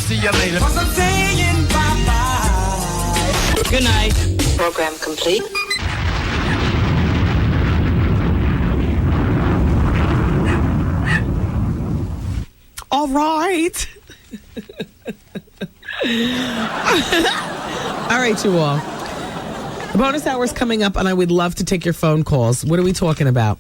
See you later. I'm saying bye-bye. Good night. Program complete. All right. All right, you all. The bonus hour is coming up, and I would love to take your phone calls. What are we talking about?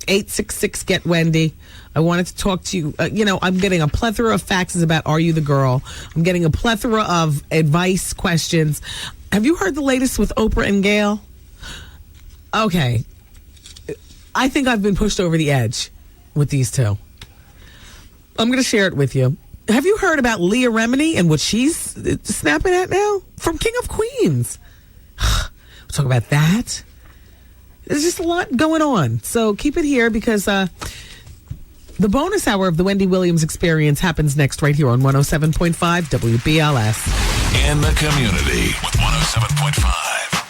866-GET-WENDY. I wanted to talk to you. I'm getting a plethora of faxes about Are You the Girl? I'm getting a plethora of advice questions. Have you heard the latest with Oprah and Gail? Okay. I think I've been pushed over the edge with these two. I'm going to share it with you. Have you heard about Leah Remini and what she's snapping at now? From King of Queens. We'll talk about that. There's just a lot going on. So keep it here, because the bonus hour of the Wendy Williams Experience happens next right here on 107.5 WBLS. In the community with 107.5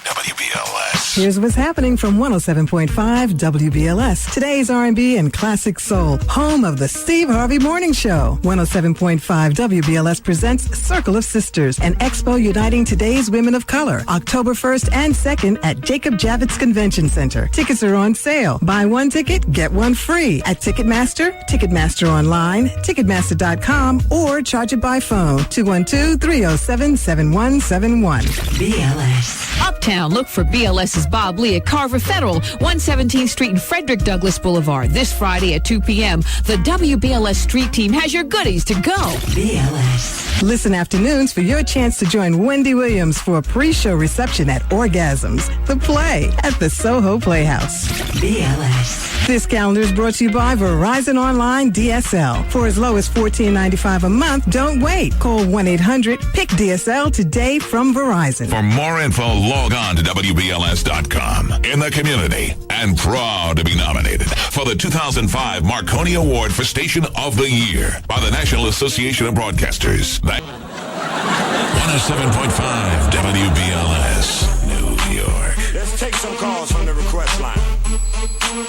WBLS. Here's what's happening from 107.5 WBLS. Today's R&B and classic soul, home of the Steve Harvey Morning Show. 107.5 WBLS presents Circle of Sisters, an expo uniting today's women of color. October 1st and 2nd at Jacob Javits Convention Center. Tickets are on sale. Buy one ticket, get one free at Ticketmaster, Ticketmaster Online, Ticketmaster.com, or charge it by phone. 212-307-7171. BLS. Uptown, look for BLS's Bob Lee at Carver Federal, 117th Street and Frederick Douglass Boulevard. This Friday at 2 p.m., the WBLS Street Team has your goodies to go. BLS. Listen afternoons for your chance to join Wendy Williams for a pre-show reception at Orgasms, the play at the Soho Playhouse. BLS. This calendar is brought to you by Verizon Online DSL. For as low as $14.95 a month, don't wait. Call 1-800-PICK-DSL today from Verizon. For more info, log on to WBLS.com. In the community, and proud to be nominated for the 2005 Marconi Award for Station of the Year by the National Association of Broadcasters. 107.5 WBLS, New York. Let's take some calls from the request line.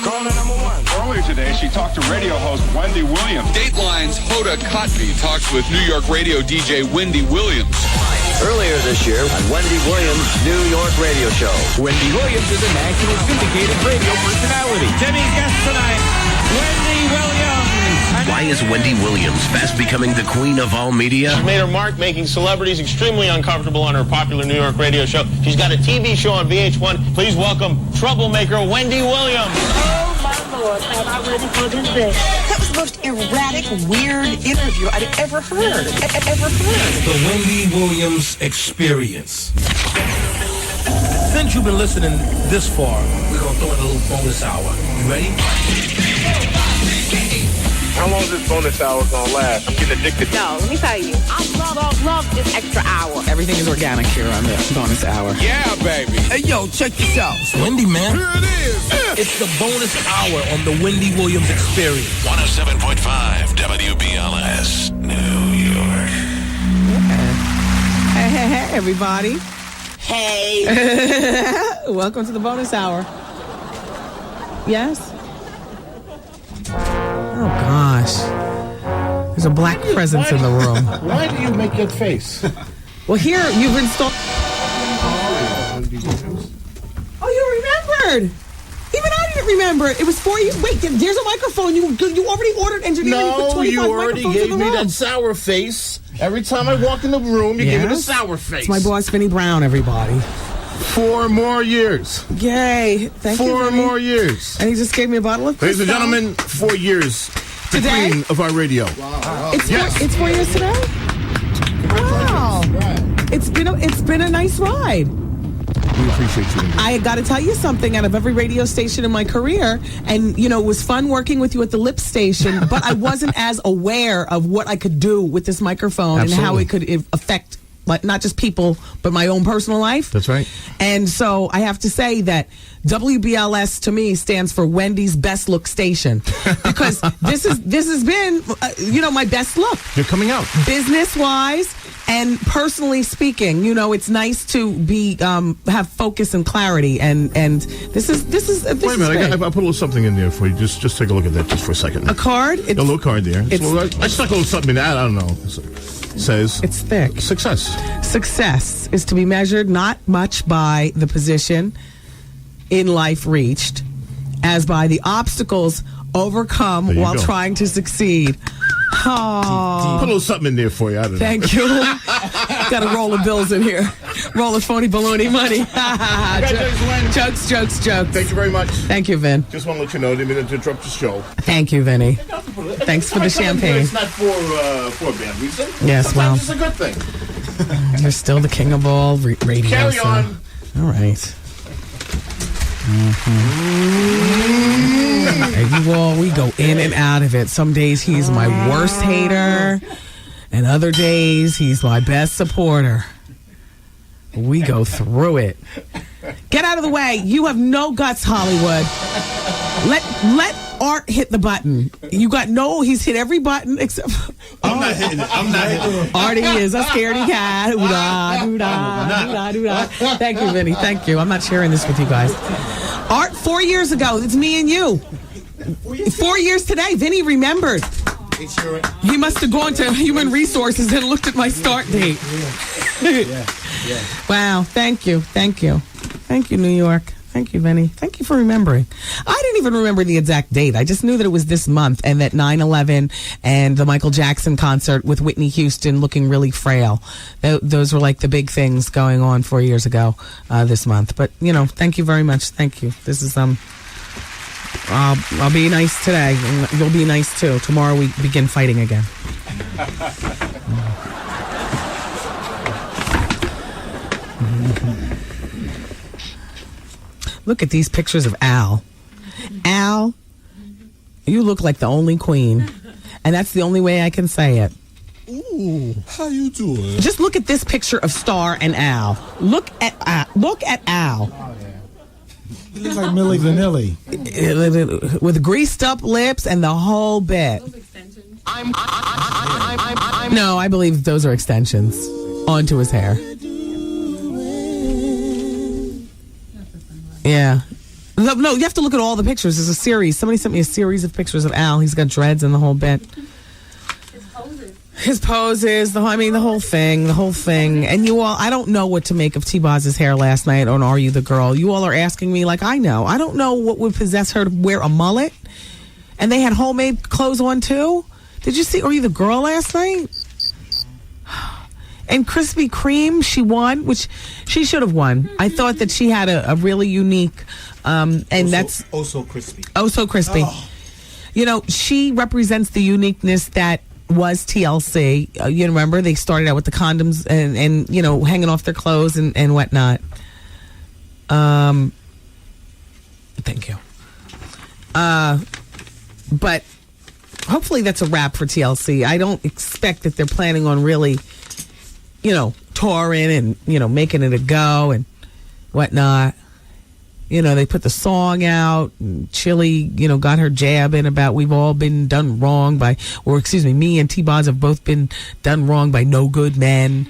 Caller number one. Earlier today, she talked to radio host Wendy Williams. Dateline's Hoda Kotb talks with New York radio DJ Wendy Williams. Earlier this year on Wendy Williams' New York radio show. Wendy Williams is a national syndicated radio personality. Jimmy's guest tonight, Wendy Williams. Why is Wendy Williams fast becoming the queen of all media? She made her mark making celebrities extremely uncomfortable on her popular New York radio show. She's got a TV show on VH1. Please welcome troublemaker Wendy Williams. Oh, my Lord, am I ready for this day? That was the most erratic, weird interview I'd ever heard. The Wendy Williams Experience. Since you've been listening this far, we're going to throwing a little bonus hour. You ready? How long is this bonus hour gonna last? I'm getting addicted. No, let me tell you. I love this extra hour. Everything is organic here on the bonus hour. Yeah, baby. Hey, yo, check this out. It's Wendy, man. Here it is. It's the bonus hour on the Wendy Williams Experience. 107.5 WBLS, New York. Hey, everybody. Hey. Welcome to the bonus hour. Yes? Oh, gosh. There's a black presence in the room. Why do you make that face? Well, here, you've installed... Oh, you remembered. Even I didn't remember. It was for you. Wait, there's a microphone. You already ordered engineering for 25 No, you already microphones gave in the me room. that sour face. Every time I walk in the room, you give me the sour face. It's my boss, Vinny Brown, everybody. 4 more years. Yay. Thank you, 4 Vinny. more years. And he just gave me a bottle of Ladies and Cristal. gentlemen, 4 years. The Today? queen of our radio. Wow. It's 4 years today? Wow. It's been a nice ride. We appreciate you. I got to tell you something. Out of every radio station in my career, and it was fun working with you at the Lip station, but I wasn't as aware of what I could do with this microphone and how it could affect not just people, but my own personal life. That's right. And so I have to say that WBLS to me stands for Wendy's Best Look Station, because this has been my best look. You're coming out business wise and personally speaking. It's nice to be have focus and clarity, and this is Wait a minute, I put a little something in there for you. Just take a look at that just for a second. A card? A little card there. I stuck a little something in that. I don't know. It says it's thick. Success. Success is to be measured not much by the position in life reached, as by the obstacles overcome while trying to succeed. Oh. Put a little something in there for you. I don't know. Thank you. Got a roll of bills in here. Roll of phony baloney money. Jokes. Thank you very much. Thank you, Vin. Just want to let you know, I didn't mean to interrupt the show. Thank you, Vinny. Thanks for the champagne. It's not for a bad reason. Yes, Sometimes it's a good thing. You're still the king of all radio. Carry on. All right. And you all, we go in and out of it. Some days he's my worst hater, and other days he's my best supporter. We go through it. Get out of the way. You have no guts, Hollywood. Let Art hit the button. He's hit every button except... I'm not hitting it. Artie is a scaredy cat. Thank you, Vinny. Thank you. I'm not sharing this with you guys. Art, 4 years ago. It's me and you. 4 years today. Vinny remembered. He must have gone to Human Resources and looked at my start date. Wow. Thank you. Thank you, New York. Thank you, Vinny. Thank you for remembering. I didn't even remember the exact date. I just knew that it was this month, and that 9/11 and the Michael Jackson concert with Whitney Houston looking really frail. Those were like the big things going on 4 years ago this month. But, thank you very much. Thank you. This is, I'll be nice today, and you'll be nice too. Tomorrow we begin fighting again. Look at these pictures of Al. Al, you look like the only queen. And that's the only way I can say it. Ooh, how you doing? Just look at this picture of Star and Al. Look at Al. He looks like Milli Vanilli. With greased up lips and the whole bit. No, I believe those are extensions onto his hair. Yeah. No, you have to look at all the pictures. There's a series. Somebody sent me a series of pictures of Al. He's got dreads and the whole bit. His poses, the whole thing. And you all, I don't know what to make of T-Boz's hair last night on Are You the Girl? You all are asking me like I know. I don't know what would possess her to wear a mullet. And they had homemade clothes on too. Did you see Are You the Girl last night? And Krispy Kreme, she won, which she should have won. I thought that she had a really unique, that's... Oh, so crispy. Oh, so crispy. Oh. She represents the uniqueness that was TLC. You remember? They started out with the condoms and hanging off their clothes and whatnot. Thank you. But hopefully that's a wrap for TLC. I don't expect that they're planning on really, touring and, making it a go and whatnot. They put the song out. And Chili, got her jab in about we've all been done wrong by, me and T-Boz have both been done wrong by no good men.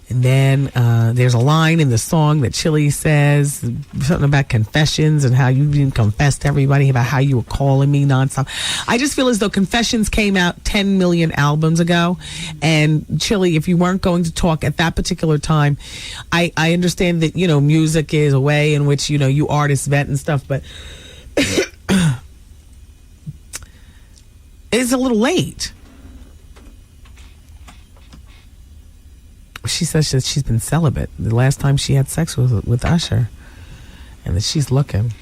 And then there's a line in the song that Chili says, something about confessions and how you didn't confess to everybody about how you were calling me nonstop. I just feel as though Confessions came out 10 million albums ago. And Chili, if you weren't going to talk at that particular time, I understand that, music is a way in which, you artists vent and stuff, but it's a little late. She says that she's been celibate the last time she had sex with Usher, and that she's looking.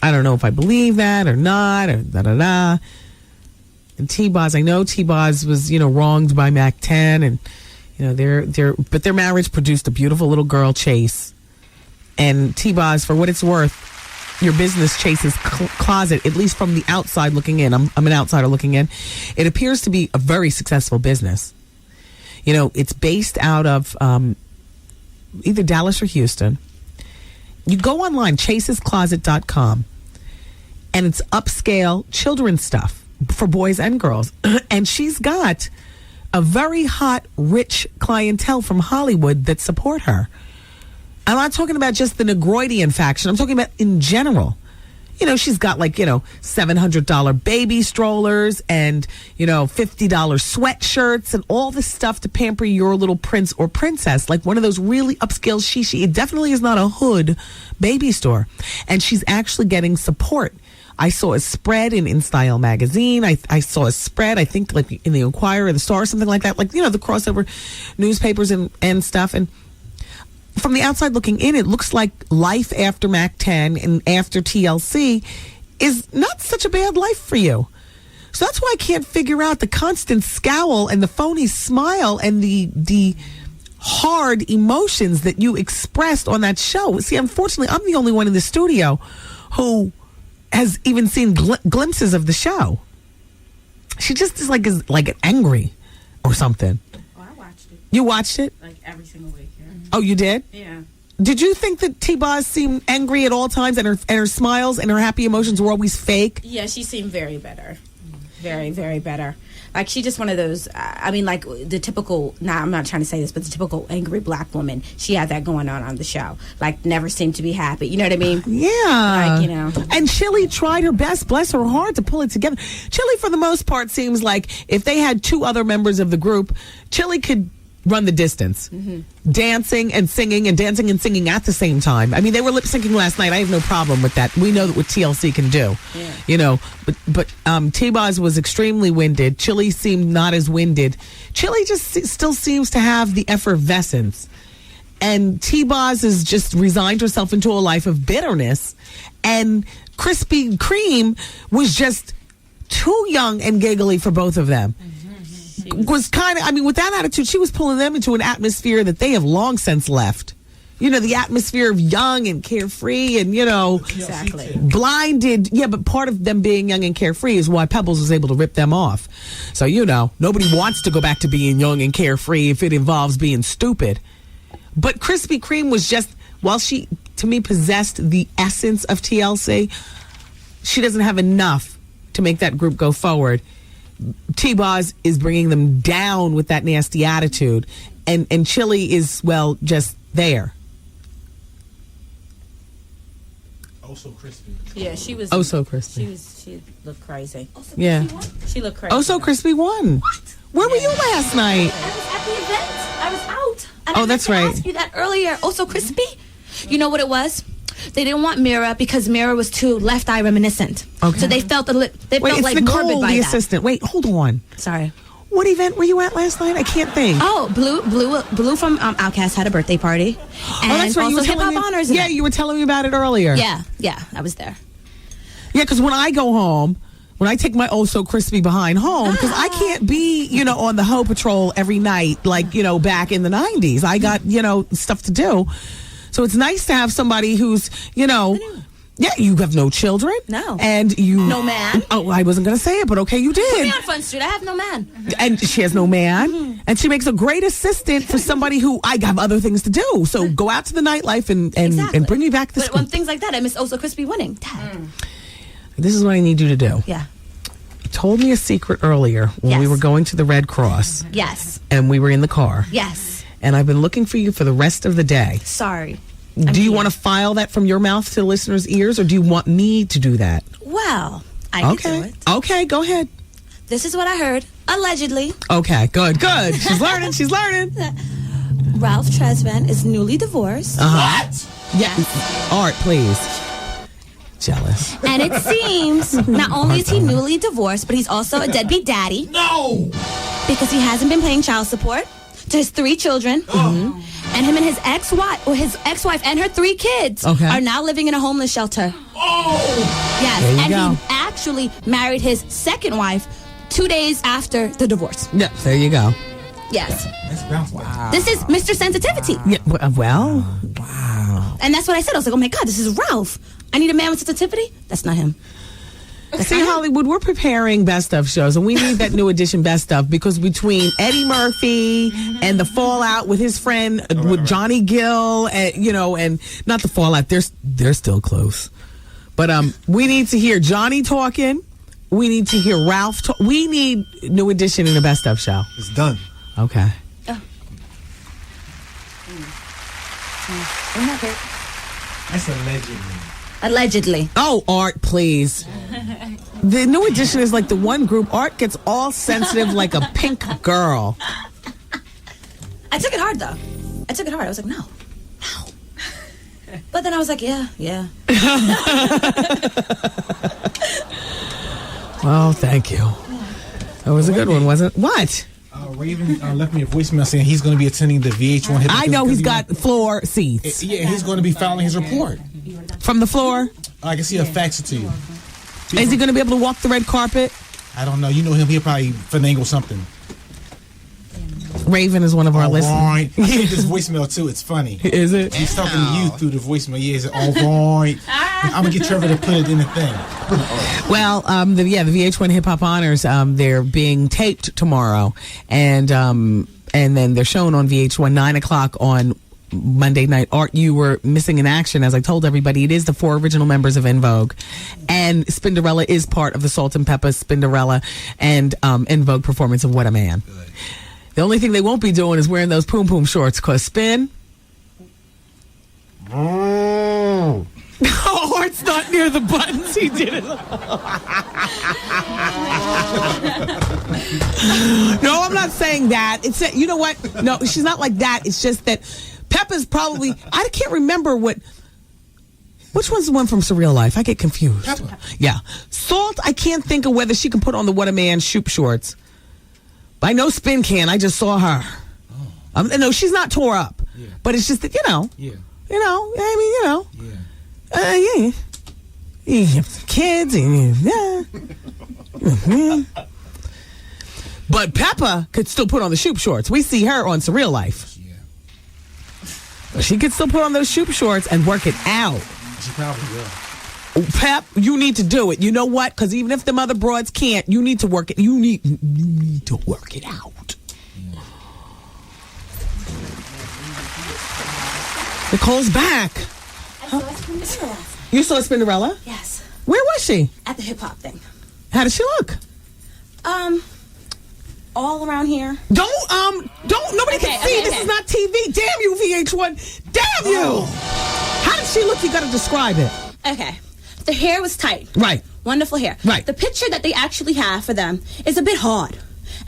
I don't know if I believe that or not, or da-da-da. And T-Boz, I know T-Boz was, wronged by Mac 10, and, but their marriage produced a beautiful little girl, Chase. And T-Boz, for what it's worth, your business, Chase's closet, at least from the outside looking in, I'm an outsider looking in, it appears to be a very successful business. It's based out of either Dallas or Houston. You go online, chasescloset.com, and it's upscale children's stuff for boys and girls. And she's got a very hot, rich clientele from Hollywood that support her. I'm not talking about just the Negroidian faction. I'm talking about in general. She's got $700 baby strollers and, $50 sweatshirts and all this stuff to pamper your little prince or princess, like one of those really upscale shishi. It definitely is not a hood baby store. And she's actually getting support. I saw a spread in InStyle magazine. I saw a spread, I think, like in the Enquirer or the Star or something like that, like, the crossover newspapers and stuff. And from the outside looking in, it looks like life after Mac 10 and after TLC is not such a bad life for you. So that's why I can't figure out the constant scowl and the phony smile and the hard emotions that you expressed on that show. See, unfortunately, I'm the only one in the studio who has even seen glimpses of the show. She just is like angry or something. Oh, I watched it. You watched it? Like every single week. Oh, you did? Yeah. Did you think that T-Boz seemed angry at all times and her smiles and her happy emotions were always fake? Yeah, she seemed very better. Very, very better. Like, she just one of those, like the typical, I'm not trying to say this, but the typical angry black woman, she had that going on the show. Like, never seemed to be happy. You know what I mean? Yeah. Like, And Chili tried her best, bless her heart, to pull it together. Chili, for the most part, seems like if they had two other members of the group, Chili could run the distance. Mm-hmm. Dancing and singing at the same time. I mean, they were lip syncing last night. I have no problem with that. We know that what TLC can do. Yeah. But T-Boz was extremely winded. Chili seemed not as winded. Chili just still seems to have the effervescence. And T-Boz has just resigned herself into a life of bitterness. And Krispy Kreme was just too young and giggly for both of them. Was kind of, with that attitude, she was pulling them into an atmosphere that they have long since left. The atmosphere of young and carefree and, exactly. Blinded. Yeah, but part of them being young and carefree is why Pebbles was able to rip them off. So, nobody wants to go back to being young and carefree if it involves being stupid. But Krispy Kreme was just, while she, to me, possessed the essence of TLC, she doesn't have enough to make that group go forward. T-Boz is bringing them down with that nasty attitude, and Chili is, just there. Oh, so crispy. Yeah, she was. Oh, so crispy. She looked crazy. Yeah. She looked crazy. Oh, so crispy won. What? Where were you last night? I was at the event. I was out. And I that's right. I asked you that earlier. Oh, so crispy. You know what it was? They didn't want Mira because Mira was too left eye reminiscent. Okay. So they felt like Nicole, morbid by the that. assistant. Wait, hold on. Sorry. What event were you at last night? I can't think. Oh, Blue from Outkast had a birthday party. And that's right. You were also telling Hip Hop Honors. Yeah, you were telling me about it earlier. Yeah, I was there. Yeah, because when I go home, when I take my Oh So Crispy behind home, because I can't be, on the Ho Patrol every night like, back in the 90s. I got, stuff to do. So it's nice to have somebody who's, Yeah, you have no children. No. And you... No man. Oh, I wasn't going to say it, but okay, you did. Put me on Front Street. I have no man. And she has no man. Mm-hmm. And she makes a great assistant for somebody who, I have other things to do. So go out to the nightlife and bring me back the But on things like that, I miss also crispy winning. Dad. This is what I need you to do. Yeah. You told me a secret earlier when we were going to the Red Cross. Yes. And we were in the car. Yes. And I've been looking for you for the rest of the day. Sorry. Do you want to file that from your mouth to the listeners' ears, or do you want me to do that? Well, I can do it. Okay, go ahead. This is what I heard. Allegedly. Okay, good. She's learning. Ralph Tresvant is newly divorced. What? Yes. Art, please. Jealous. And it seems not only is he newly divorced, but he's also a deadbeat daddy. No! Because he hasn't been paying child support to his 3 children. Mm-hmm. And him and his ex-wife and her 3 kids are now living in a homeless shelter. Oh! Yes. There you and go. he actually married his second wife 2 days after the divorce. Yeah, there you go. Yes. Wow. This is Mr. Sensitivity. Yeah, well, wow. And that's what I said. I was like, oh my God, this is Ralph. I need a man with sensitivity. That's not him. See, Hollywood, we're preparing Best Of shows, and we need that new edition Best Of, because between Eddie Murphy and the fallout with his friend, with Johnny Gill, and, and not the fallout, they're still close. But we need to hear Johnny talking. We need to hear Ralph talk. We need new edition in the Best Of show. It's done. Okay. That's Allegedly. Oh, Art, please. The new edition is like the one group. Art gets all sensitive like a pink girl. I took it hard, though. I was like, no. But then I was like, yeah. Well, thank you. That was a good one, wasn't it? What? Raven left me a voicemail saying he's going to be attending the VH1 hip. I know he's got floor seats. Yeah, he's going to be filing his report. From the floor? I can see a fax it to you. Is he going to be able to walk the red carpet? I don't know. You know him. He'll probably finagle something. Raven is one of our listeners. Right. I sent this voicemail too. It's funny. Is it? He's talking to you through the voicemail. Yeah, is it all right? I'm gonna get Trevor to put it in the thing. Well, the VH1 Hip Hop Honors, they're being taped tomorrow, and then they're shown on VH1 9:00 on Monday night. Art, you were missing in action. As I told everybody, it is the 4 original members of En Vogue, and Spinderella is part of the Salt and Pepper Spinderella and En Vogue performance of What a Man. Good. The only thing they won't be doing is wearing those poom poom shorts, because Spin. Oh, Art's not near the buttons. He did it. No, I'm not saying that. It's you know what? No, she's not like that. It's just that Peppa's probably. I can't remember which one's the one from Surreal Life. I get confused. Peppa. Yeah, Salt. I can't think of whether she can put on the What a Man shoop shorts. I know Spin can. I just saw her. Oh. No, she's not tore up. Yeah. But it's just that, You have kids. But Peppa could still put on the shoop shorts. We see her on Surreal Life. Yeah. She could still put on those shoop shorts and work it out. She probably will. Pep, you need to do it. You know what? Because even if the other broads can't, you need to work it. You need to work it out. Yeah. Nicole's back. I saw Spinderella. You saw Spinderella? Yes. Where was she? At the hip hop thing. How did she look? All around here. Don't. Nobody can see. This is not TV. Damn you, VH1. Damn you. How did she look? You got to describe it. Okay. The hair was tight. Right. Wonderful hair. Right. The picture that they actually have for them is a bit hard.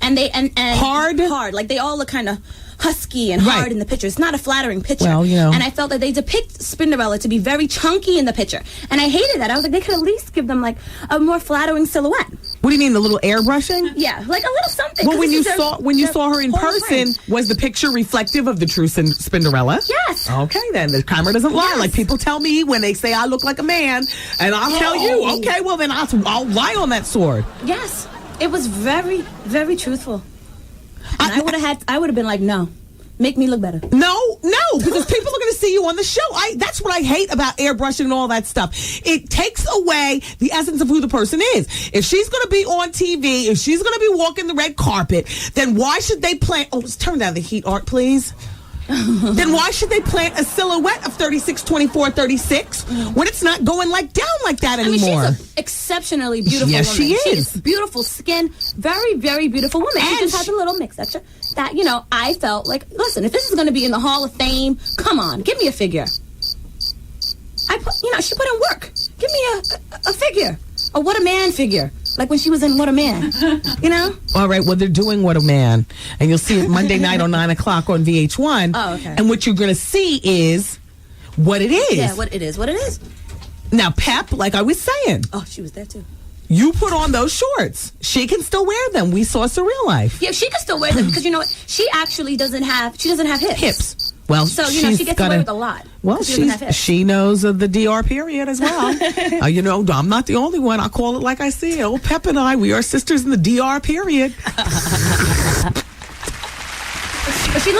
And hard? Hard. Like they all look kind of husky and hard in the picture. It's not a flattering picture. Well, And I felt that they depict Spinderella to be very chunky in the picture. And I hated that. I was like, they could at least give them like a more flattering silhouette. What do you mean, the little airbrushing? Yeah, like a little something. Well, when you saw her in person, was the picture reflective of the true Spinderella? Yes. Okay, then the camera doesn't lie. Yes. Like people tell me when they say I look like a man, and I'll tell you, okay, well then I'll lie on that sword. Yes, it was very, very truthful. And I would have been like, no, make me look better. No, No, because people are going to see you on the show. That's what I hate about airbrushing and all that stuff. It takes away the essence of who the person is. If she's going to be on TV, if she's going to be walking the red carpet, then why should they plant... Oh, let's turn down the heat, Art, please. Then why should they plant a silhouette of 36, 24, 36 when it's not going down like that anymore? I mean, she's an exceptionally beautiful yes, woman. She is. She's beautiful skin, very, very beautiful woman. She just has a little mix extra that, I felt like, listen, if this is going to be in the Hall of Fame, come on, give me a figure. She put in work. Give me a figure. A What a Man figure. Like when she was in What a Man, All right, well, they're doing What a Man. And you'll see it Monday night on 9 o'clock on VH1. Oh, okay. And what you're going to see is what it is. Yeah, what it is. Now, Pep, like I was saying. Oh, she was there, too. You put on those shorts. She can still wear them. We saw Surreal Life. Yeah, she can still wear them because, you know what? She actually doesn't have hips. Well, so, she gets away with a lot. Well, she knows of the DR period as well. I'm not the only one. I call it like I see it. Old Pep and I, we are sisters in the DR period.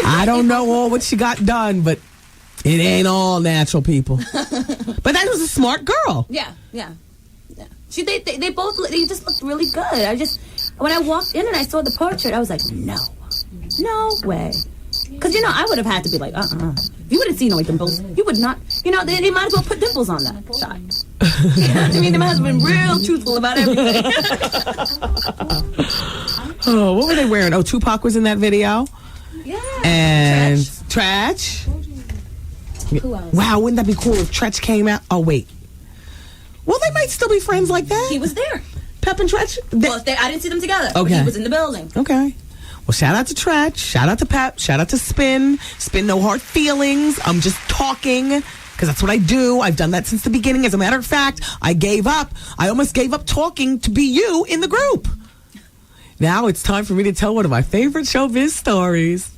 I don't know all what she got done, but it ain't all natural people. But that was a smart girl. Yeah. They both just looked really good. When I walked in and I saw the portrait, I was like, no way. Because, I would have had to be like, You would have seen no dimples. You would not. They might as well put dimples on that shot. They might have been real truthful about everything. Oh, what were they wearing? Oh, Tupac was in that video? Yeah. And Tretch. Who else? Wow, wouldn't that be cool if Tretch came out? Oh, wait. Well, they might still be friends like that. He was there. Pep and Tretch? Well, I didn't see them together. Okay. He was in the building. Okay. Well, shout out to Tretch, shout out to Pep, shout out to Spin, no hard feelings. I'm just talking because that's what I do. I've done that since the beginning. As a matter of fact, I almost gave up talking to be you in the group. Now it's time for me to tell one of my favorite showbiz stories.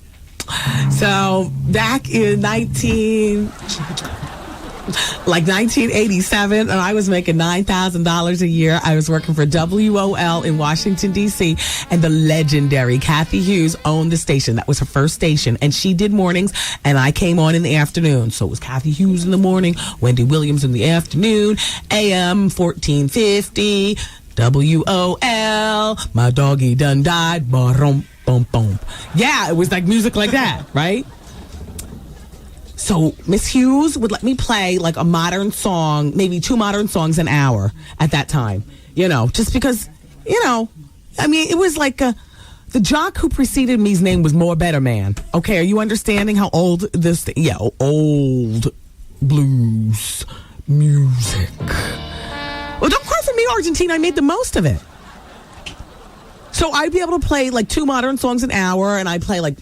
So back in 1987, and I was making $9,000 a year. I was working for WOL in Washington, D.C., and the legendary Kathy Hughes owned the station. That was her first station, and she did mornings, and I came on in the afternoon. So it was Kathy Hughes in the morning, Wendy Williams in the afternoon, AM 1450, WOL, my doggy done died, boom, boom, boom. Yeah, it was like music like that, right? So Miss Hughes would let me play like a modern song, maybe 2 modern songs an hour at that time. Just because, it was like the jock who preceded me's name was More Better Man. Okay, are you understanding how old this? Old blues music. Well, don't cry for me, Argentina. I made the most of it. So I'd be able to play like 2 modern songs an hour, and I'd play like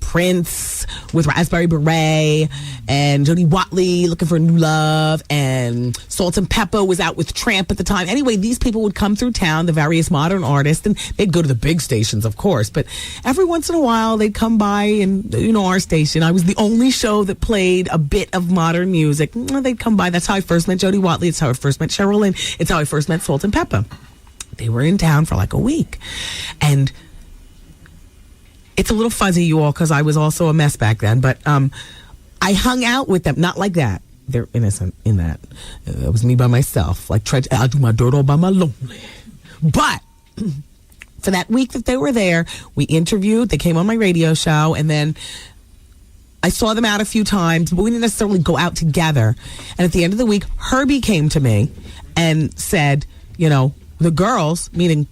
Prince with Raspberry Beret, and Jody Watley Looking for a New Love, and Salt and Pepper was out with Tramp at the time. Anyway, these people would come through town, the various modern artists, and they'd go to the big stations, of course, but every once in a while they'd come by and, our station. I was the only show that played a bit of modern music. They'd come by. That's how I first met Jody Watley. It's how I first met Cheryl Lynn. It's how I first met Salt and Pepper. They were in town for like a week, and it's a little fuzzy, you all, because I was also a mess back then. But I hung out with them. Not like that. They're innocent in that. It was me by myself. Like, I do my dirt all by my lonely. But for that week that they were there, we interviewed. They came on my radio show. And then I saw them out a few times. But we didn't necessarily go out together. And at the end of the week, Herbie came to me and said, the girls, meaning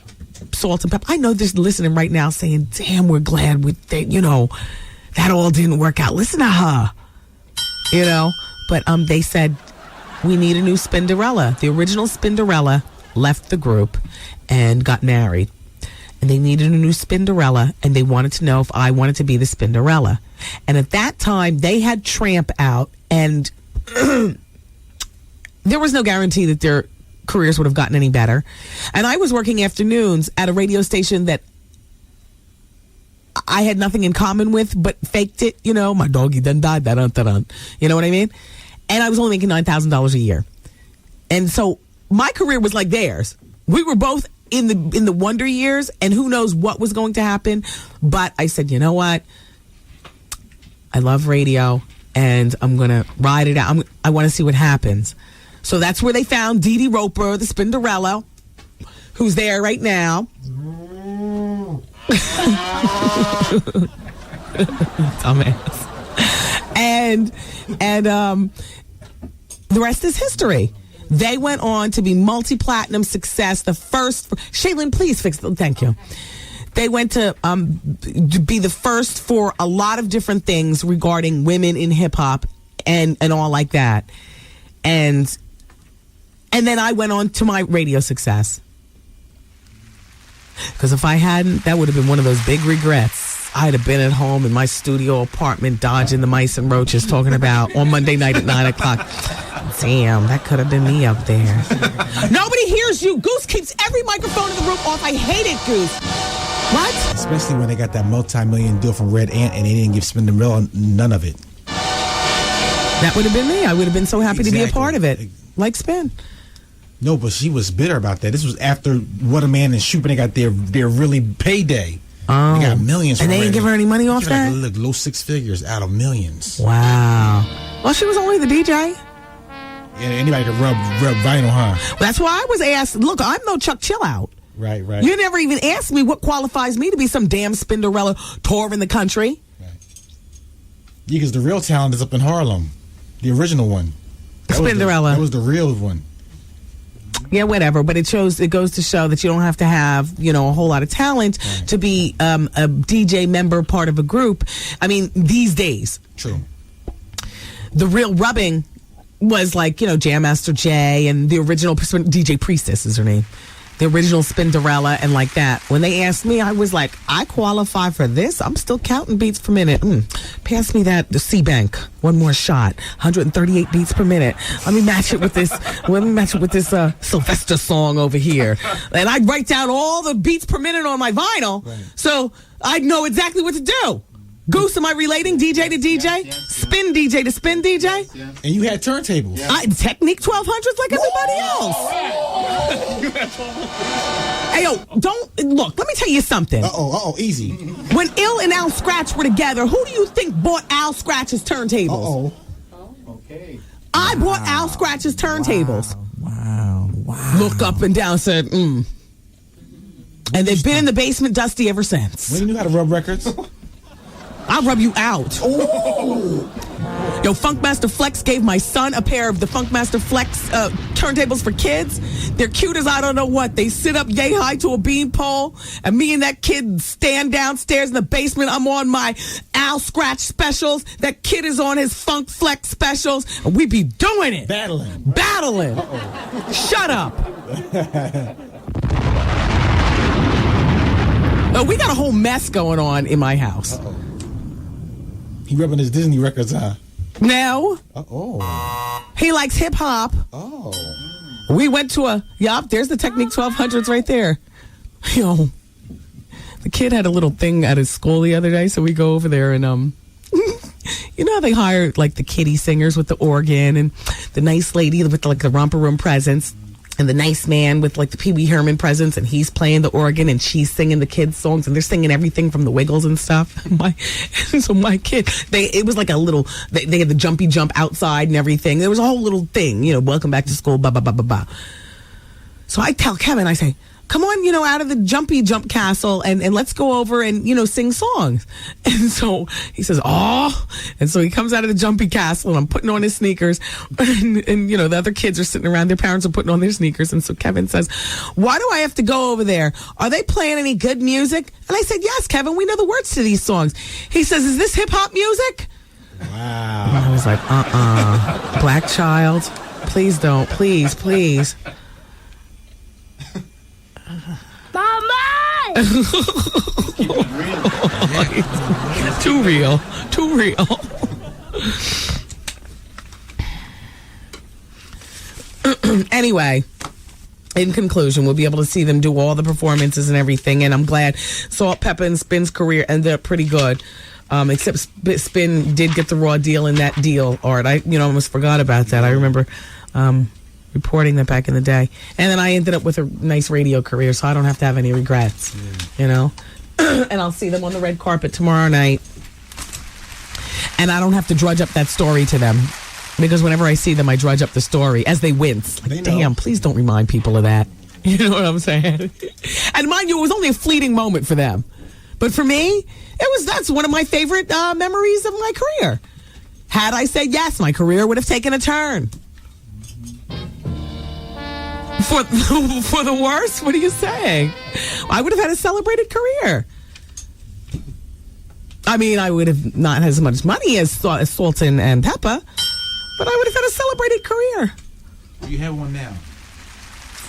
Salt and Pepper. I know they're listening right now saying, damn, we're glad that all didn't work out. Listen to her. But they said, we need a new Spinderella. The original Spinderella left the group and got married. And they needed a new Spinderella, and they wanted to know if I wanted to be the Spinderella. And at that time, they had Tramp out, and there was no guarantee that their careers would have gotten any better. And I was working afternoons at a radio station that I had nothing in common with, but faked it, my doggy done died, da-dun. You know what I mean? And I was only making $9,000 a year. And so my career was like theirs. We were both in the wonder years, and who knows what was going to happen. But I said, you know what? I love radio, and I'm going to ride it out. I want to see what happens. So that's where they found Dee Dee Roper, the Spinderella, who's there right now. Dumbass. And the rest is history. They went on to be multi-platinum success. The first, Shailene, please fix it. Thank you. They went to be the first for a lot of different things regarding women in hip hop and all like that. And then I went on to my radio success. Because if I hadn't, that would have been one of those big regrets. I'd have been at home in my studio apartment dodging the mice and roaches talking about on Monday night at 9 o'clock. Damn, that could have been me up there. Nobody hears you. Goose keeps every microphone in the room off. I hate it, Goose. What? Especially when they got that multi-million deal from Red Ant and they didn't give Spinderella none of it. That would have been me. I would have been so happy to be a part of it. Like Spin. No, but she was bitter about that. This was after What a Man and Shoot, and they got their really payday. Oh. They got millions from And they didn't give her any money off that? Like low six figures out of millions. Wow. Well, she was only the DJ. Yeah, anybody could rub vinyl, huh? Well, that's why I was asked, look, I'm no Chuck Chill Out. Right. You never even asked me what qualifies me to be some damn Spinderella touring the country. Right. Yeah, because the real talent is up in Harlem. The original one. Spinderella. That was the real one. Yeah, whatever. But it goes to show that you don't have to have, a whole lot of talent to be a DJ member, part of a group. I mean, these days. True. The real rubbing was like, Jam Master Jay and the original DJ Priestess is her name. The original Spinderella and like that. When they asked me, I was like, I qualify for this? I'm still counting beats per minute. Pass me the C-Bank. One more shot. 138 beats per minute. Let me match it with this. Sylvester song over here. And I'd write down all the beats per minute on my vinyl, so I'd know exactly what to do. Goose, am I relating DJ to DJ? Yes. Spin DJ to spin DJ? Yes. And you had turntables. Technique 1200s like everybody else. Hey, yo, look, let me tell you something. Uh-oh, easy. When Ill and Al Scratch were together, who do you think bought Al Scratch's turntables? Okay. I bought Al Scratch's turntables. Wow. Looked up and down, said, And they've been in the basement dusty ever since. When you knew how to rub records? I'll rub you out. Oh. Yo, Funkmaster Flex gave my son a pair of the Funkmaster Flex turntables for kids. They're cute as I don't know what. They sit up yay high to a beanpole, and me and that kid stand downstairs in the basement. I'm on my Al Scratch specials. That kid is on his Funk Flex specials, and we be doing it. Battling. Uh-oh. Shut up. We got a whole mess going on in my house. Uh-oh. He rubbing his Disney records, huh? No. Oh. He likes hip hop. Oh. We went to there's the Technique 1200s right there. Yo, the kid had a little thing at his school the other day, so we go over there and you know how they hire like the kiddie singers with the organ and the nice lady with like the romper room presents. And the nice man with like the Pee Wee Herman presents, and he's playing the organ and she's singing the kids' songs, and they're singing everything from the Wiggles and stuff. My kid, it was like a little, they had the jumpy jump outside and everything. There was a whole little thing, welcome back to school, blah, blah, blah, blah, blah. So I tell Kevin, I say, come on, out of the jumpy jump castle and let's go over and, sing songs. And so he says, oh. And so he comes out of the jumpy castle and I'm putting on his sneakers and the other kids are sitting around, their parents are putting on their sneakers. And so Kevin says, why do I have to go over there? Are they playing any good music? And I said, yes, Kevin, we know the words to these songs. He says, is this hip hop music? Wow. And I was like, black child, please don't, please. Mama! Too real. Anyway, in conclusion, we'll be able to see them do all the performances and everything, and I'm glad Salt, Pepper, and Spin's career ended up pretty good. Except Spin did get the raw deal in that deal, Art. I almost forgot about that. I remember reporting that back in the day. And then I ended up with a nice radio career, so I don't have to have any regrets, And I'll see them on the red carpet tomorrow night. And I don't have to drudge up that story to them. Because whenever I see them, I drudge up the story as they wince. Like, damn, please don't remind people of that. You know what I'm saying? And mind you, it was only a fleeting moment for them. But for me, that's one of my favorite memories of my career. Had I said yes, my career would have taken a turn. For the worse? What are you saying? I would have had a celebrated career. I mean, I would have not had as much money as Salt and Pepper, but I would have had a celebrated career. You have one now.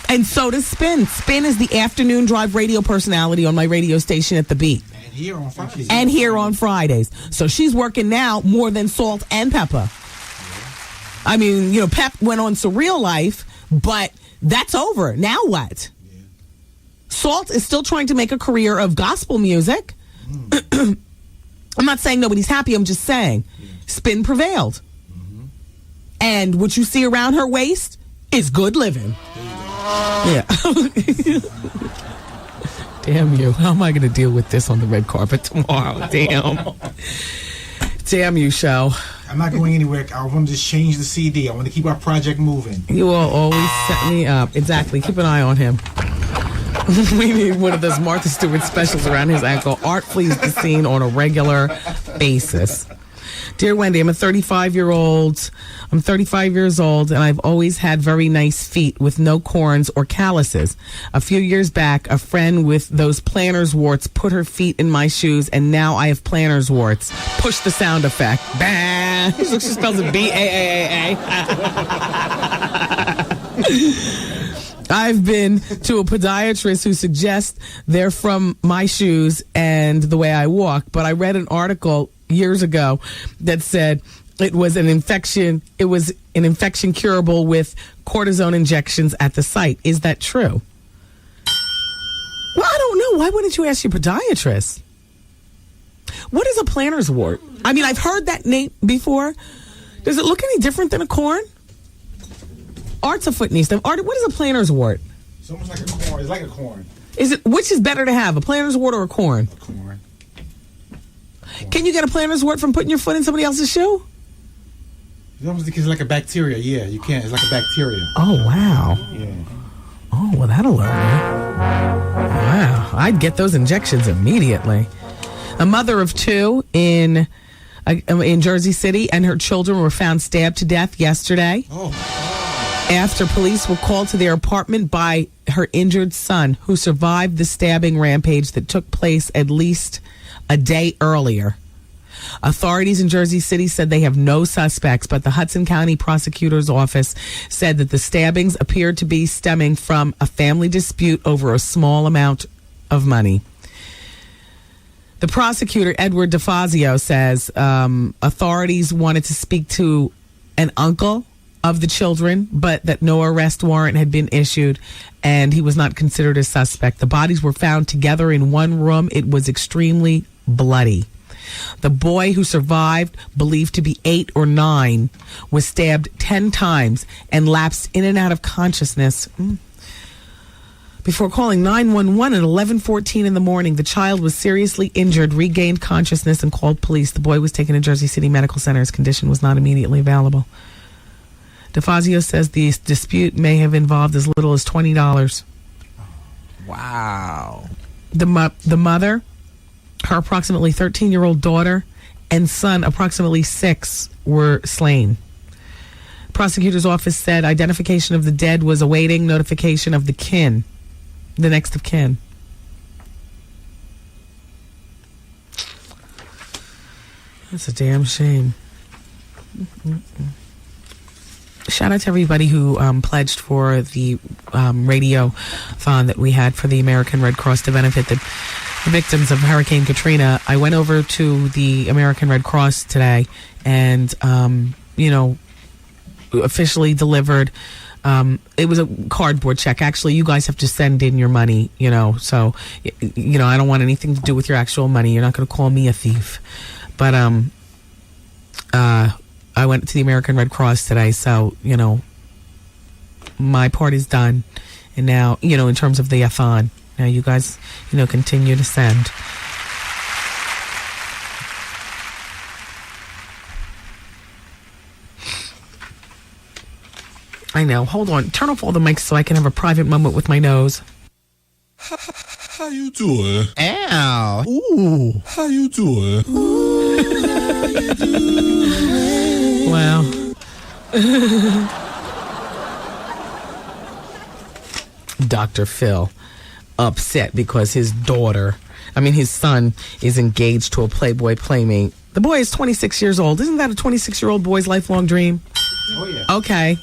And so does Spin. Spin is the afternoon drive radio personality on my radio station at The Beat. And here on Fridays. So she's working now more than Salt and Pepper. I mean, Pep went on Surreal Life, but that's over. Now what? Yeah. Salt is still trying to make a career of gospel music. I'm not saying nobody's happy. I'm just saying Spin prevailed. Mm-hmm. And what you see around her waist is good living. Yeah. Damn you. How am I going to deal with this on the red carpet tomorrow? Damn. Damn you, show. I'm not going anywhere. I want to just change the CD. I want to keep our project moving. You will always set me up. Exactly. Keep an eye on him. We need one of those Martha Stewart specials around his ankle. Art flees the scene on a regular basis. Dear Wendy, I'm 35 years old, and I've always had very nice feet with no corns or calluses. A few years back, a friend with those planner's warts put her feet in my shoes, and now I have planner's warts. Push the sound effect. Bah! She spells it B-A-A-A-A. I've been to a podiatrist who suggests they're from my shoes and the way I walk, but I read an article years ago that said it was an infection curable with cortisone injections at the site. Is that true? Well, I don't know. Why wouldn't you ask your podiatrist? What is a planner's wart? I mean, I've heard that name before. Does it look any different than a corn? Art's a foot knee stuff. Art, what is a planner's wart? It's almost like a corn. It's like a corn. Which is better to have, a planner's wart or a corn? A corn. Can you get a planner's wart from putting your foot in somebody else's shoe? It's almost like a bacteria. Yeah, you can. It's like a bacteria. Oh, wow. Yeah. Oh, well, that'll learn me. Wow. I'd get those injections immediately. A mother of two in Jersey City and her children were found stabbed to death yesterday. After police were called to their apartment by her injured son, who survived the stabbing rampage that took place at least a day earlier. Authorities in Jersey City said they have no suspects, but the Hudson County Prosecutor's Office said that the stabbings appeared to be stemming from a family dispute over a small amount of money. The prosecutor, Edward DeFazio, says authorities wanted to speak to an uncle of the children, but that no arrest warrant had been issued, and he was not considered a suspect. The bodies were found together in one room. It was extremely bloody. The boy who survived, believed to be 8 or 9, was stabbed 10 times and lapsed in and out of consciousness before calling 911 at 11:14 in the morning. The child was seriously injured, regained consciousness, and called police. The boy was taken to Jersey City Medical Center. His condition was not immediately available. DeFazio says the dispute may have involved as little as $20. Wow. The mother, her approximately 13-year-old daughter, and son, approximately 6, were slain. Prosecutor's office said identification of the dead was awaiting notification of the kin, the next of kin. That's a damn shame. Shout out to everybody who pledged for the radio-thon that we had for the American Red Cross to benefit the victims of Hurricane Katrina. I went over to the American Red Cross today and, officially delivered. It was a cardboard check. Actually, you guys have to send in your money, so, I don't want anything to do with your actual money. You're not going to call me a thief. But, I went to the American Red Cross today, so, my part is done. And now, in terms of the thon, now you guys, continue to send. I know. Hold on. Turn off all the mics so I can have a private moment with my nose. How you doing? Ow. Ooh. How you doing? Wow. Dr. Phil upset because his son is engaged to a Playboy playmate. The boy is 26 years old. Isn't that a 26-year-old boy's lifelong dream? Oh, yeah. Okay.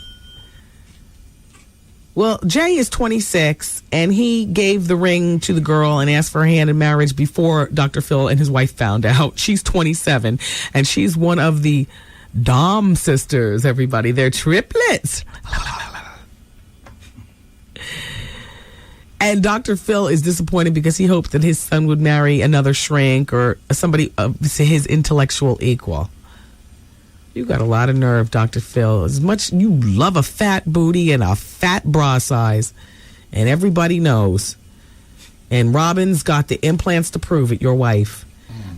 Well, Jay is 26, and he gave the ring to the girl and asked for her hand in marriage before Dr. Phil and his wife found out. She's 27, and she's one of the Dom sisters, everybody. They're triplets. And Dr. Phil is disappointed because he hoped that his son would marry another shrink or somebody of his intellectual equal. You got a lot of nerve, Dr. Phil. As much you love a fat booty and a fat bra size, and everybody knows. And Robin's got the implants to prove it, your wife.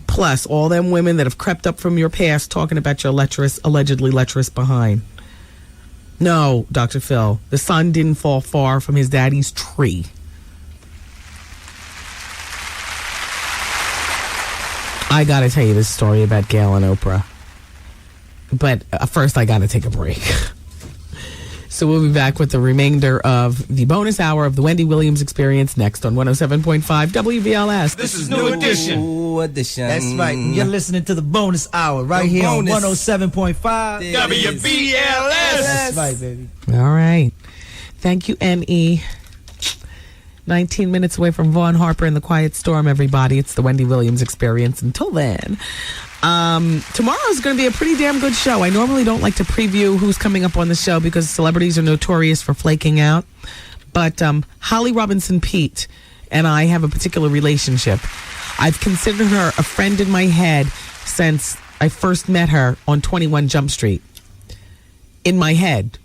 Plus, all them women that have crept up from your past talking about your allegedly lecherous behind. No, Dr. Phil, the son didn't fall far from his daddy's tree. I gotta tell you this story about Gail and Oprah. But first, I gotta take a break. So we'll be back with the remainder of the bonus hour of the Wendy Williams Experience next on 107.5 WVLS. This is New Edition. New Edition. That's right. You're listening to the bonus hour right here on 107.5 WVLS. That's right, baby. All right. Thank you, N.E. 19 minutes away from Vaughn Harper and the Quiet Storm, everybody. It's the Wendy Williams Experience. Until then, tomorrow is going to be a pretty damn good show. I normally don't like to preview who's coming up on the show because celebrities are notorious for flaking out. But Holly Robinson Pete and I have a particular relationship. I've considered her a friend in my head since I first met her on 21 Jump Street. In my head.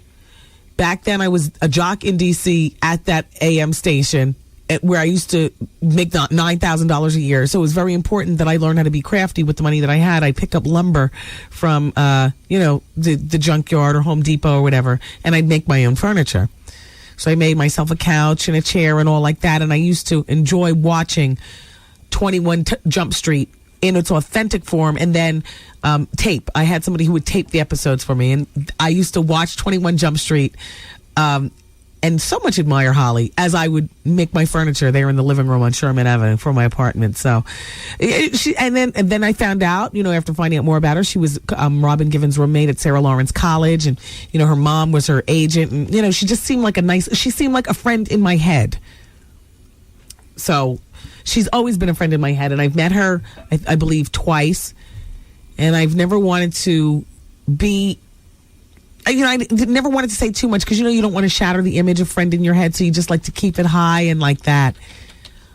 Back then, I was a jock in D.C. at that AM station where I used to make $9,000 a year. So it was very important that I learn how to be crafty with the money that I had. I'd pick up lumber from, the junkyard or Home Depot or whatever, and I'd make my own furniture. So I made myself a couch and a chair and all like that, and I used to enjoy watching 21 Jump Street in its authentic form, and then tape. I had somebody who would tape the episodes for me, and I used to watch 21 Jump Street and so much admire Holly as I would make my furniture there in the living room on Sherman Avenue for my apartment. So and then I found out, after finding out more about her, she was Robin Givens' roommate at Sarah Lawrence College, and her mom was her agent, and she just seemed like she seemed like a friend in my head. So she's always been a friend in my head, and I've met her, I believe, twice, and I've never wanted to be, I never wanted to say too much because, you don't want to shatter the image of friend in your head, so you just like to keep it high and like that.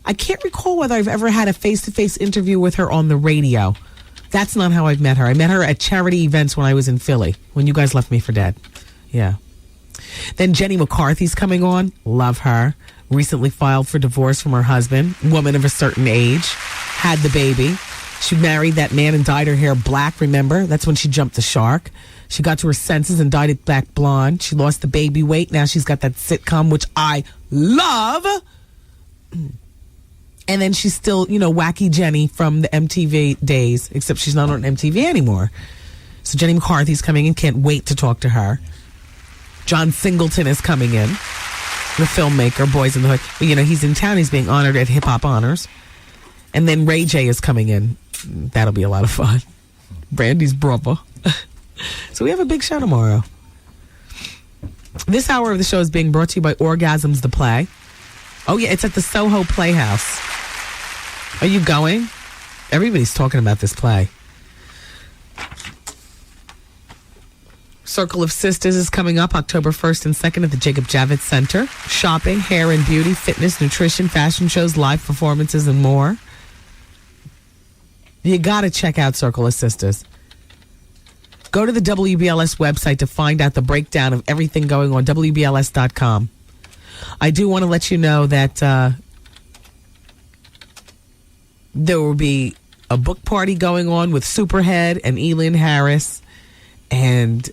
I can't recall whether I've ever had a face-to-face interview with her on the radio. That's not how I've met her. I met her at charity events when I was in Philly, when you guys left me for dead. Yeah. Then Jenny McCarthy's coming on. Love her. Recently filed for divorce from her husband, woman of a certain age, had the baby. She married that man and dyed her hair black, remember? That's when she jumped the shark. She got to her senses and dyed it black blonde. She lost the baby weight. Now she's got that sitcom, which I love. And then she's still, wacky Jenny from the MTV days, except she's not on MTV anymore. So Jenny McCarthy's coming in. Can't wait to talk to her. John Singleton is coming in. The filmmaker, Boys in the Hood. He's in town. He's being honored at Hip Hop Honors. And then Ray J is coming in. That'll be a lot of fun. Brandy's brother. So we have a big show tomorrow. This hour of the show is being brought to you by Orgasms the Play. Oh, yeah, it's at the Soho Playhouse. Are you going? Everybody's talking about this play. Circle of Sisters is coming up October 1st and 2nd at the Jacob Javits Center. Shopping, hair and beauty, fitness, nutrition, fashion shows, live performances, and more. You got to check out Circle of Sisters. Go to the WBLS website to find out the breakdown of everything going on, WBLS.com. I do want to let you know that there will be a book party going on with Superhead and Elin Harris and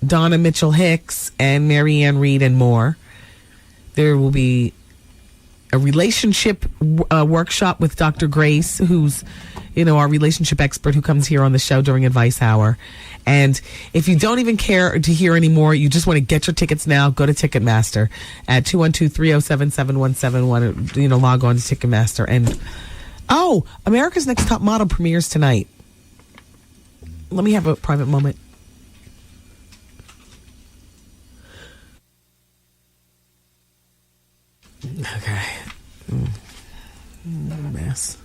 Donna Mitchell-Hicks and Marianne Reed and more. There will be a relationship workshop with Dr. Grace, who's, our relationship expert who comes here on the show during Advice Hour. And if you don't even care to hear anymore, you just want to get your tickets now, go to Ticketmaster at 212-307-7171. Log on to Ticketmaster. And, America's Next Top Model premieres tonight. Let me have a private moment. Okay. Mess.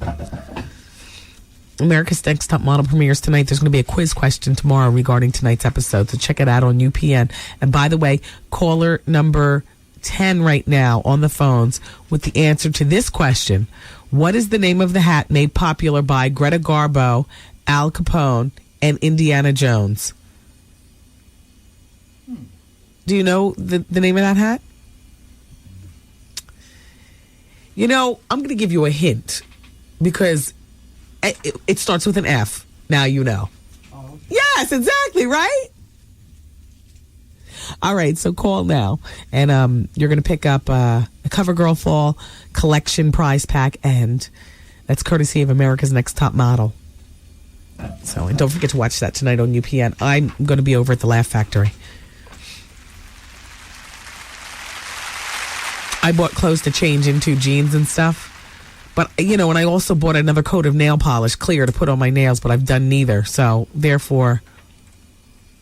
America's Next Top Model premieres tonight. There's going to be a quiz question tomorrow regarding tonight's episode, so check it out on UPN. And by the way, caller number 10 right now on the phones with the answer to this question. What is the name of the hat made popular by Greta Garbo, Al Capone, and Indiana Jones? Do you know the name of that hat? I'm going to give you a hint because it starts with an F. Now you know. Oh, okay. Yes, exactly, right? All right, so call now. And you're going to pick up a CoverGirl Fall collection prize pack, and that's courtesy of America's Next Top Model. So, and don't forget to watch that tonight on UPN. I'm going to be over at the Laugh Factory. I bought clothes to change into, jeans and stuff. But, and I also bought another coat of nail polish, clear, to put on my nails, but I've done neither. So, therefore,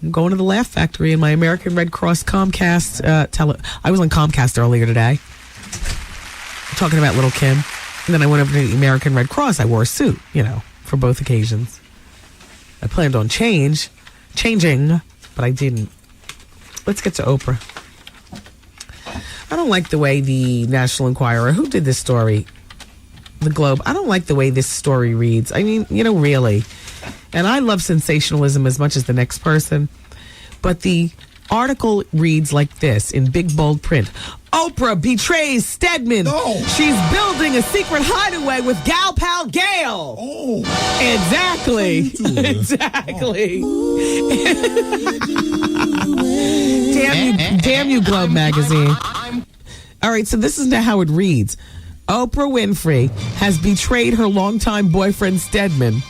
I'm going to the Laugh Factory in my American Red Cross Comcast. I was on Comcast earlier today, talking about Lil Kim. And then I went over to the American Red Cross. I wore a suit, for both occasions. I planned on changing, but I didn't. Let's get to Oprah. I don't like the way the National Enquirer, who did this story, the Globe, I don't like the way this story reads. I mean, really. And I love sensationalism as much as the next person. But the article reads like this in big bold print. Oprah betrays Stedman. Oh. She's building a secret hideaway with gal pal Gail. Oh. Exactly. Exactly. Damn you, Globe magazine. All right, so this is how it reads. Oprah Winfrey has betrayed her longtime boyfriend Stedman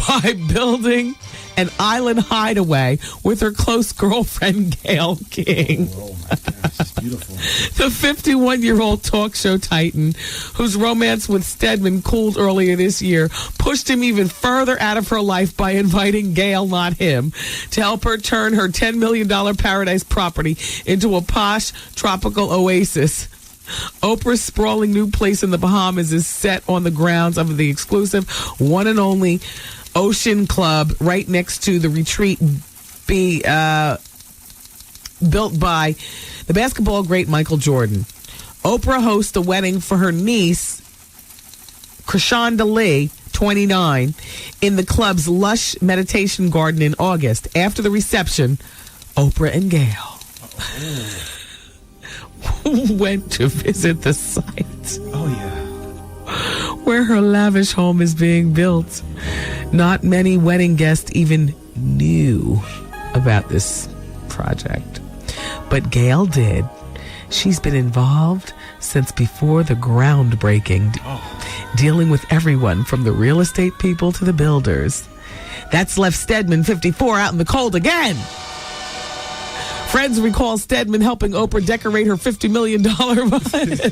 by building an island hideaway with her close girlfriend Gail King. Oh my gosh, it's beautiful. The 51-year-old talk show titan, whose romance with Stedman cooled earlier this year, pushed him even further out of her life by inviting Gail, not him, to help her turn her $10 million paradise property into a posh tropical oasis. Oprah's sprawling new place in the Bahamas is set on the grounds of the exclusive one and only Ocean Club right next to the retreat built by the basketball great Michael Jordan. Oprah hosts a wedding for her niece, Krishanda Lee, 29, in the club's lush meditation garden in August. After the reception, Oprah and Gail went to visit the site. Oh, yeah. Where her lavish home is being built. Not many wedding guests even knew about this project. But Gail did. She's been involved since before the groundbreaking, dealing with everyone from the real estate people to the builders. That's left Stedman, 54, out in the cold again. Friends recall Stedman helping Oprah decorate her $50 million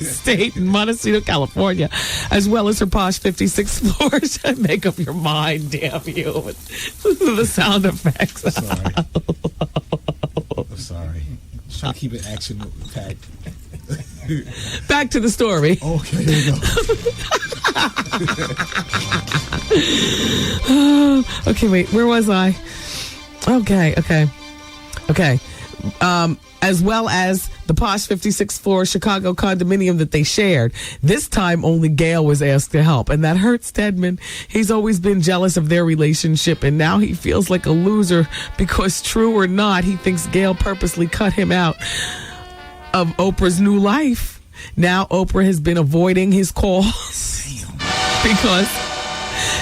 estate in Montecito, California, as well as her posh 56 floors. Make up your mind, damn you. The sound effects. I'm sorry. Trying to keep it action-packed. Back to the story. Okay, here we go. Okay, wait, where was I? Okay. As well as the posh 56-floor Chicago condominium that they shared. This time, only Gail was asked to help, and that hurt Stedman. He's always been jealous of their relationship, and now he feels like a loser because, true or not, he thinks Gail purposely cut him out of Oprah's new life. Now Oprah has been avoiding his calls because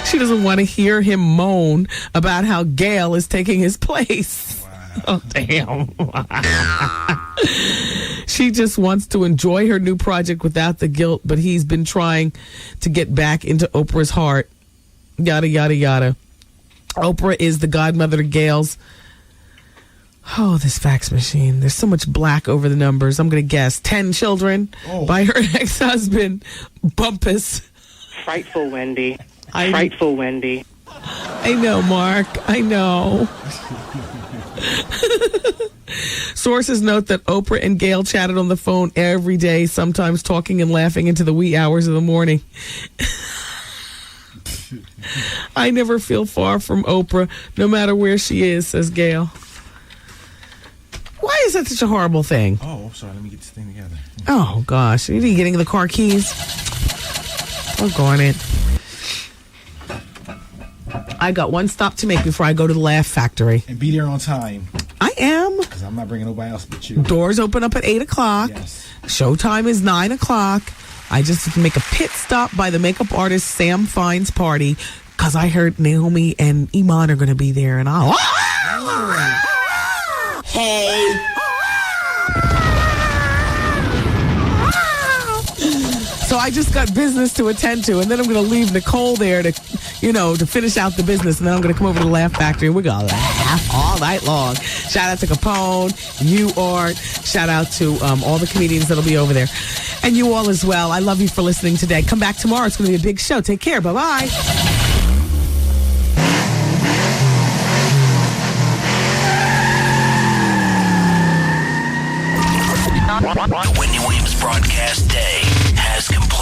she doesn't want to hear him moan about how Gail is taking his place. Wow. Oh, damn. She just wants to enjoy her new project without the guilt, but he's been trying to get back into Oprah's heart. Yada, yada, yada. Oprah is the godmother to Gail's. Oh, this fax machine. There's so much black over the numbers. I'm going to guess 10 children by her ex-husband, Bumpus. Frightful, Wendy. Frightful, Wendy. I know, Mark. I know. Sources note that Oprah and Gail chatted on the phone every day, sometimes talking and laughing into the wee hours of the morning. I never feel far from Oprah, no matter where she is, says Gail. Why is that such a horrible thing? Oh, I'm sorry. Let me get this thing together. Oh, gosh. Are you getting the car keys? Oh, darn it. I got one stop to make before I go to the Laugh Factory. And be there on time. I am. Because I'm not bringing nobody else but you. Doors open up at 8 o'clock. Yes. Showtime is 9 o'clock. I just have to make a pit stop by the makeup artist Sam Fine's party because I heard Naomi and Iman are going to be there. And I'll... Hey. So I just got business to attend to, and then I'm going to leave Nicole there to, to finish out the business, and then I'm going to come over to the Laugh Factory, and we're going to laugh all night long. Shout out to Capone, you Art, shout out to all the comedians that'll be over there, and you all as well. I love you for listening today. Come back tomorrow. It's going to be a big show. Take care. Bye-bye. The Wendy Williams broadcast day has completed.